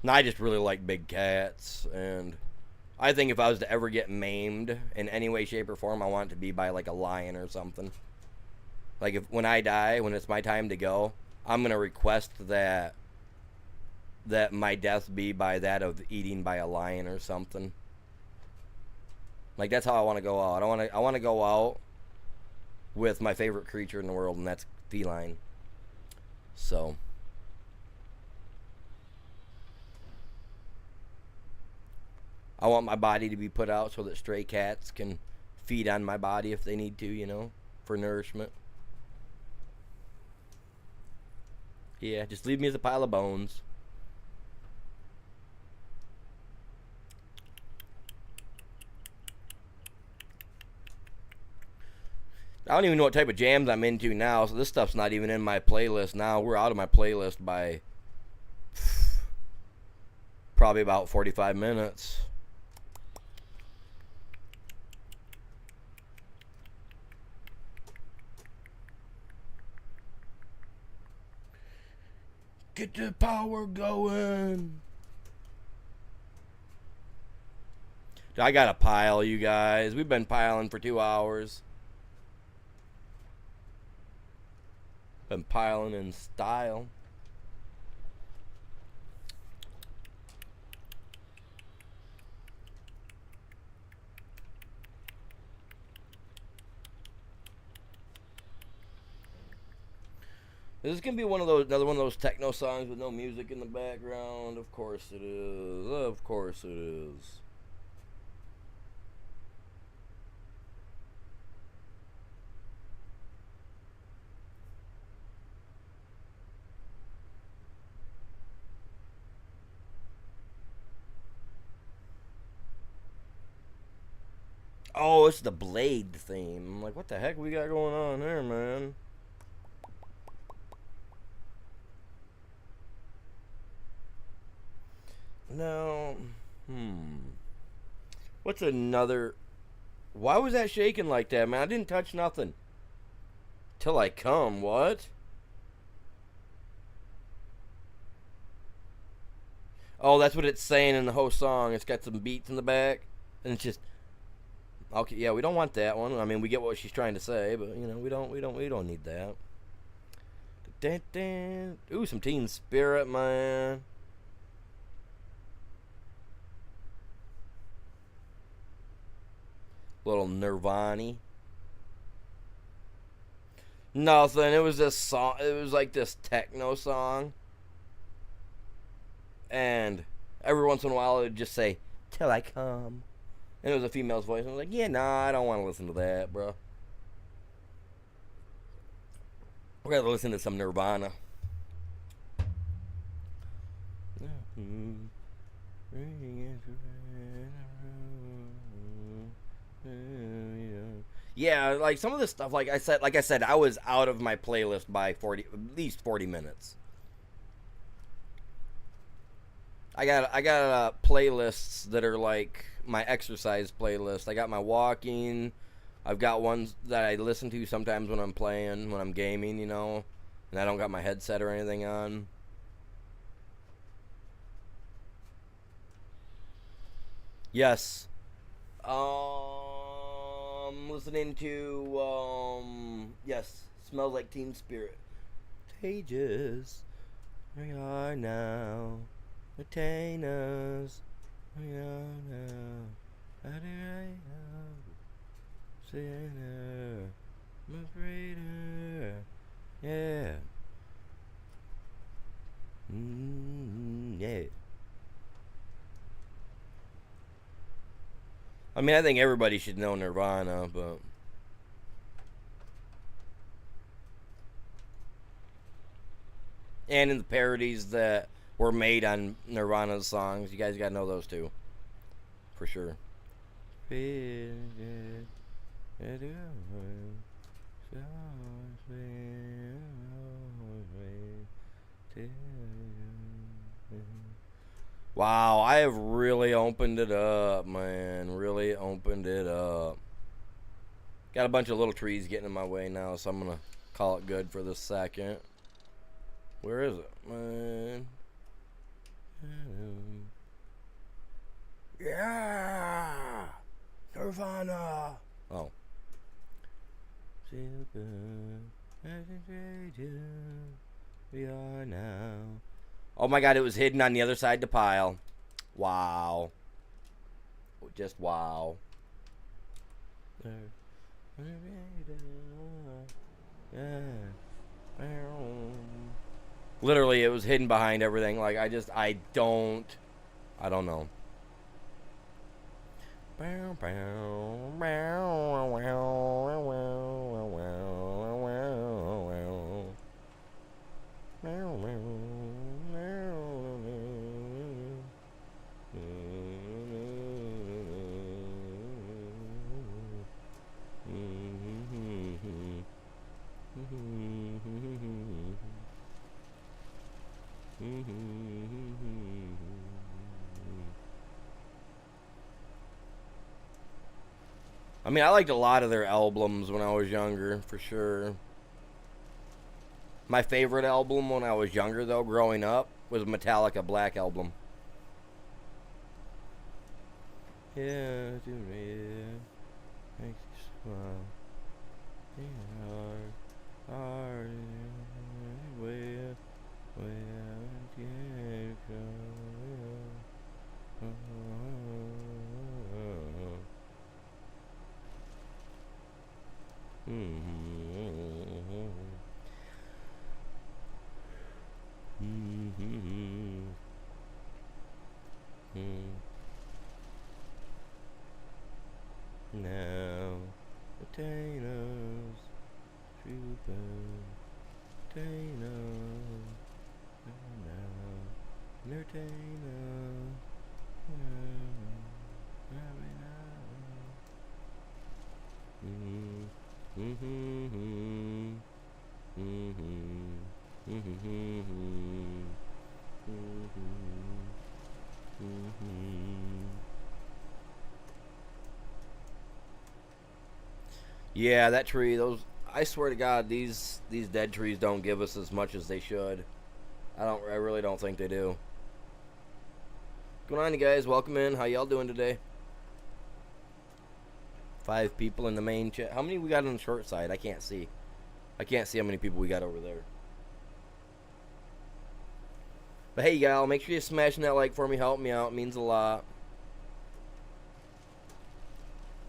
And I just really like big cats, and I think if I was to ever get maimed in any way, shape, or form, I want it to be by like a lion or something. Like when I die, when it's my time to go, I'm gonna request that my death be by that of eating by a lion or something. Like that's how I want to go out. I want to go out with my favorite creature in the world, and that's feline. So. I want my body to be put out so that stray cats can feed on my body if they need to, for nourishment. Yeah, just leave me as a pile of bones. I don't even know what type of jams I'm into now, so this stuff's not even in my playlist now. We're out of my playlist by probably about 45 minutes. Get the power going. I got a pile, you guys. We've been piling for 2 hours. Been piling in style. This is gonna be another one of those techno songs with no music in the background. Of course it is. Of course it is. Oh, it's the Blade theme. I'm like, what the heck we got going on there, man? No. What's another? Why was that shaking like that, man? I didn't touch nothing. Till I come. What? Oh, that's what it's saying in the whole song. It's got some beats in the back, and it's just okay. Yeah, we don't want that one. I mean, we get what she's trying to say, but you know, we don't need that. Ooh, some Teen Spirit, man. Little Nirvana. Nothing. It was this song. It was like this techno song, and every once in a while it would just say "Till I come," and it was a female's voice. And I was like, "Yeah, nah, I don't want to listen to that, bro. I'd rather listen to some Nirvana." Yeah, like some of this stuff, like I said, I was out of my playlist by at least 40 minutes. I got playlists that are like my exercise playlist. I got my walking. I've got ones that I listen to sometimes when I'm playing, when I'm gaming, you know, and I don't got my headset or anything on. Yes. Listening to yes, Smells Like Teen Spirit. Contagious. We are now. Attain us. We are now. How did I know? Sinner. My greater. Yeah. Yeah. I mean, I think everybody should know Nirvana, but and in the parodies that were made on Nirvana's songs, you guys gotta know those too, for sure. Wow, I have really opened it up, man. Really opened it up. Got a bunch of little trees getting in my way now, so I'm gonna call it good for this second. Where is it, man? Yeah, Nirvana. Oh. We are now. Oh my god, it was hidden on the other side of the pile. Wow. Just wow. Literally, it was hidden behind everything. Like, I don't know. I mean, I liked a lot of their albums when I was younger, for sure. My favorite album when I was younger, though, growing up, was Metallica Black Album. Yeah, to me, makes you smile. Yeah, hard, way, can't Now, potatoes, troopers, potatoes, now, entertainers, right now. Yeah, that tree. Those. I swear to God, these dead trees don't give us as much as they should. I don't. I really don't think they do. What's going on, you guys? Welcome in. How y'all doing today? 5 people in the main chat. How many we got on the short side? I can't see. I can't see how many people we got over there. But hey, y'all, make sure you smashing that like for me. Help me out. It means a lot.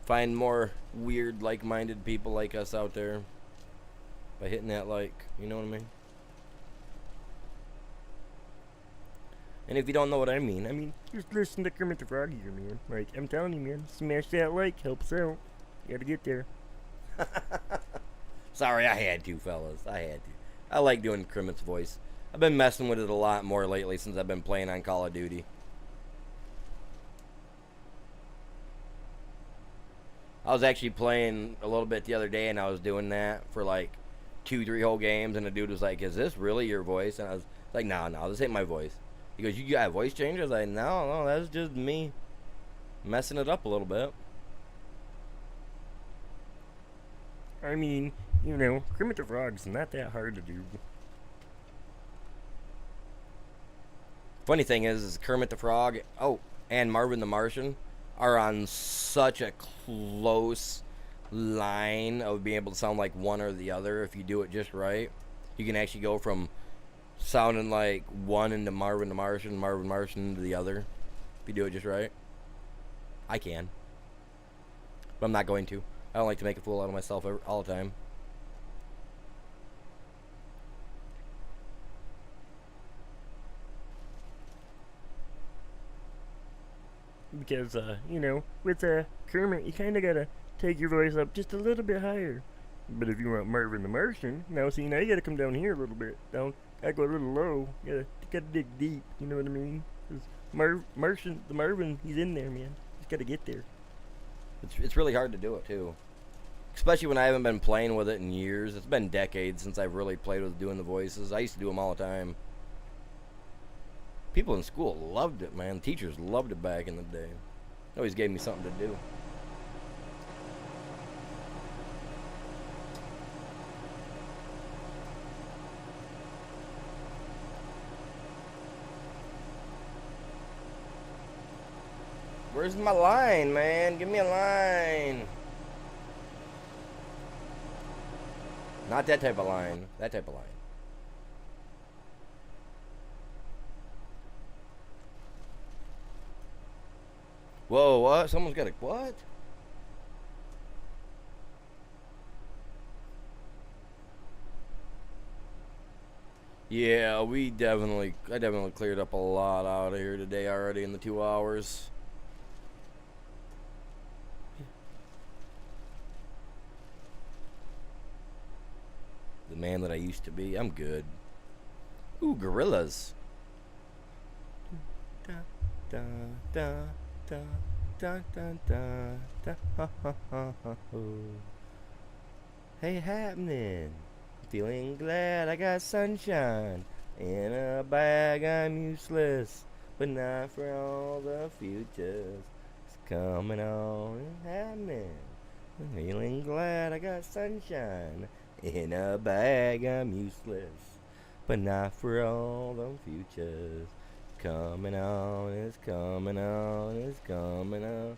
Find more weird, like-minded people like us out there by hitting that like. You know what I mean? And if you don't know what I mean, just listen to Kermit the Frog here, man. Like, I'm telling you, man, smash that like, helps out. You gotta get there. Sorry, I had to, fellas. I had to. I like doing Kermit's voice. I've been messing with it a lot more lately since I've been playing on Call of Duty. I was actually playing a little bit the other day, and I was doing that for like 2-3 whole games, and the dude was like, "Is this really your voice?" And I was like, "No, this ain't my voice." He goes, "You got a voice changer?" I was like, No, that's just me messing it up a little bit. I mean, you know, Kermit the Frog's not that hard to do. Funny thing is Kermit the Frog, and Marvin the Martian are on such a close line of being able to sound like one or the other if you do it just right. You can actually go from sounding like one into Marvin the Martian into the other if you do it just right. I can. But I'm not going to. I don't like to make a fool out of myself all the time. Because, you know, with Kermit, you kind of gotta take your voice up just a little bit higher. But if you want Marvin the Martian, now you gotta come down here a little bit. Down, gotta go a little low. Gotta dig deep. You know what I mean? The Marvin, he's in there, man. Just gotta get there. It's really hard to do it too, especially when I haven't been playing with it in years. It's been decades since I've really played with doing the voices. I used to do them all the time. People in school loved it, man. Teachers loved it back in the day. Always gave me something to do. Where's my line, man? Give me a line. Not that type of line. That type of line. Whoa, what? Someone's got a... What? Yeah, I definitely cleared up a lot out of here today already in the 2 hours. The man that I used to be. I'm good. Ooh, gorillas. Da, da, da, da, da, da, da, da, Hey, happening. Feeling glad I got sunshine. In a bag I'm useless, but not for all the futures. It's coming on and happening. Feeling glad I got sunshine. In a bag I'm useless, but not for all them futures. Coming on, it's coming on, it's coming on.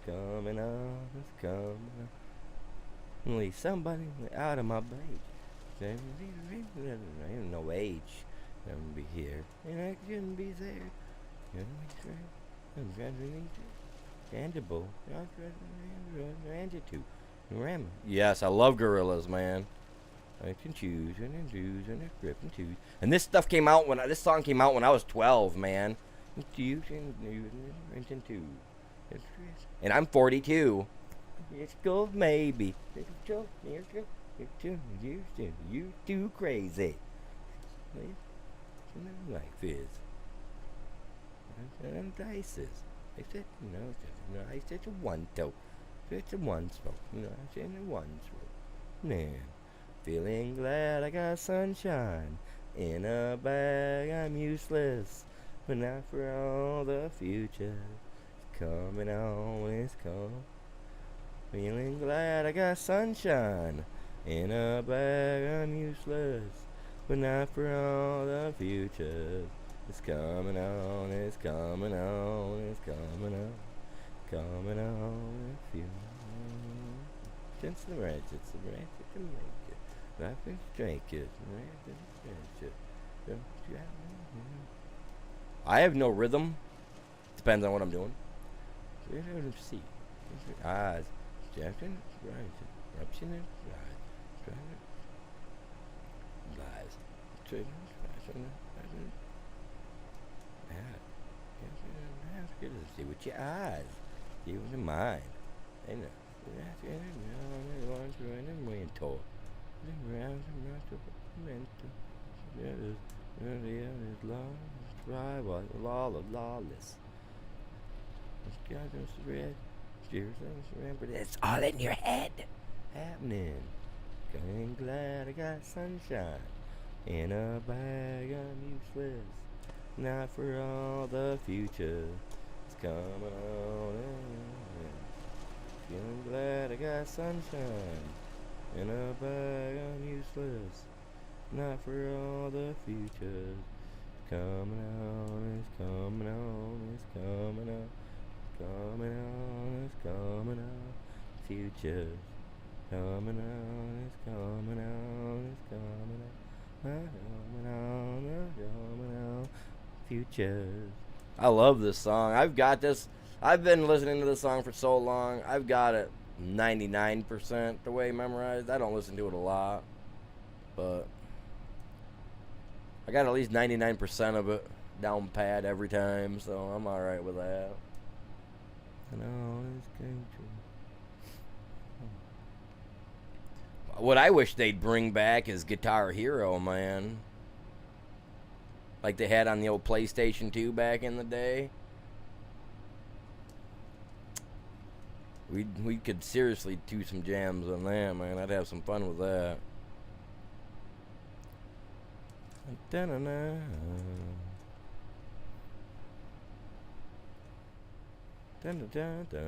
coming on, it's coming on. Only somebody out of my bait. Ain't no age. I'm be here, and I shouldn't be there. I'm tangible. Yes, I love gorillas, man. I can choose and choose and grip and choose. And this stuff came out this song came out when I was 12, man. And I'm 42. It's cool, maybe. You too crazy. Like this. And dices. I said, I said a one toe. It's a one smoke. I said a one smoke. Man, feeling glad I got sunshine. In a bag, I'm useless. But not for all the future. It's coming on, it's coming. Feeling glad I got sunshine. In a bag, I'm useless. But not for all the future. It's coming on, it's coming on, it's coming on. Coming on, if you it's the right to make it. Life is drink it. I have no rhythm. Depends on what I'm doing. See. Eyes. Jackson, right. Eruption, right. Lies. Trading, see with your eyes. See with your mind. They know. Lawless. It's all in your head. Happening. I'm glad I got sunshine. In a bag, I'm useless. Not for all the future. It's coming on. Feeling glad I got sunshine. In a bag, I'm useless. Not for all the future. It's coming on, it's coming on, it's coming on. Coming on, it's coming on. Future. Coming on, it's coming on, it's coming on. Coming on, it's coming on. Future. I love this song. I've got this. I've been listening to this song for so long. I've got it 99% the way memorized. I don't listen to it a lot, but I got at least 99% of it down pat every time, so I'm alright with that. And all is going to. What I wish they'd bring back is Guitar Hero, man. Like they had on the old PlayStation 2 back in the day. We could seriously do some jams on that, man. I'd have some fun with that. Da-na-na. Da-da-da-da.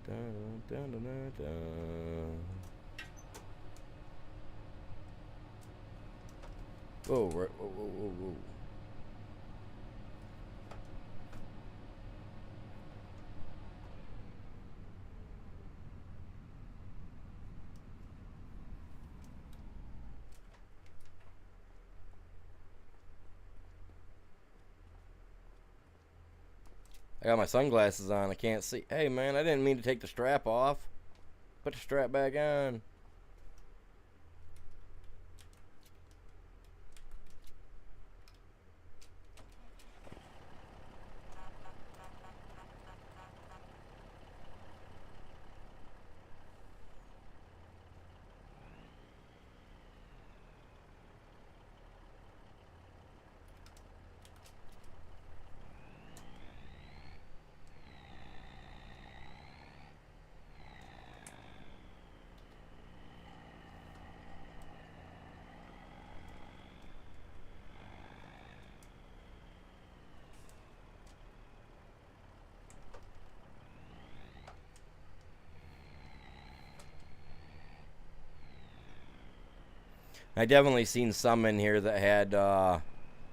Da-da-da-da-da. Whoa, right, whoa. I got my sunglasses on. I can't see. Hey, man, I didn't mean to take the strap off. Put the strap back on. I definitely seen some in here that had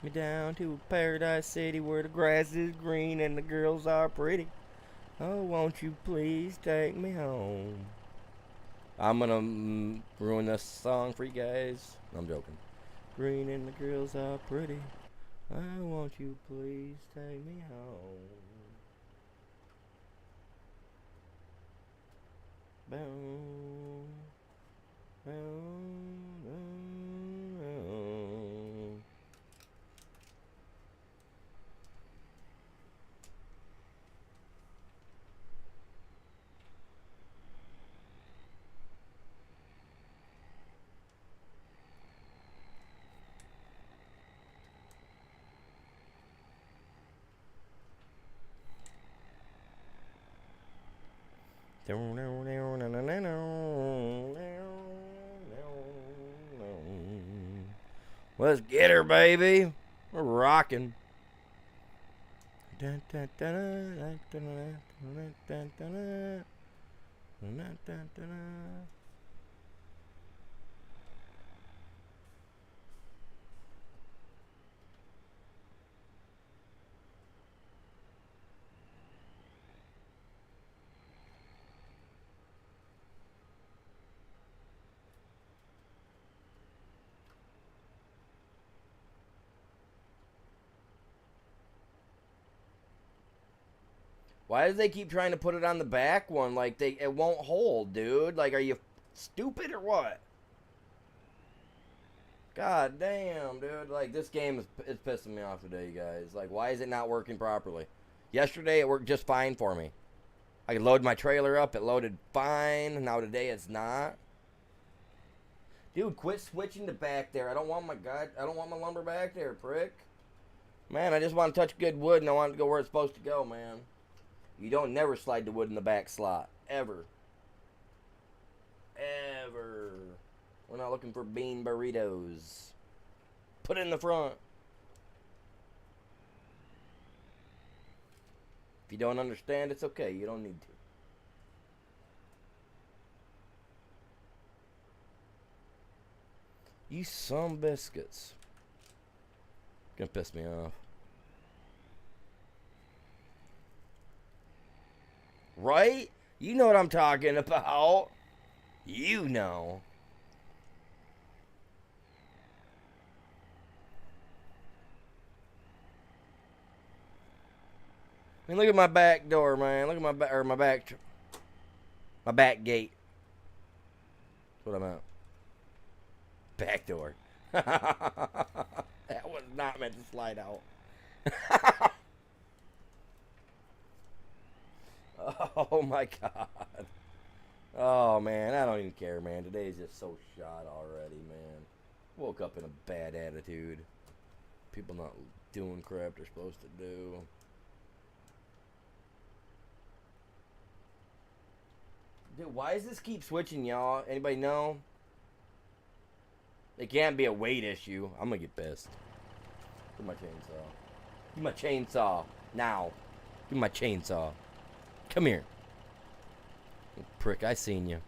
Me down to Paradise City where the grass is green and the girls are pretty. Oh, won't you please take me home? I'm gonna ruin this song for you guys. I'm joking. Green and the girls are pretty. I want you please take me home. Boom. Boom. Boom. Let's get her, baby. We're rocking. Why do they keep trying to put it on the back one? Like it won't hold, dude. Like, are you stupid or what? God damn, dude. Like, this game is pissing me off today, you guys. Like, why is it not working properly? Yesterday it worked just fine for me. I could load my trailer up. It loaded fine. Now today it's not. Dude, quit switching to back there. I don't want my lumber back there, prick. Man, I just want to touch good wood and I want it to go where it's supposed to go, man. You don't never slide the wood in the back slot. Ever. Ever. We're not looking for bean burritos. Put it in the front. If you don't understand, it's okay. You don't need to. You some biscuits. Gonna piss me off. Right? You know what I'm talking about. You know. I mean, look at my back door, man. Look at my back, or my back gate. That's what I'm at. Back door. That was not meant to slide out. Oh my god. Oh man, I don't even care, man. Today's just so shot already, man. Woke up in a bad attitude. People not doing crap they're supposed to do. Dude, why does this keep switching, y'all? Anybody know? It can't be a weight issue. I'm gonna get pissed. Give my chainsaw. Give my chainsaw. Now. Give my chainsaw. Come here. Prick, I seen you.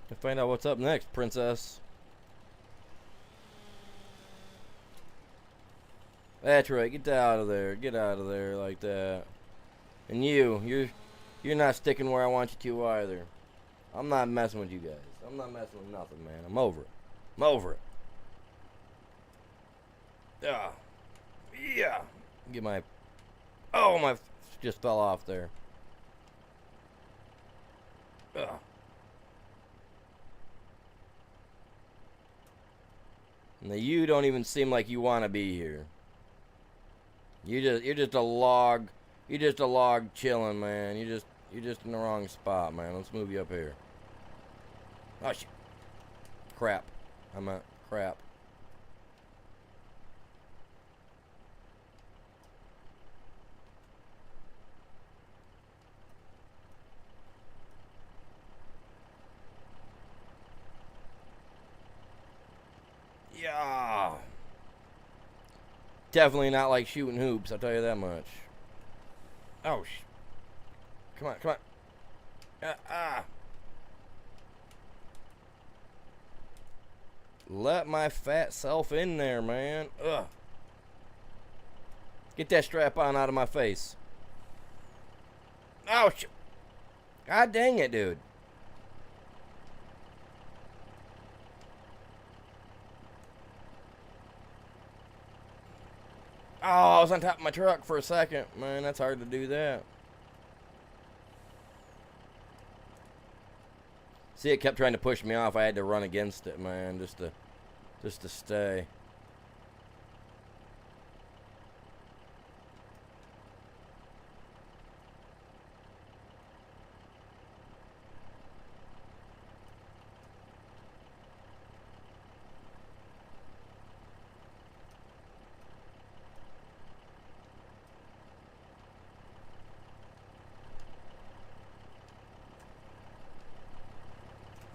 To find out what's up next, princess. That's right. Get out of there. Get out of there like that. And you're not sticking where I want you to either. I'm not messing with you guys. I'm not messing with nothing, man. I'm over it. I'm over it. Yeah. Yeah. Get my... Oh, my... Just fell off there. Ugh. Now you don't even seem like you want to be here. You're just a log. You're just a log chilling, man. You're just in the wrong spot, man. Let's move you up here. Oh shit. Crap. I'm at crap. Yeah. Definitely not like shooting hoops, I'll tell you that much. Oh, come on, come on. Ah. Let my fat self in there, man. Ugh. Get that strap on out of my face. Oh, God dang it, dude. Oh, I was on top of my truck for a second. Man, that's hard to do that. See, it kept trying to push me off. I had to run against it, man, just to stay.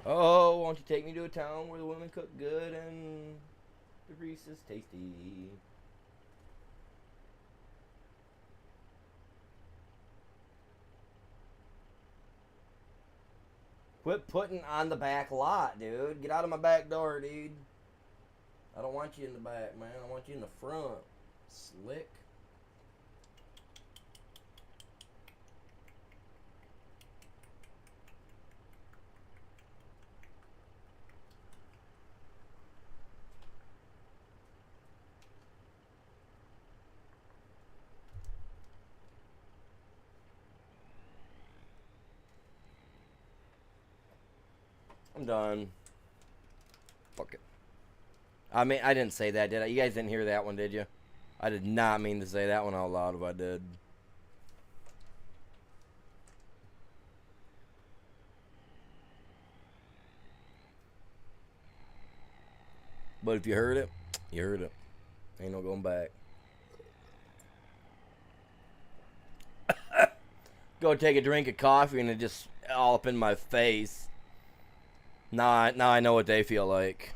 Oh, won't you take me to a town where the women cook good and the grease is tasty? Quit putting on the back lot, dude. Get out of my back door, dude. I don't want you in the back, man. I want you in the front. Slick. I'm done. Fuck it. I mean, I didn't say that, did I? You guys didn't hear that one, did you? I did not mean to say that one out loud if I did. But if you heard it, you heard it. Ain't no going back. Go take a drink of coffee and it just all up in my face. Now I know what they feel like.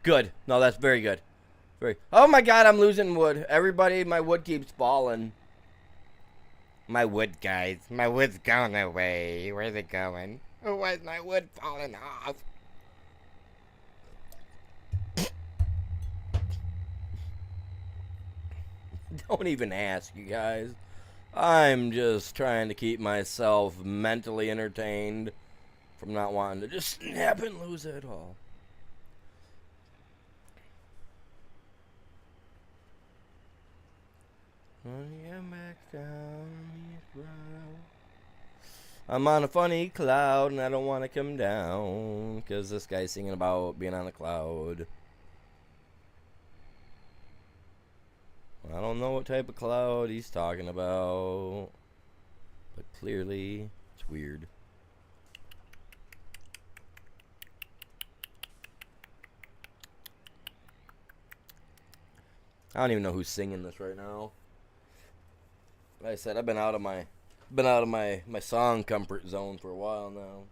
Good. No, that's very good. Very. Oh my God, I'm losing wood. Everybody, my wood keeps falling. My wood, guys. My wood's going away. Where's it going? Oh, why's my wood falling off? Don't even ask, you guys. I'm just trying to keep myself mentally entertained from not wanting to just snap and lose it all. I'm on a funny cloud and I don't want to come down because this guy's singing about being on a cloud. I don't know what type of cloud he's talking about, but clearly it's weird. I don't even know who's singing this right now. Like I said, I've been out of my song comfort zone for a while now.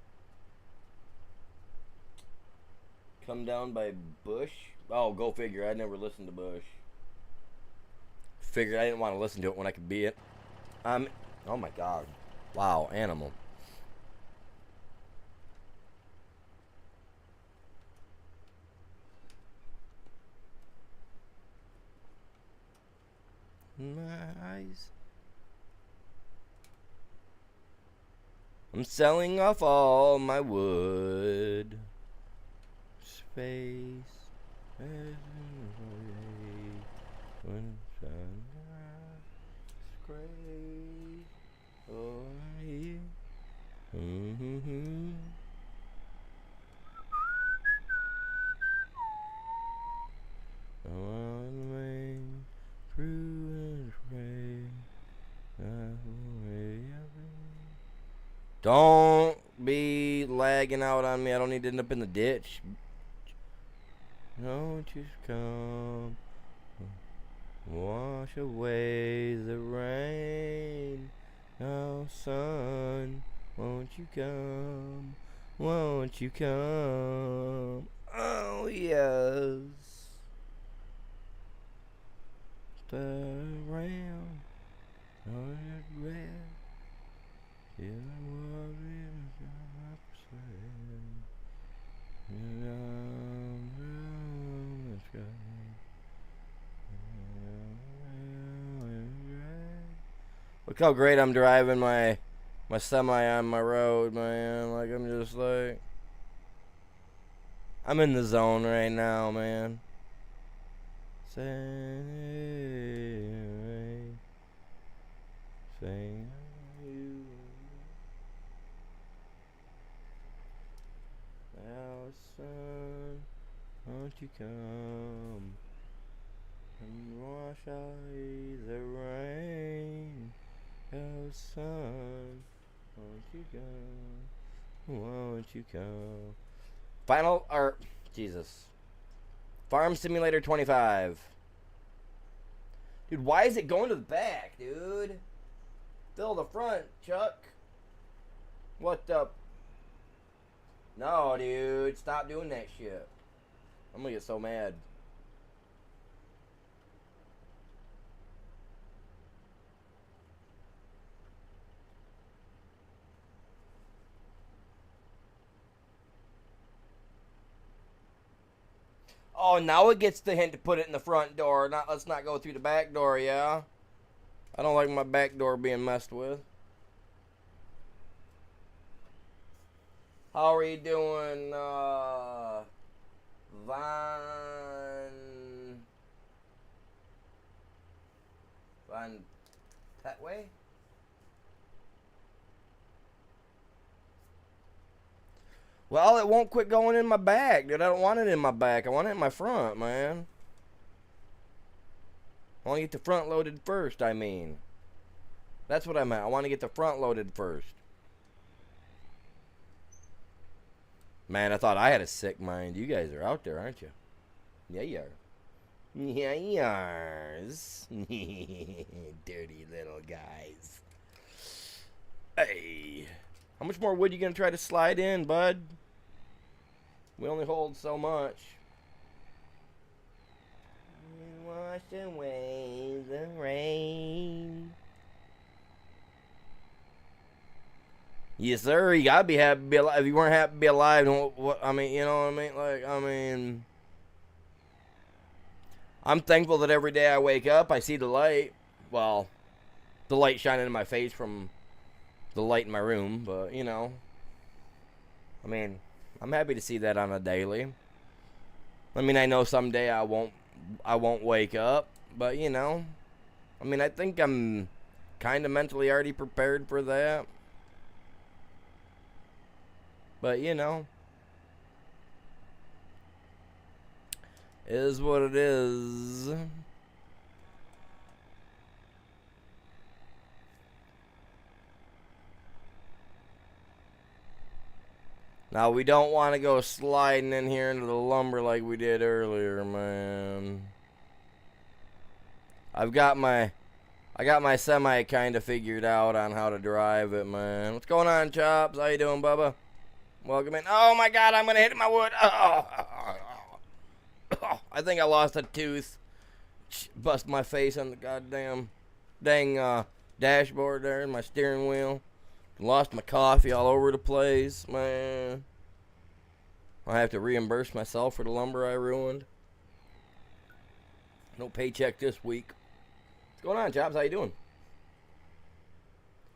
Come Down by Bush. Oh, go figure. I never listened to Bush. Figured I didn't want to listen to it when I could be it. Oh my God. Wow, animal. My eyes. I'm selling off all my wood. Space. Don't be lagging out on me. I don't need to end up in the ditch. Don't you come wash away the rain. Oh, sun, won't you come won't you come? Oh, yes. Around on your breath. Yeah, look how great I'm driving my semi on my road, man. Like, I'm just like, I'm in the zone right now, man. Say you now, son, won't you come and wash away the rain? Oh, son, won't you come? Won't you come? Final, or, Jesus. Farm Simulator 25. Dude, why is it going to the back, dude? Fill the front, Chuck. What the? No, dude. Stop doing that shit. I'm gonna get so mad. Oh, now it gets the hint to put it in the front door. Let's not go through the back door, yeah? I don't like my back door being messed with. How are you doing, Von Petway? Well, it won't quit going in my back, dude. I don't want it in my back. I want it in my front, man. I want to get the front loaded first, I mean. That's what I meant. I want to get the front loaded first. Man, I thought I had a sick mind. You guys are out there, aren't you? Yeah, you are. Yeah, you are. Dirty little guys. Hey. How much more wood you going to try to slide in, bud? We only hold so much. Wash away the rain. Yes, sir. You gotta be happy to be alive. If you weren't happy to be alive, what I mean, you know what I mean? Like, I mean, I'm thankful that every day I wake up, I see the light. Well, the light shining in my face from the light in my room, but you know, I mean, I'm happy to see that on a daily. I mean, I know someday I won't wake up, but you know, I mean, I think I'm kind of mentally already prepared for that. But you know, is what it is. Now, we don't want to go sliding in here into the lumber like we did earlier, man. I got my semi kind of figured out on how to drive it, man. What's going on, Chops? How you doing, Bubba? Welcome in. Oh, my God, I'm going to hit my wood. I think I lost a tooth. Bust my face on the goddamn dang dashboard there and my steering wheel. Lost my coffee all over the place, man. I have to reimburse myself for the lumber I ruined. No paycheck this week. What's going on, Chops? How you doing?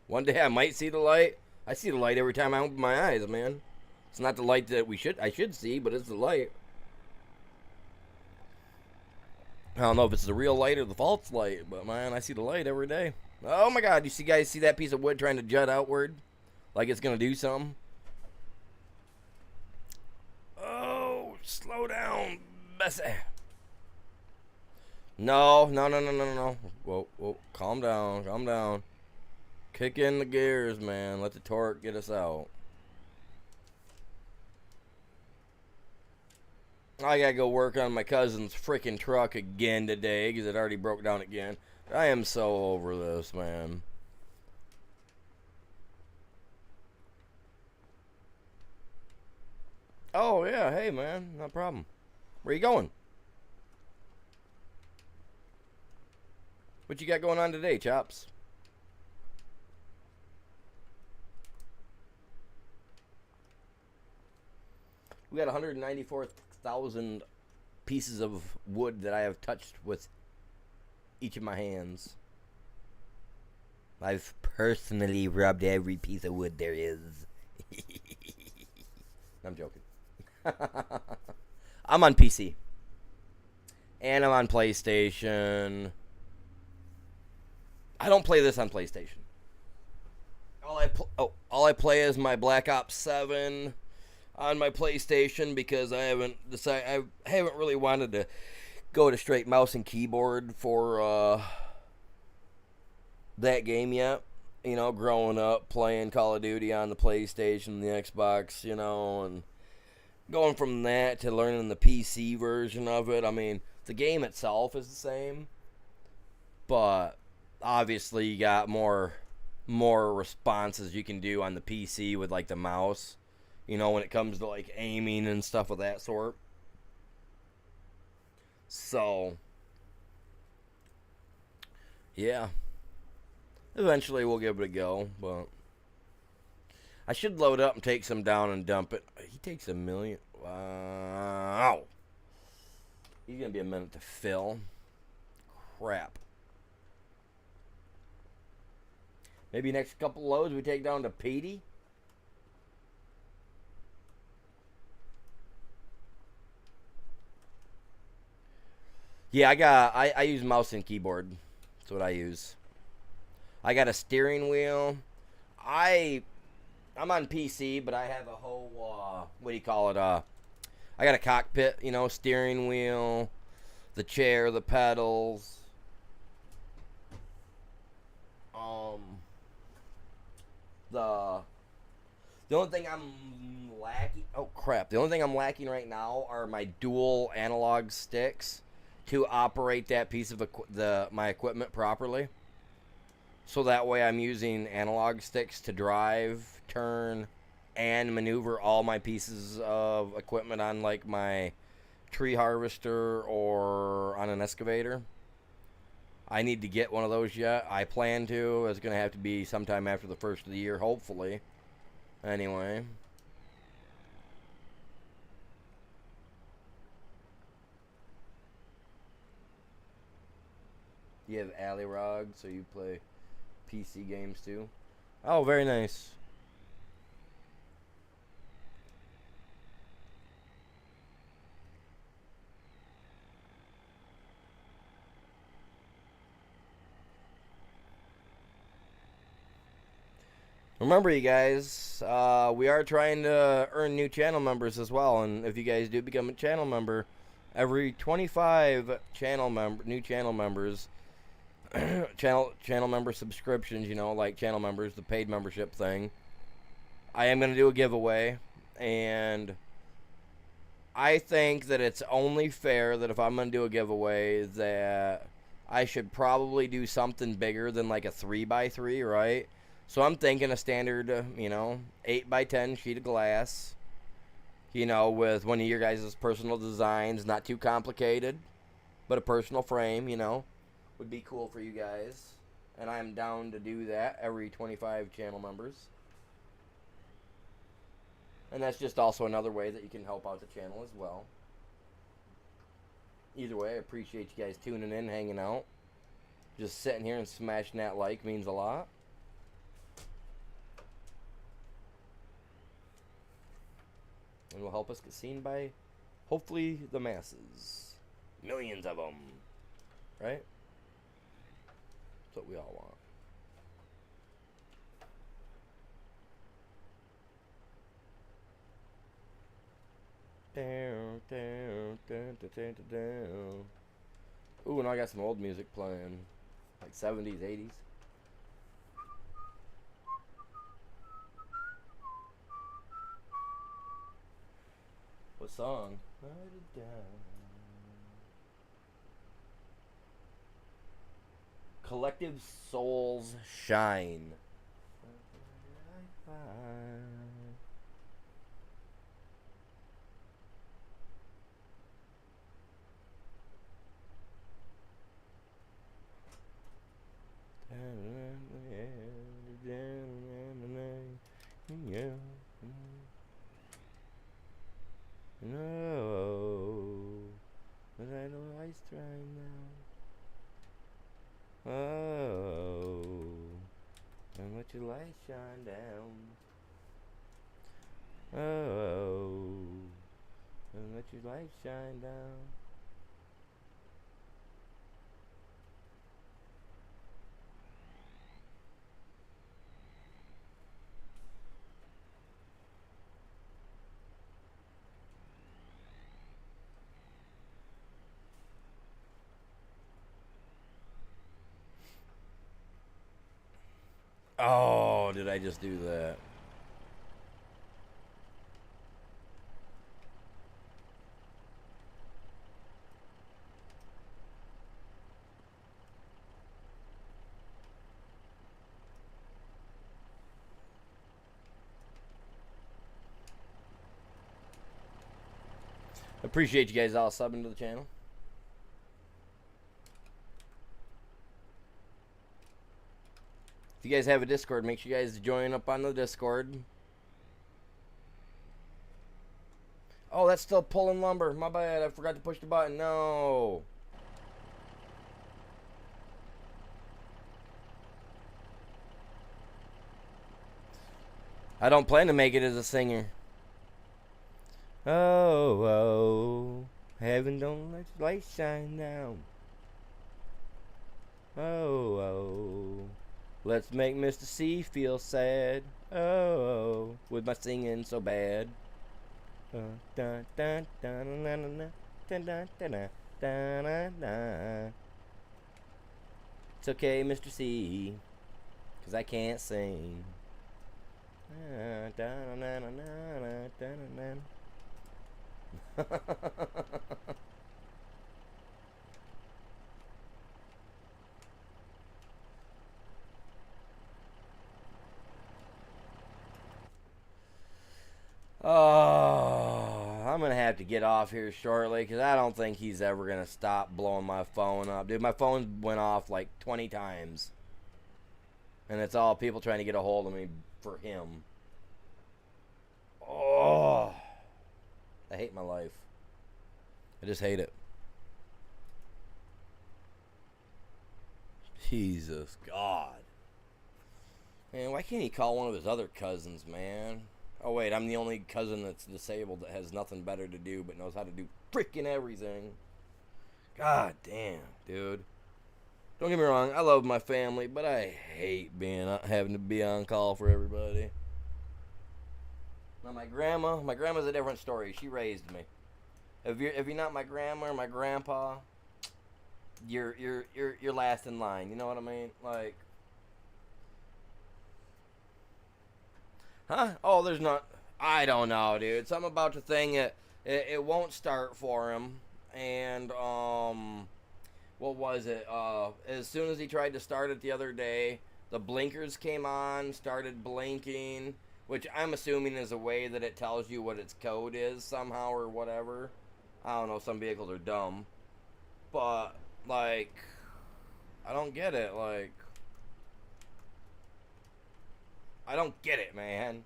One day I might see the light. I see the light every time I open my eyes, man. It's not the light that I should see, but it's the light. I don't know if it's the real light or the false light, but man, I see the light every day. Oh my God, you guys see that piece of wood trying to jut outward? Like it's going to do something? Oh, slow down, Bessie. No. Whoa, calm down. Kick in the gears, man. Let the torque get us out. I gotta go work on my cousin's freaking truck again today because it already broke down again. I am so over this, man. Oh, yeah. Hey, man. No problem. Where you going? What you got going on today, Chops? We got 194,000 pieces of wood that I have touched with each of my hands. I've personally rubbed every piece of wood there is. I'm joking. I'm on PC. And I'm on PlayStation. I don't play this on PlayStation. All I play is my Black Ops 7 on my PlayStation because I haven't really wanted to go to straight mouse and keyboard for that game yet. You know, growing up playing Call of Duty on the PlayStation, the Xbox, you know, and going from that to learning the PC version of it. I mean, the game itself is the same, but obviously you got more responses you can do on the PC with like the mouse. You know, when it comes to like aiming and stuff of that sort. So, yeah. Eventually we'll give it a go, but I should load up and take some down and dump it. He takes a million. Wow. He's going to be a minute to fill. Crap. Maybe next couple loads we take down to Petey. Yeah, I use mouse and keyboard. That's what I use. I got a steering wheel. I'm on PC, but I have a whole what do you call it? I got a cockpit, you know, steering wheel, the chair, the pedals. The only thing I'm lacking. Oh crap! The only thing I'm lacking right now are my dual analog sticks to operate that piece of my equipment properly. So that way I'm using analog sticks to drive, turn, and maneuver all my pieces of equipment on like my tree harvester or on an excavator. I need to get one of those yet. I plan to. It's going to have to be sometime after the first of the year, hopefully. Anyway. You have Alley-Rog, so you play PC games too. Oh, very nice. Remember, you guys, we are trying to earn new channel members as well, and if you guys do become a channel member, every 25 new channel members, channel member subscriptions, you know, like channel members, the paid membership thing, I am going to do a giveaway, and I think that it's only fair that if I'm going to do a giveaway that I should probably do something bigger than like a 3x3, right? So I'm thinking a standard, 8x10 sheet of glass, with one of your guys' personal designs, not too complicated, but a personal frame, would be cool for you guys. And I'm down to do that every 25 channel members. And that's just also another way that you can help out the channel as well. Either way, I appreciate you guys tuning in, hanging out. Just sitting here and smashing that like means a lot. And will help us get seen by, hopefully, the masses. Millions of them. Right? That's what we all want. Down, down, down, down, down, down. Ooh, and I got some old music playing. Like 70s, 80s. What song? Collective Souls Shine. No, but I know I try now. Oh, and let your light shine down. Oh, and let your light shine down. Oh, did I just do that? Appreciate you guys all subbing to the channel. If you guys have a Discord, make sure you guys join up on the Discord. Oh, that's still pulling lumber. My bad. I forgot to push the button. No. I don't plan to make it as a singer. Oh, oh. Heaven don't let your light shine down. Oh, oh. Let's make Mr. C feel sad. Oh, oh. With my singing so bad. Dun, dun, dun, dun, dun, dun, dun, dun, dun, dun, dun. It's okay, Mr. C, 'cause I can't sing. Dun, dun, dun, dun, dun, dun, dun. Oh, I'm gonna have to get off here shortly because I don't think he's ever gonna stop blowing my phone up. Dude, my phone went off like 20 times. And it's all people trying to get a hold of me for him. Oh, I hate my life. I just hate it. Jesus God. Man, why can't he call one of his other cousins, man? Oh, wait, I'm the only cousin that's disabled that has nothing better to do but knows how to do freaking everything. God damn, dude. Don't get me wrong, I love my family, but I hate having to be on call for everybody. Now my grandma's a different story. She raised me. If you're not my grandma or my grandpa, you're last in line. You know what I mean? Like, huh? Oh, there's not. I don't know, dude. Something about the thing it won't start for him, and what was it? As soon as he tried to start it the other day, the blinkers came on, started blinking, which I'm assuming is a way that it tells you what its code is somehow or whatever. I don't know, some vehicles are dumb. But, like, I don't get it. Like, I don't get it, man.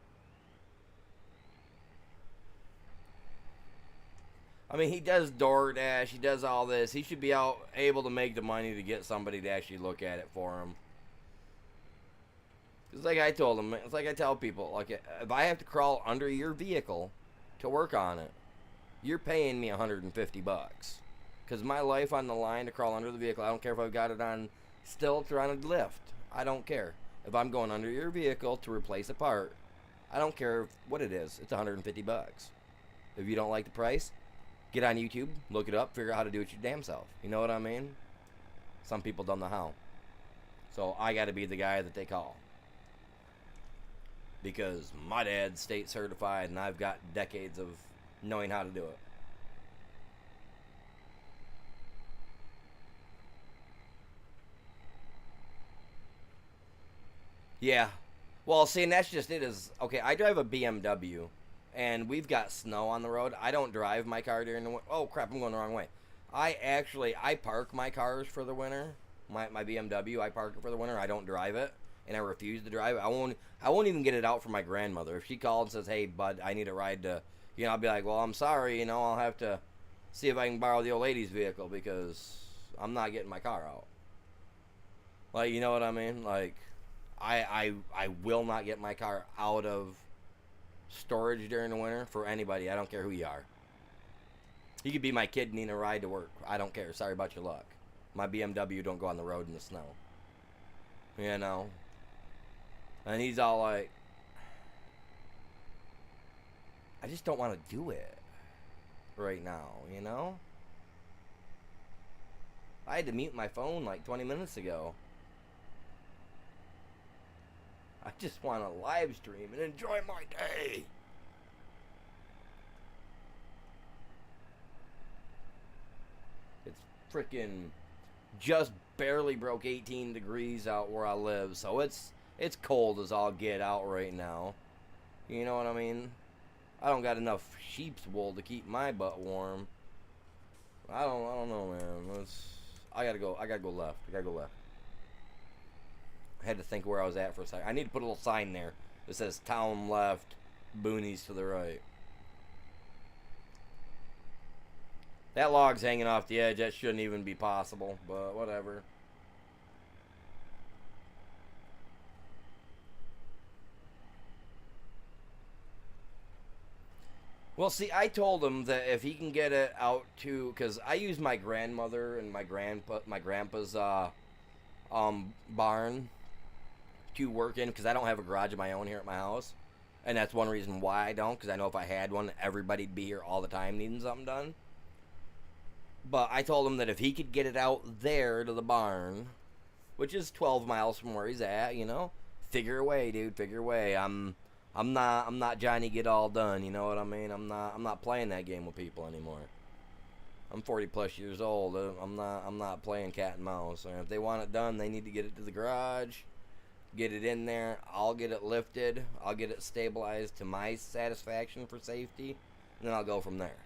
I mean, he does DoorDash, he does all this. He should be able to make the money to get somebody to actually look at it for him. It's like I told him, it's like I tell people, like, if I have to crawl under your vehicle to work on it, you're paying me $150. Because my life on the line to crawl under the vehicle, I don't care if I've got it on stilts or on a lift. I don't care. If I'm going under your vehicle to replace a part, I don't care what it is. It's $150. If you don't like the price, get on YouTube, look it up, figure out how to do it your damn self. You know what I mean? Some people don't know how. So I got to be the guy that they call. Because my dad's state certified and I've got decades of knowing how to do it. Yeah. Well, see, and that's just it is, okay, I drive a BMW, and we've got snow on the road. I don't drive my car during the winter. Oh, crap, I'm going the wrong way. I park my cars for the winter, My BMW, I park it for the winter. I don't drive it, and I refuse to drive it. I won't even get it out for my grandmother. If she called and says, "Hey, bud, I need a ride to," I'll be like, "Well, I'm sorry. I'll have to see if I can borrow the old lady's vehicle because I'm not getting my car out." Like, you know what I mean? Like, I will not get my car out of storage during the winter for anybody. I don't care who you are. You could be my kid needing a ride to work. I don't care. Sorry about your luck. My BMW don't go on the road in the snow. And he's all like, I just don't want to do it right now, I had to mute my phone like 20 minutes ago. I just want to live stream and enjoy my day. It's freaking just barely broke 18 degrees out where I live, so it's cold as all get out right now. You know what I mean? I don't got enough sheep's wool to keep my butt warm. I don't know, man. I gotta go left. I had to think where I was at for a second. I need to put a little sign there that says town left, boonies to the right. That log's hanging off the edge. That shouldn't even be possible, but whatever. Well, see, I told him that if he can get it out to, because I use my grandmother and my grandpa's barn to work in, because I don't have a garage of my own here at my house, and that's one reason why I don't, because I know if I had one, everybody'd be here all the time needing something done. But I told him that if he could get it out there to the barn, which is 12 miles from where he's at, figure away, dude, figure away. I'm not Johnny Get All Done, you know what I mean? I'm not playing that game with people anymore. I'm 40 plus years old. I'm not playing cat and mouse. And if they want it done, they need to get it to the garage, get it in there. I'll get it lifted. I'll get it stabilized to my satisfaction for safety, and then I'll go from there.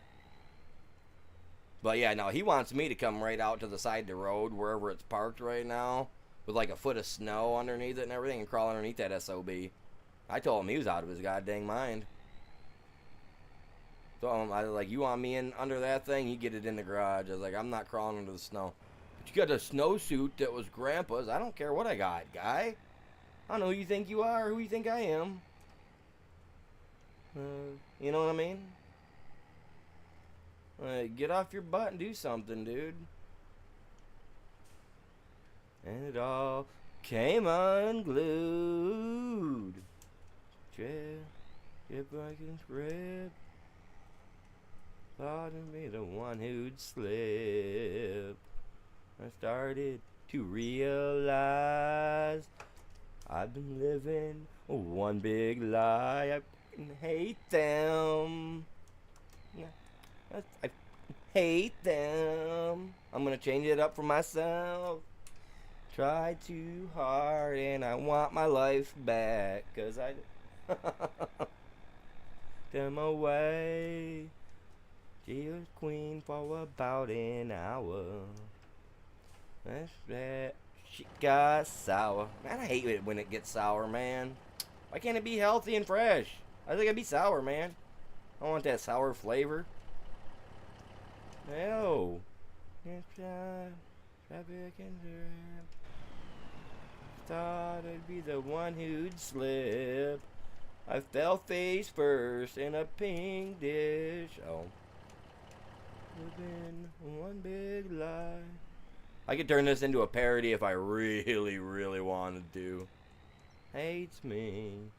But yeah, no, he wants me to come right out to the side of the road wherever it's parked right now with like a foot of snow underneath it and everything and crawl underneath that SOB. I told him he was out of his goddamn mind. So I was like, you want me in under that thing? You get it in the garage. I was like, I'm not crawling under the snow. But you got a snowsuit that was Grandpa's. I don't care what I got, guy. I don't know who you think you are, who you think I am. You know what I mean? Get off your butt and do something, dude. And it all came unglued. If I can grip, thought I'd be the one who'd slip. I started to realize I've been living one big lie. I hate them. I hate them. I'm gonna change it up for myself. Try too hard and I want my life back, 'cause I them away. She was queen for about an hour. That's that. She got sour. Man, I hate it when it gets sour, man. Why can't it be healthy and fresh? I think it'd be sour, man. I want that sour flavor. No. Thought I'd be the one who'd slip. I fell face first in a pink dish. Oh. Living one big lie. I could turn this into a parody if I really, really wanted to. Hates me.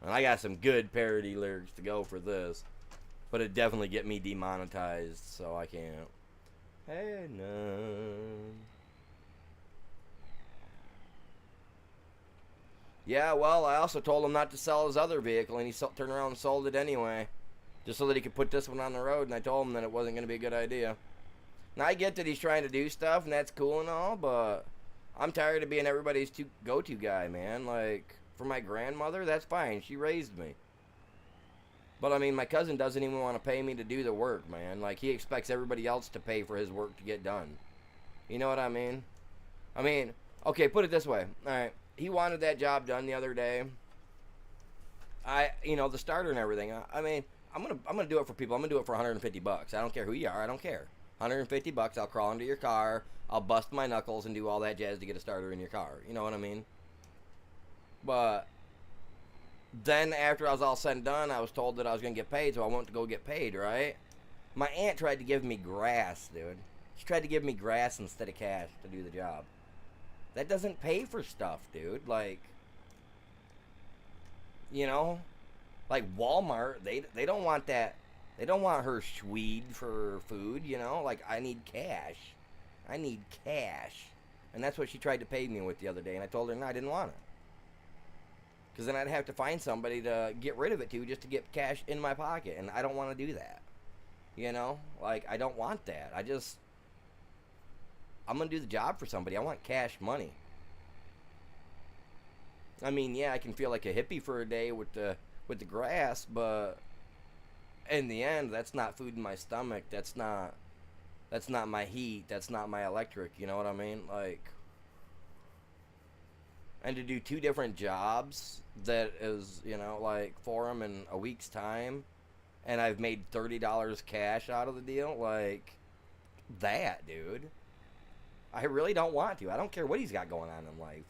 And I got some good parody lyrics to go for this. But it'd definitely get me demonetized, so I can't. Hey, none. Yeah, well, I also told him not to sell his other vehicle, and he turned around and sold it anyway. Just so that he could put this one on the road, and I told him that it wasn't going to be a good idea. Now, I get that he's trying to do stuff, and that's cool and all, but I'm tired of being everybody's go-to guy, man. Like, for my grandmother, that's fine. She raised me. But, I mean, my cousin doesn't even want to pay me to do the work, man. Like, he expects everybody else to pay for his work to get done. You know what I mean? I mean, okay, put it this way. All right, he wanted that job done the other day. The starter and everything. I mean, I'm gonna do it for people. I'm gonna do it for 150 bucks. I don't care who you are. I don't care. 150 bucks. I'll crawl into your car. I'll bust my knuckles and do all that jazz to get a starter in your car. You know what I mean? But then after I was all said and done, I was told that I was gonna get paid, so I went to go get paid. Right? My aunt tried to give me grass, dude. She tried to give me grass instead of cash to do the job. That doesn't pay for stuff, dude. Like, you know, like Walmart, they don't want that. They don't want her Swede for food, you know? Like, I need cash. I need cash. And that's what she tried to pay me with the other day, and I told her, no, I didn't want it. Because then I'd have to find somebody to get rid of it to just to get cash in my pocket, and I don't want to do that. You know? Like, I don't want that. I'm going to do the job for somebody. I want cash money. I mean, yeah, I can feel like a hippie for a day with the grass, but in the end, that's not food in my stomach. That's not my heat. That's not my electric. You know what I mean? Like, and to do two different jobs that is, like for them in a week's time, and I've made $30 cash out of the deal, like that, dude. I really don't want to. I don't care what he's got going on in life.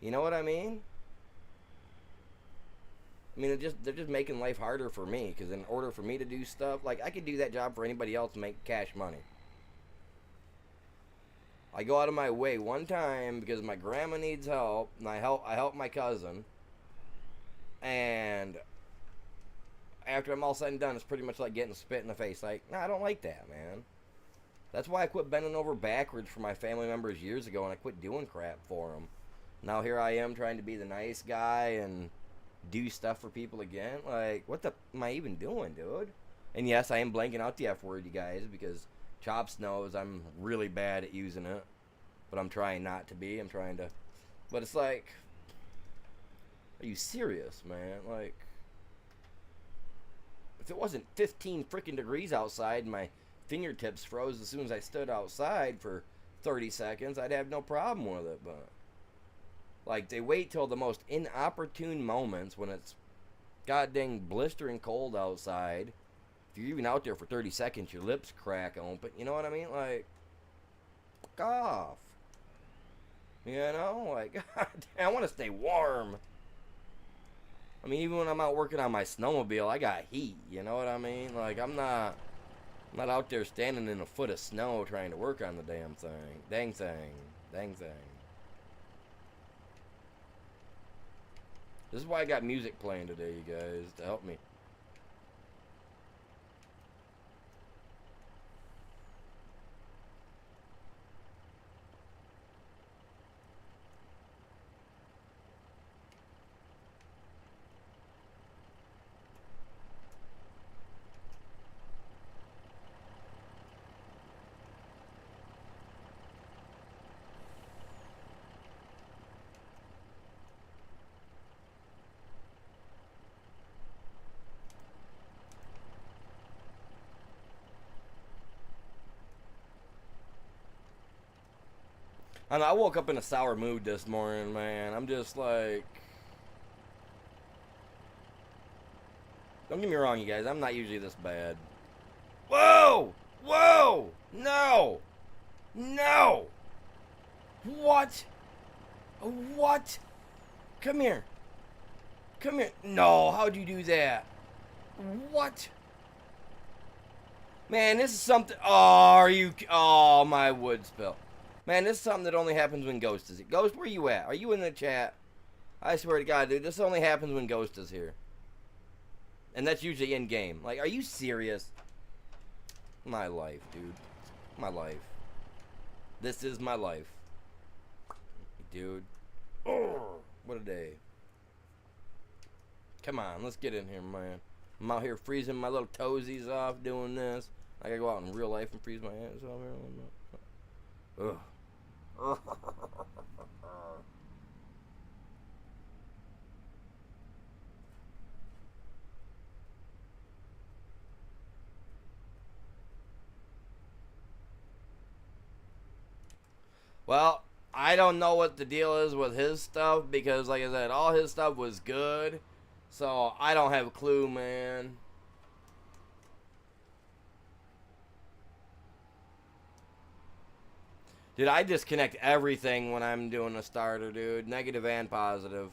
You know what I mean? I mean, they're just making life harder for me, because in order for me to do stuff, like, I could do that job for anybody else and make cash money. I go out of my way one time because my grandma needs help, and I help my cousin, and after I'm all said and done, it's pretty much like getting spit in the face. Like, nah, I don't like that, man. That's why I quit bending over backwards for my family members years ago, and I quit doing crap for them. Now here I am trying to be the nice guy and do stuff for people again. Like, what the am I even doing, dude? And yes, I am blanking out the F word, you guys, because Chops knows I'm really bad at using it. But I'm trying not to be. I'm trying to. But it's like, are you serious, man? Like, if it wasn't 15 freaking degrees outside and my fingertips froze as soon as I stood outside for 30 seconds, I'd have no problem with it. But like, they wait till the most inopportune moments when it's goddamn blistering cold outside. If you're even out there for 30 seconds, your lips crack open. You know what I mean? Like, fuck off. You know? Like, God damn, I want to stay warm. I mean, even when I'm out working on my snowmobile, I got heat. You know what I mean? Like, I'm not out there standing in a foot of snow trying to work on the damn thing. Dang thing. This is why I got music playing today, you guys, to help me. I know, I woke up in a sour mood this morning, man. I'm just like, don't get me wrong, you guys. I'm not usually this bad. Whoa! Whoa! No! No! What? What? Come here. Come here. No, how'd you do that? What? Man, this is something. Oh, are you. Oh, my wood spill. Man, this is something that only happens when Ghost is here. Ghost, where you at? Are you in the chat? I swear to God, dude, this only happens when Ghost is here. And that's usually in-game. Like, are you serious? My life, dude. My life. This is my life. Dude. Oh, what a day. Come on, let's get in here, man. I'm out here freezing my little toesies off doing this. I gotta go out in real life and freeze my hands off here. Ugh. Well, I don't know what the deal is with his stuff because, like I said, all his stuff was good. So I don't have a clue, man. Dude, I disconnect everything when I'm doing a starter, dude. Negative and positive.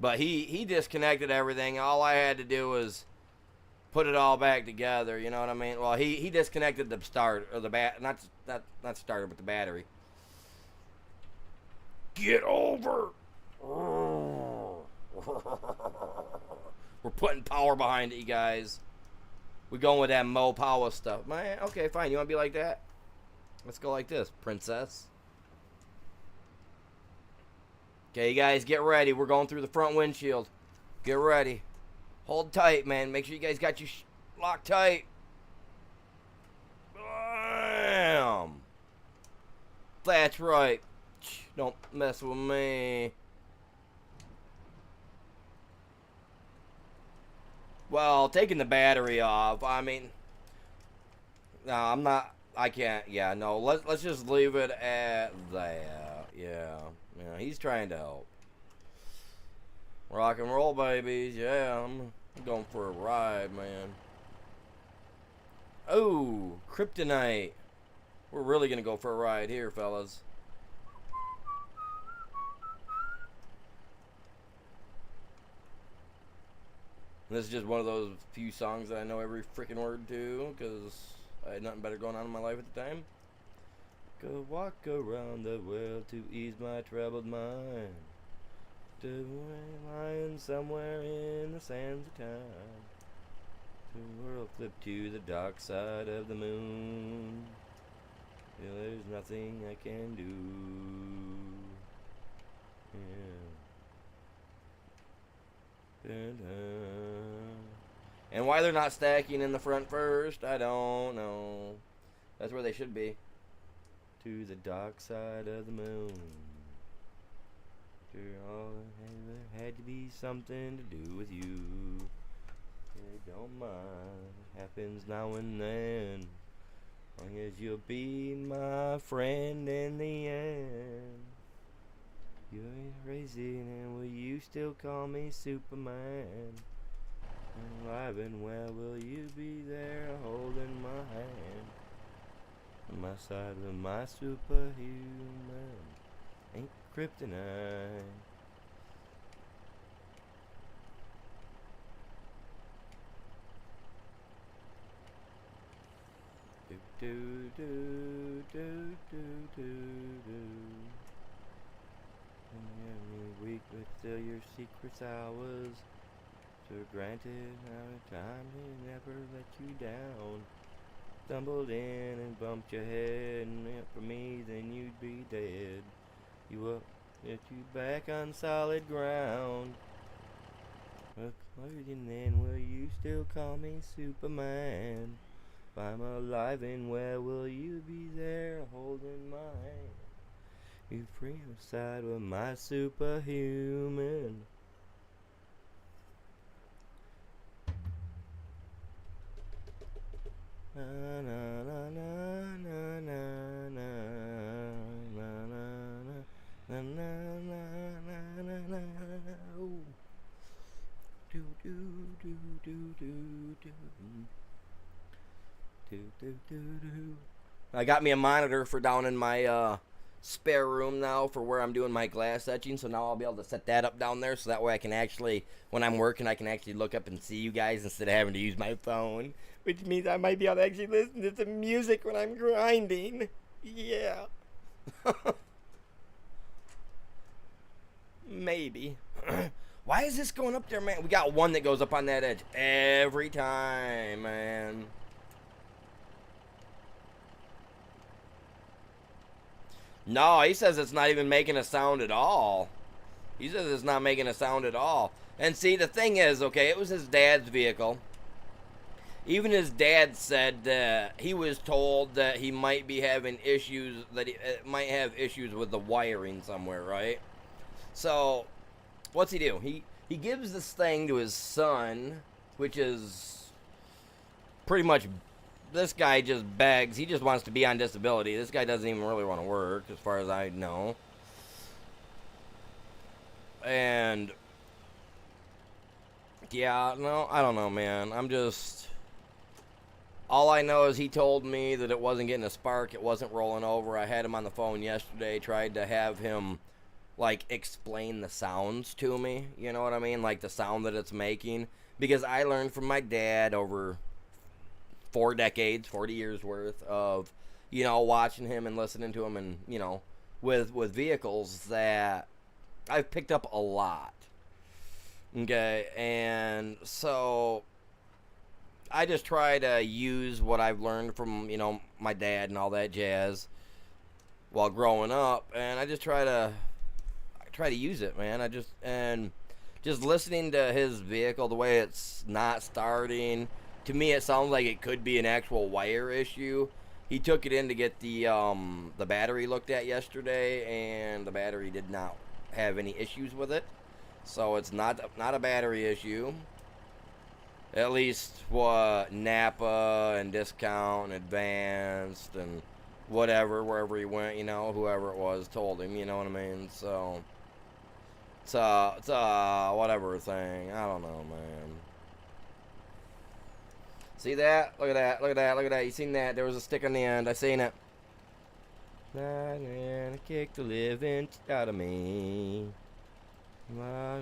But he disconnected everything. All I had to do was put it all back together. You know what I mean? Well, he disconnected the start or the not starter, but the battery. Get over. We're putting power behind it, you guys. We're going with that Mo Power stuff, man. Okay, fine. You want to be like that? Let's go like this, princess. Okay, you guys, get ready. We're going through the front windshield. Get ready. Hold tight, man. Make sure you guys got you locked tight. Bam. That's right. Don't mess with me. Well, taking the battery off. I mean, no, I'm not. I can't. Yeah, no. Let's just leave it at that. Yeah. Yeah, he's trying to help. Rock and roll, babies. Yeah, I'm going for a ride, man. Oh, kryptonite. We're really going to go for a ride here, fellas. This is just one of those few songs that I know every freaking word to, because I had nothing better going on in my life at the time. Go walk around the world to ease my troubled mind. Lying somewhere in the sands of time. The world flip to the dark side of the moon. Yeah, there's nothing I can do. Yeah. And why they're not stacking in the front first, I don't know. That's where they should be. To the dark side of the moon. Sure, all there had to be something to do with you. Yeah, don't mind. Happens now and then. Long as you'll be my friend in the end. You're crazy, and will you still call me Superman? Alive and well, will you be there holding my hand? On my side with my superhuman ain't kryptonite. Do do do do do do do. Every week, but still your secrets ours. So granted, our time to never let you down. Stumbled in and bumped your head, and if for me, then you'd be dead. You up, get you back on solid ground. Look, and then will you still call me Superman? If I'm alive and well, will you be there holding my hand? You free inside with my superhuman. Na na na na na na na na na na na na na. Do do do do do do do do do do. I got me a monitor for down in my spare room now for where I'm doing my glass etching, so now I'll be able to set that up down there so that way I can actually, when I'm working, I can actually look up and see you guys instead of having to use my phone, which means I might be able to actually listen to some music when I'm grinding. Yeah. Maybe. Why is this going up there, man? We got one that goes up on that edge every time, man. No, he says it's not even making a sound at all. He says it's not making a sound at all. And see, the thing is, okay, it was his dad's vehicle. Even his dad said that he was told that he might be having issues, that he might have issues with the wiring somewhere, right? So, what's he do? He gives this thing to his son, which is pretty much this guy just begs. He just wants to be on disability. This guy doesn't even really want to work, as far as I know. And yeah, no, I don't know, man. I'm just. All I know is he told me that it wasn't getting a spark, it wasn't rolling over. I had him on the phone yesterday, tried to have him, like, explain the sounds to me. You know what I mean? Like, the sound that it's making. Because I learned from my dad over 4 decades, 40 years worth of, you know, watching him and listening to him and, you know, with vehicles that I've picked up a lot. Okay, and so I just try to use what I've learned from, you know, my dad and all that jazz while growing up, and I try to use it, man. Just listening to his vehicle, the way it's not starting, to me it sounds like it could be an actual wire issue. He took it in to get the battery looked at yesterday, and the battery did not have any issues with it. So it's not a battery issue. At least what Napa and Discount and Advanced and whatever, wherever he went, you know, whoever it was told him, you know what I mean? So it's a whatever thing. I don't know, man. See that? Look at that. Look at that. Look at that. You seen that? There was a stick on the end. I seen it. And kick the living out of me. My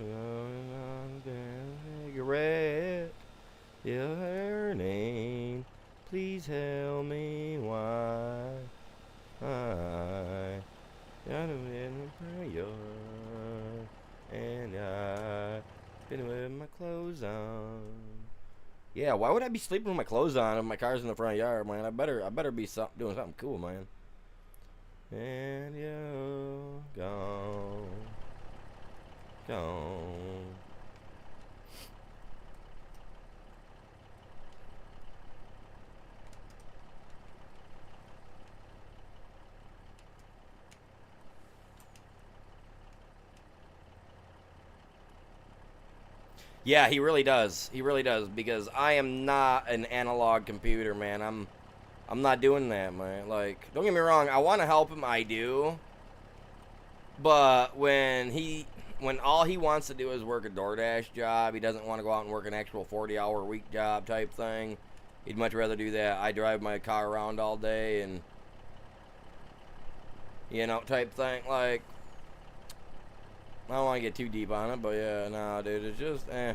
cigarette. You're hurting. Please help me. Why? I got a little prayer, and I've been with my clothes on. Yeah, why would I be sleeping with my clothes on if my car's in the front yard, man? I better be doing something cool, man. And you're gone, gone. Yeah, he really does. He really does, because I am not an analog computer, man. I'm not doing that, man. Like, don't get me wrong, I want to help him, I do. But when all he wants to do is work a DoorDash job, he doesn't want to go out and work an actual 40-hour week job type thing. He'd much rather do that. I drive my car around all day and, you know, type thing. Like, I don't want to get too deep on it, but yeah, nah, dude, it's just, I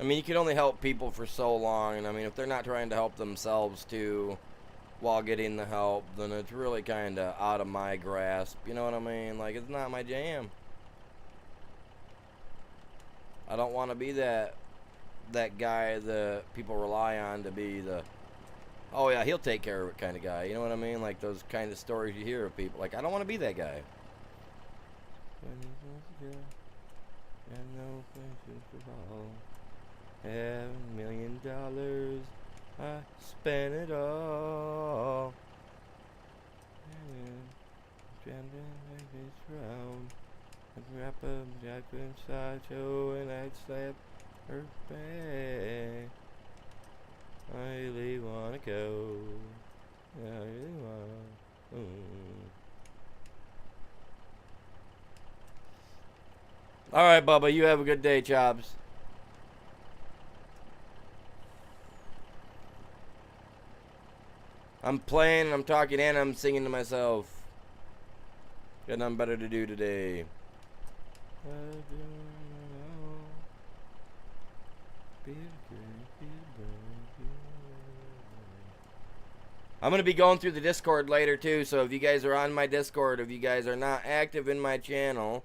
mean, you can only help people for so long, and I mean, if they're not trying to help themselves too while getting the help, then it's really kind of out of my grasp, you know what I mean? Like, it's not my jam. I don't want to be that guy that people rely on to be the, oh yeah, he'll take care of it kind of guy. You know what I mean? Like those kind of stories you hear of people. Like, I don't want to be that guy. $1 million, I spent it all. Round, I'd wrap up Jack inside Joe and I'd slap her back. I really wanna go. I really wanna. All right, Bubba. You have a good day, Chops. I'm playing, I'm talking, and I'm singing to myself. Got nothing better to do today. I'm going to be going through the Discord later, too, so if you guys are on my Discord, if you guys are not active in my channel,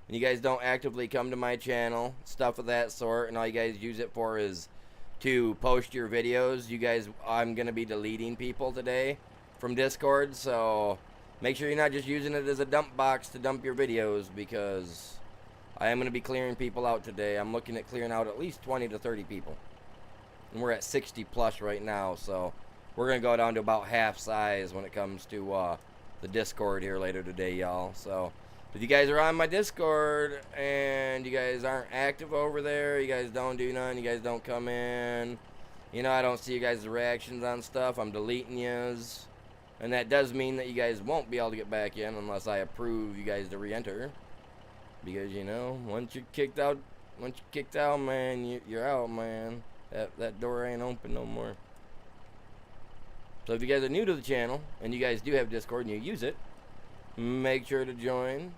and you guys don't actively come to my channel, stuff of that sort, and all you guys use it for is to post your videos, you guys, I'm going to be deleting people today from Discord, so make sure you're not just using it as a dump box to dump your videos, because I am going to be clearing people out today. I'm looking at clearing out at least 20 to 30 people. And we're at 60 plus right now, so we're going to go down to about half size when it comes to the Discord here later today, y'all. So If you guys are on my Discord and you guys aren't active over there, you guys don't do nothing, you guys don't come in, you know, I don't see you guys' reactions on stuff, I'm deleting yous. And that does mean that you guys won't be able to get back in unless I approve you guys to re-enter. Because, you know, once you're kicked out, man, you're out, man. That door ain't open no more. So if you guys are new to the channel and you guys do have Discord and you use it, make sure to join.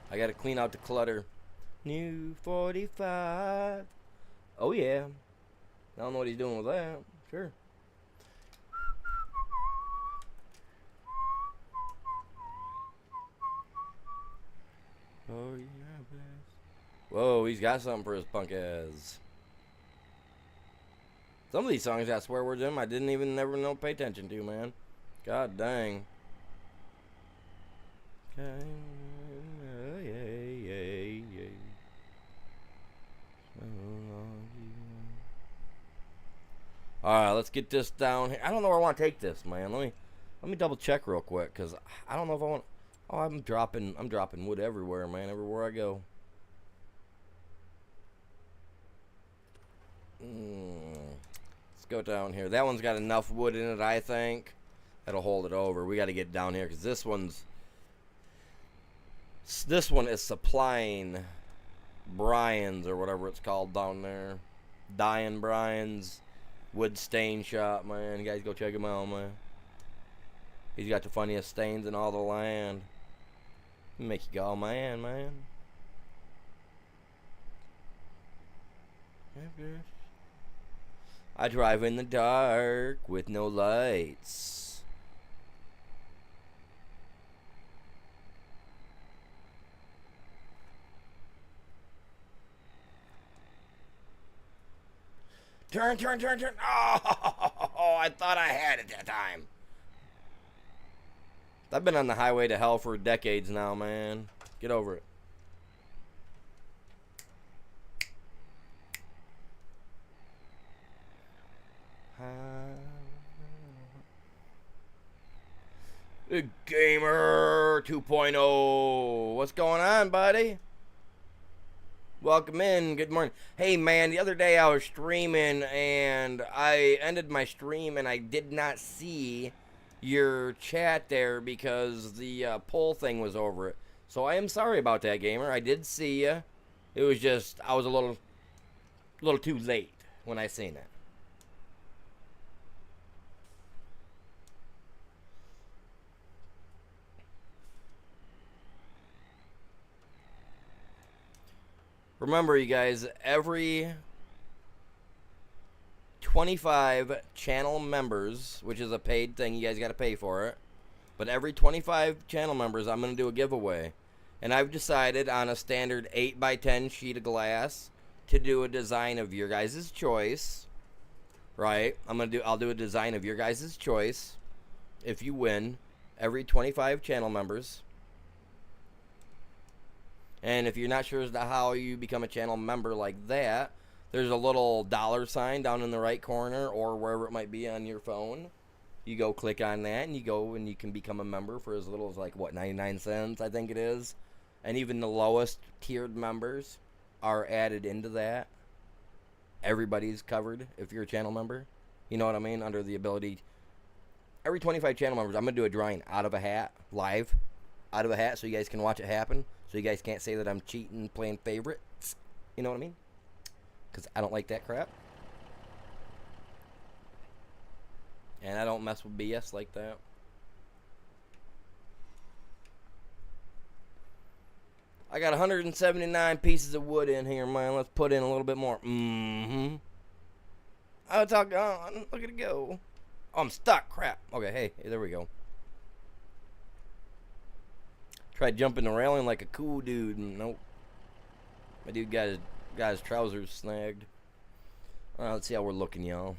I gotta clean out the clutter. New 45. Oh yeah. I don't know what he's doing with that. Sure. Oh yeah. Whoa, he's got something for his punk ass. Some of these songs got swear words in them I didn't even never know pay attention to, man. God dang. Alright, let's get this down here. I don't know where I want to take this, man. Let me double check real quick, cause I don't know if I want. Oh, I'm dropping wood everywhere, man. Everywhere I go. Let's go down here. That one's got enough wood in it, I think. That'll hold it over. We got to get down here because this one is supplying Brian's or whatever it's called down there. Dying Brian's wood stain shop, man. You guys go check him out, man. He's got the funniest stains in all the land. Make you go, man. I drive in the dark with no lights. Turn. Oh, I thought I had it that time. I've been on the highway to hell for decades now, man. Get over it. The Gamer 2.0. What's going on, buddy? Welcome in. Good morning. Hey, man, the other day I was streaming and I ended my stream and I did not see your chat there because the poll thing was over it. So I am sorry about that, Gamer. I did see you. It was just I was a little too late when I seen it. Remember, you guys, every 25 channel members, which is a paid thing, you guys got to pay for it, but every 25 channel members, I'm going to do a giveaway. And I've decided on a standard 8x10 sheet of glass to do a design of your guys' choice, right? I'll do a design of your guys' choice if you win every 25 channel members. And if you're not sure as to how you become a channel member like that, there's a little $ down in the right corner or wherever it might be on your phone. You go click on that and you go and you can become a member for as little as like, what, 99 cents, I think it is. And even the lowest tiered members are added into that. Everybody's covered if you're a channel member. You know what I mean? Under the ability. Every 25 channel members, I'm going to do a drawing out of a hat, live, out of a hat, so you guys can watch it happen. So you guys can't say that I'm cheating playing favorites. You know what I mean? Because I don't like that crap. And I don't mess with BS like that. I got 179 pieces of wood in here, man. Let's put in a little bit more. Oh, it's all gone. Look at it go. Oh, I'm stuck. Crap. Okay, hey, there we go. Tried jumping the railing like a cool dude. Nope. My dude got his trousers snagged. Alright, let's see how we're looking, y'all.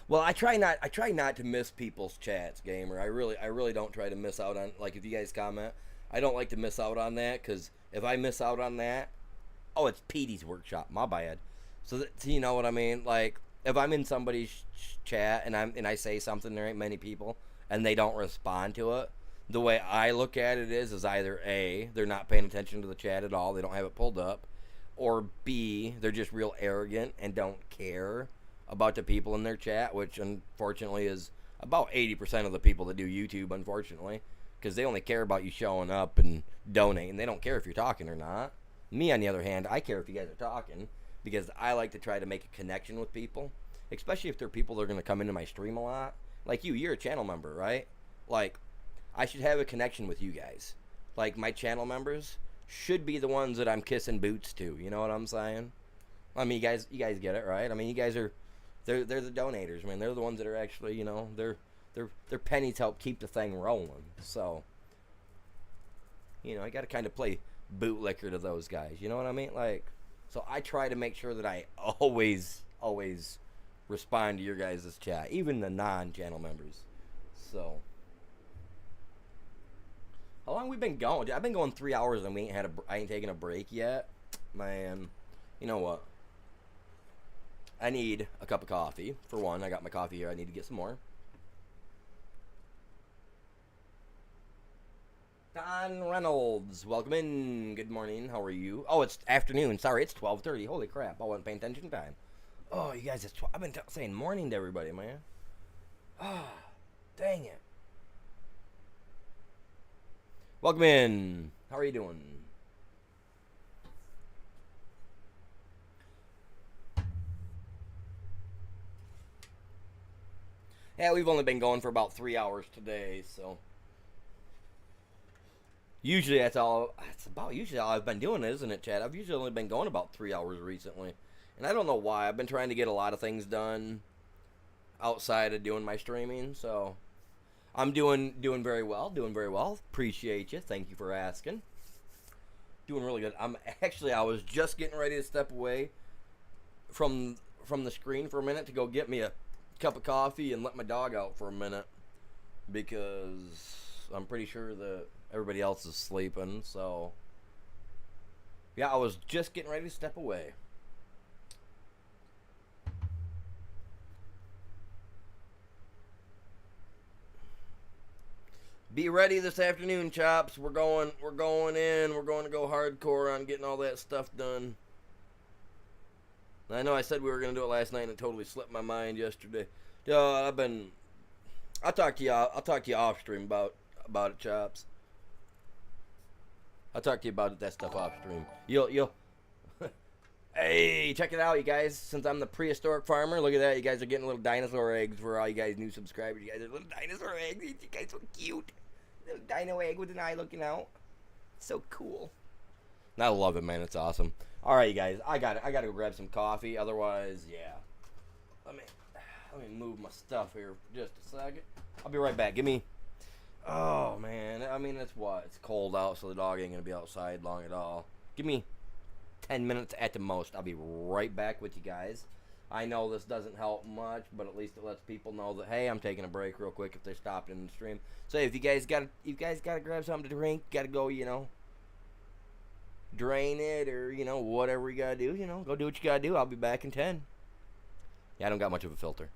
Well, I try not to miss people's chats, Gamer. I really don't try to miss out on, like, if you guys comment, I don't like to miss out on that, because if I miss out on that, oh, it's Petey's workshop, my bad. So you know what I mean? Like, if I'm in somebody's chat and I say something, there ain't many people, and they don't respond to it. The way I look at it is either A, they're not paying attention to the chat at all, they don't have it pulled up, or B, they're just real arrogant and don't care about the people in their chat, which unfortunately is about 80% of the people that do YouTube, unfortunately, because they only care about you showing up and donating. They don't care if you're talking or not. Me, on the other hand, I care if you guys are talking because I like to try to make a connection with people, especially if they're people that are going to come into my stream a lot. Like you're a channel member, right? Like, I should have a connection with you guys. Like, my channel members should be the ones that I'm kissing boots to. You know what I'm saying? I mean, you guys get it, right? I mean, you guys are, they're the donators, man. They're the ones that are actually, their pennies help keep the thing rolling. So, I got to kind of play bootlicker to those guys. You know what I mean? Like, so I try to make sure that I always respond to your guys' chat, even the non-channel members. So, how long we been going? Dude, I've been going 3 hours and I ain't taken a break yet, man. You know what? I need a cup of coffee. For one, I got my coffee here. I need to get some more. Don Reynolds, welcome in. Good morning. How are you? Oh, it's afternoon. Sorry, it's 12:30. Holy crap! I wasn't paying attention time. Oh, you guys, I've been saying morning to everybody, man. Ah, oh, dang it. Welcome in. How are you doing? Yeah, we've only been going for about 3 hours today, so usually usually all I've been doing, isn't it, Chad? I've usually only been going about 3 hours recently, and I don't know why. I've been trying to get a lot of things done outside of doing my streaming, so I'm doing very well. Doing very well. Appreciate you. Thank you for asking. Doing really good. I was just getting ready to step away from the screen for a minute to go get me a cup of coffee and let my dog out for a minute because I'm pretty sure that everybody else is sleeping. So yeah, I was just getting ready to step away. Be ready this afternoon, chops. We're going in. We're going to go hardcore on getting all that stuff done. I know I said we were going to do it last night and it totally slipped my mind yesterday. I'll talk to you off stream about it, chops. I'll talk to you about that stuff off stream. You'll Hey, check it out, you guys. Since I'm the prehistoric farmer, look at that. You guys are getting little dinosaur eggs for all you guys new subscribers. You guys are little dinosaur eggs. You guys are so cute. Little dino egg with an eye looking out. So cool. I love it, man. It's awesome. All right, you guys. I got to go grab some coffee. Otherwise, yeah. Let me move my stuff here for just a second. I'll be right back. Give me. Oh man. I mean, it's cold out, so the dog ain't gonna be outside long at all. Give me 10 minutes at the most. I'll be right back with you guys. I know this doesn't help much, but at least it lets people know that, hey, I'm taking a break real quick if they stopped in the stream. So if you guys gotta grab something to drink, gotta go, drain it or, whatever you gotta do, go do what you gotta do. I'll be back in 10. Yeah, I don't got much of a filter.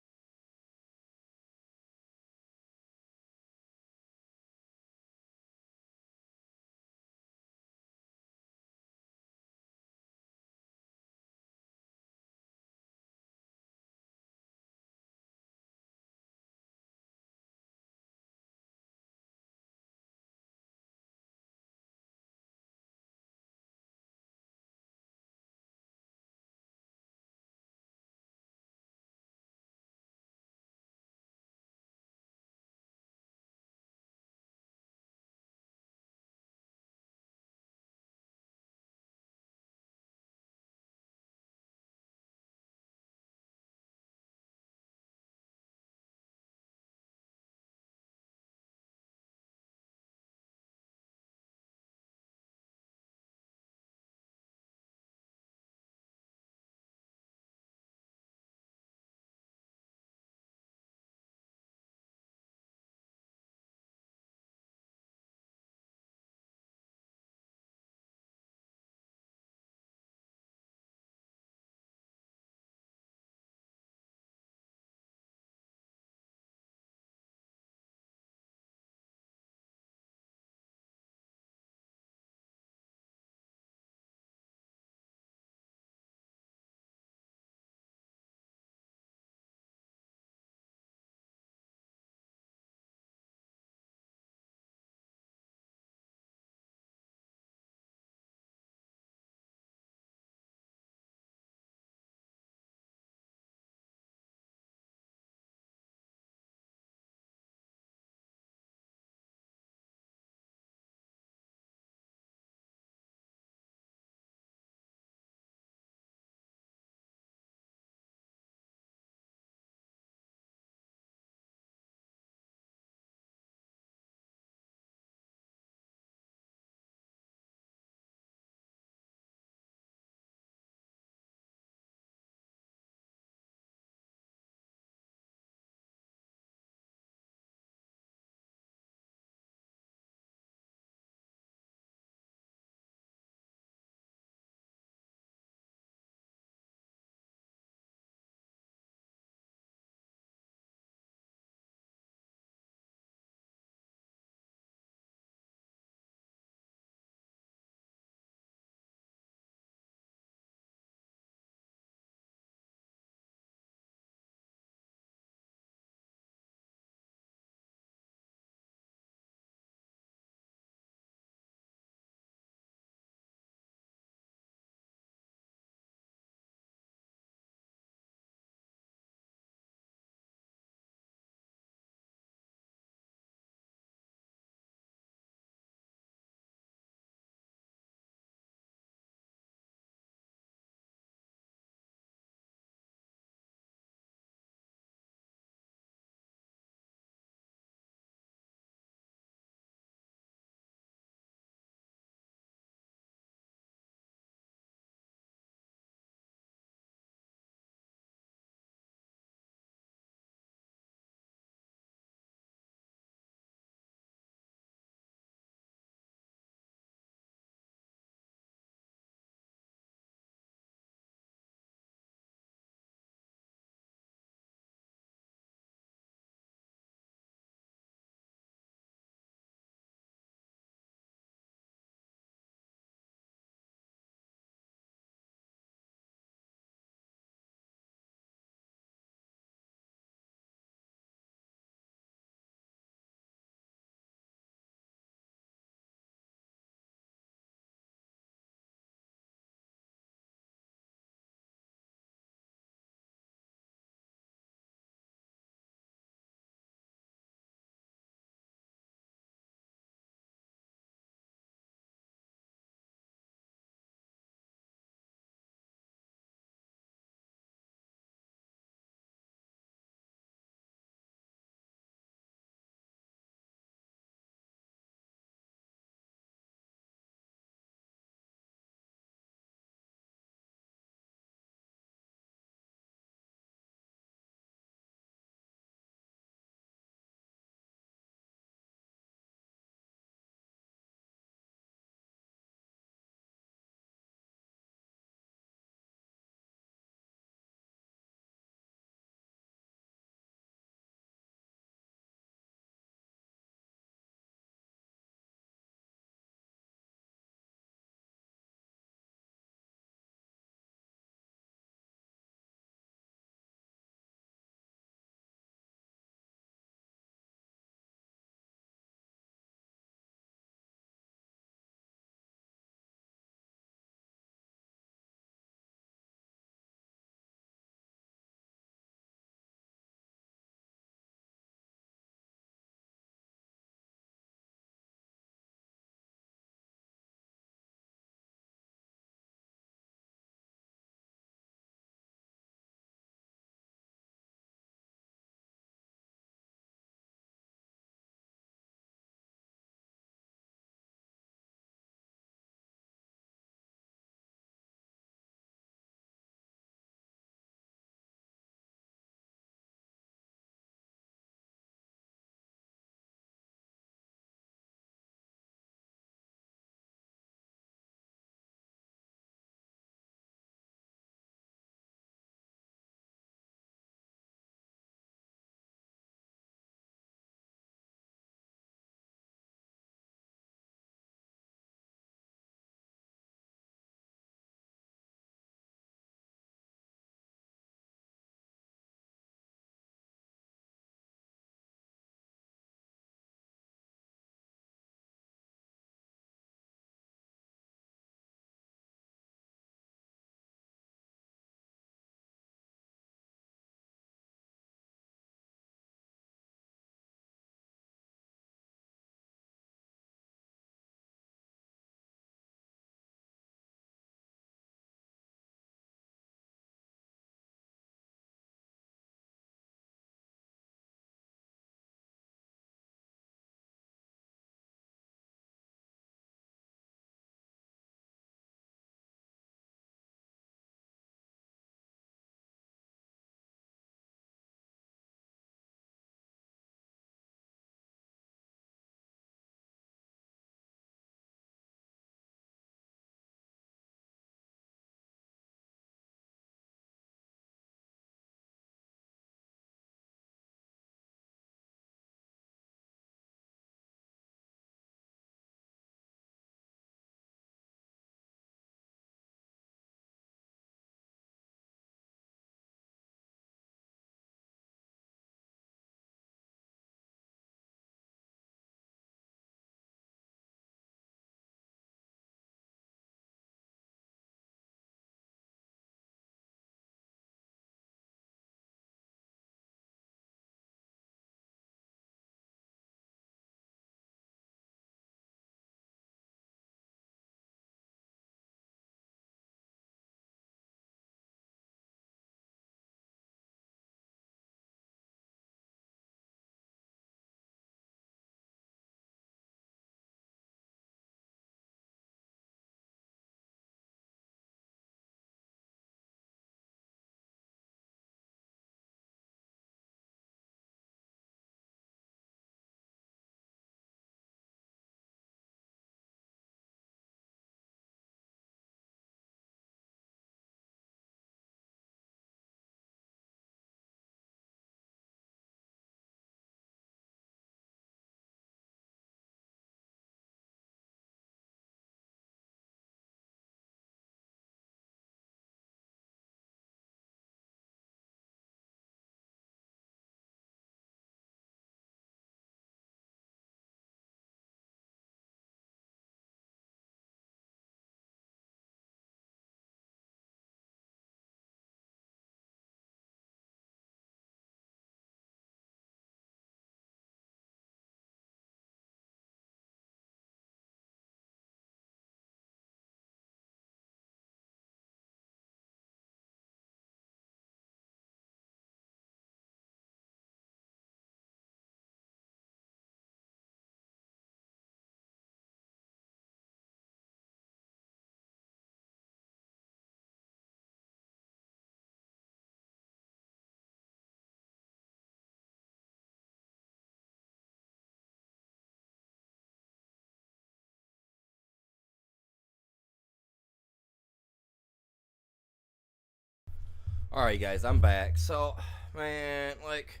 All right, guys, I'm back. So, man, like,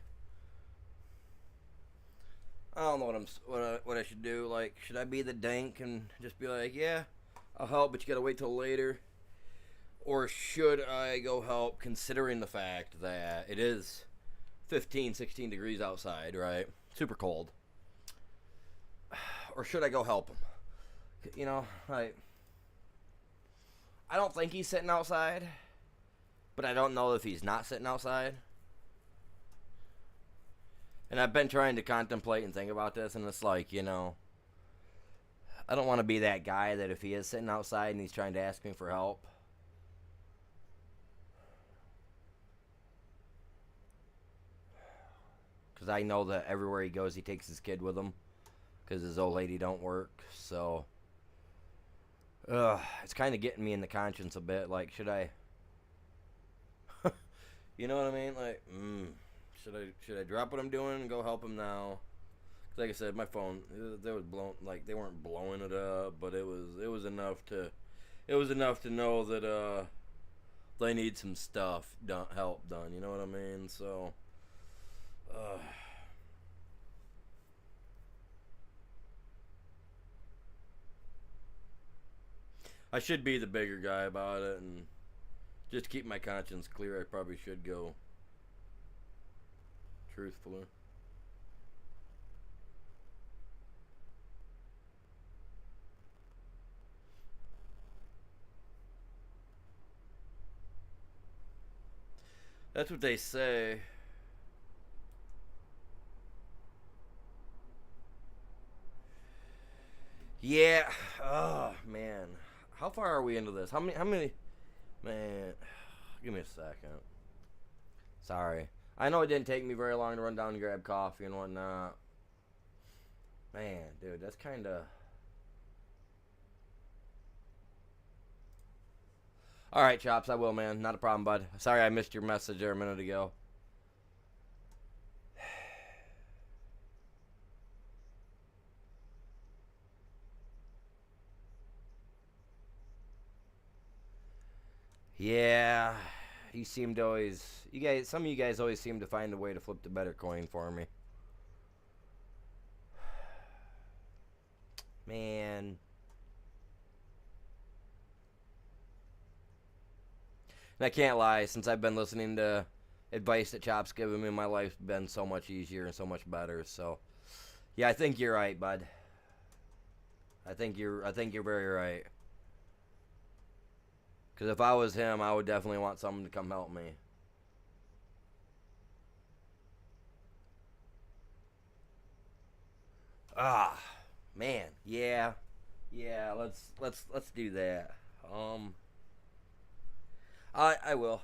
I don't know what I should do. Like, should I be the dank and just be like, yeah, I'll help, but you gotta wait till later, or should I go help, considering the fact that it is 15, 16 degrees outside, right? Super cold. Or should I go help him? You know, like, I don't think he's sitting outside, but I don't know if he's not sitting outside. And I've been trying to contemplate and think about this, and it's like, I don't want to be that guy that if he is sitting outside and he's trying to ask me for help, because I know that everywhere he goes, he takes his kid with him, because his old lady don't work. So, it's kind of getting me in the conscience a bit. Like, should I, you know what I mean? Like, should I drop what I'm doing and go help him now? 'Cause like I said, my phone, they was blown, like they weren't blowing it up, but it was enough to know that they need some stuff done, help done. You know what I mean? So, I should be the bigger guy about it, and just to keep my conscience clear, I probably should go. Truthfully. That's what they say. Yeah. Oh, man. How far are we into this? How many? Man. Give me a second. Sorry. I know it didn't take me very long to run down and grab coffee and whatnot. Man, dude, that's kind of... Alright, Chops, I will, man. Not a problem, bud. Sorry I missed your message there a minute ago. Yeah, you seem to always... some of you guys always seem to find a way to flip the better coin for me. Man... And I can't lie, since I've been listening to advice that Chop's given me, my life's been so much easier and so much better. So, yeah, I think you're right, bud. I think you're very right. Because if I was him, I would definitely want someone to come help me. Ah, man, yeah, let's do that. I will.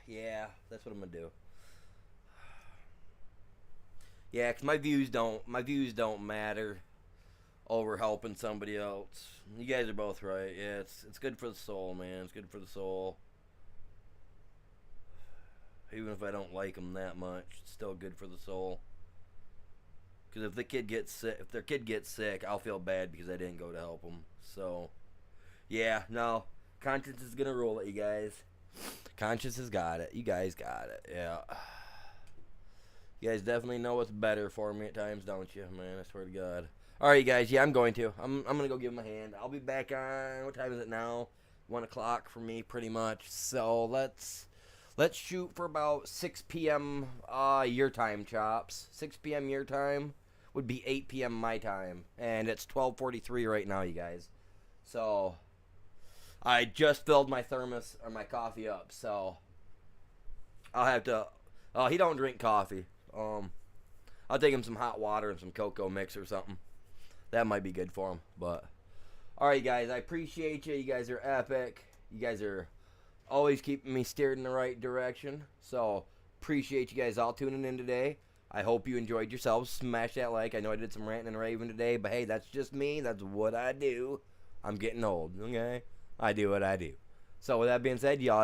Yeah, that's what I'm gonna do. Yeah, 'cause my views don't matter over helping somebody else. You guys are both right. Yeah, it's good for the soul, man. It's good for the soul. Even if I don't like them that much, it's still good for the soul. Because if their kid gets sick, I'll feel bad because I didn't go to help them. So, yeah, no, conscience is gonna rule it, you guys. Conscience has got it. You guys got it. Yeah. You guys definitely know what's better for me at times, don't you? Man, I swear to God. All right, you guys. Yeah, I'm going to. I'm gonna go give him a hand. I'll be back on. What time is it now? 1 o'clock for me, pretty much. So let's shoot for about 6 p.m. Your time, Chops. 6 p.m. your time would be 8 p.m. my time, and it's 12:43 right now, you guys. So I just filled my thermos or my coffee up, so I'll have to. Oh, he don't drink coffee. I'll take him some hot water and some cocoa mix or something. That might be good for him. But all right, guys, I appreciate you. You guys are epic. You guys are always keeping me steered in the right direction. So appreciate you guys all tuning in today. I hope you enjoyed yourselves. Smash that like. I know I did some ranting and raving today, but hey, that's just me. That's what I do. I'm getting old. Okay, I do what I do. So with that being said, y'all.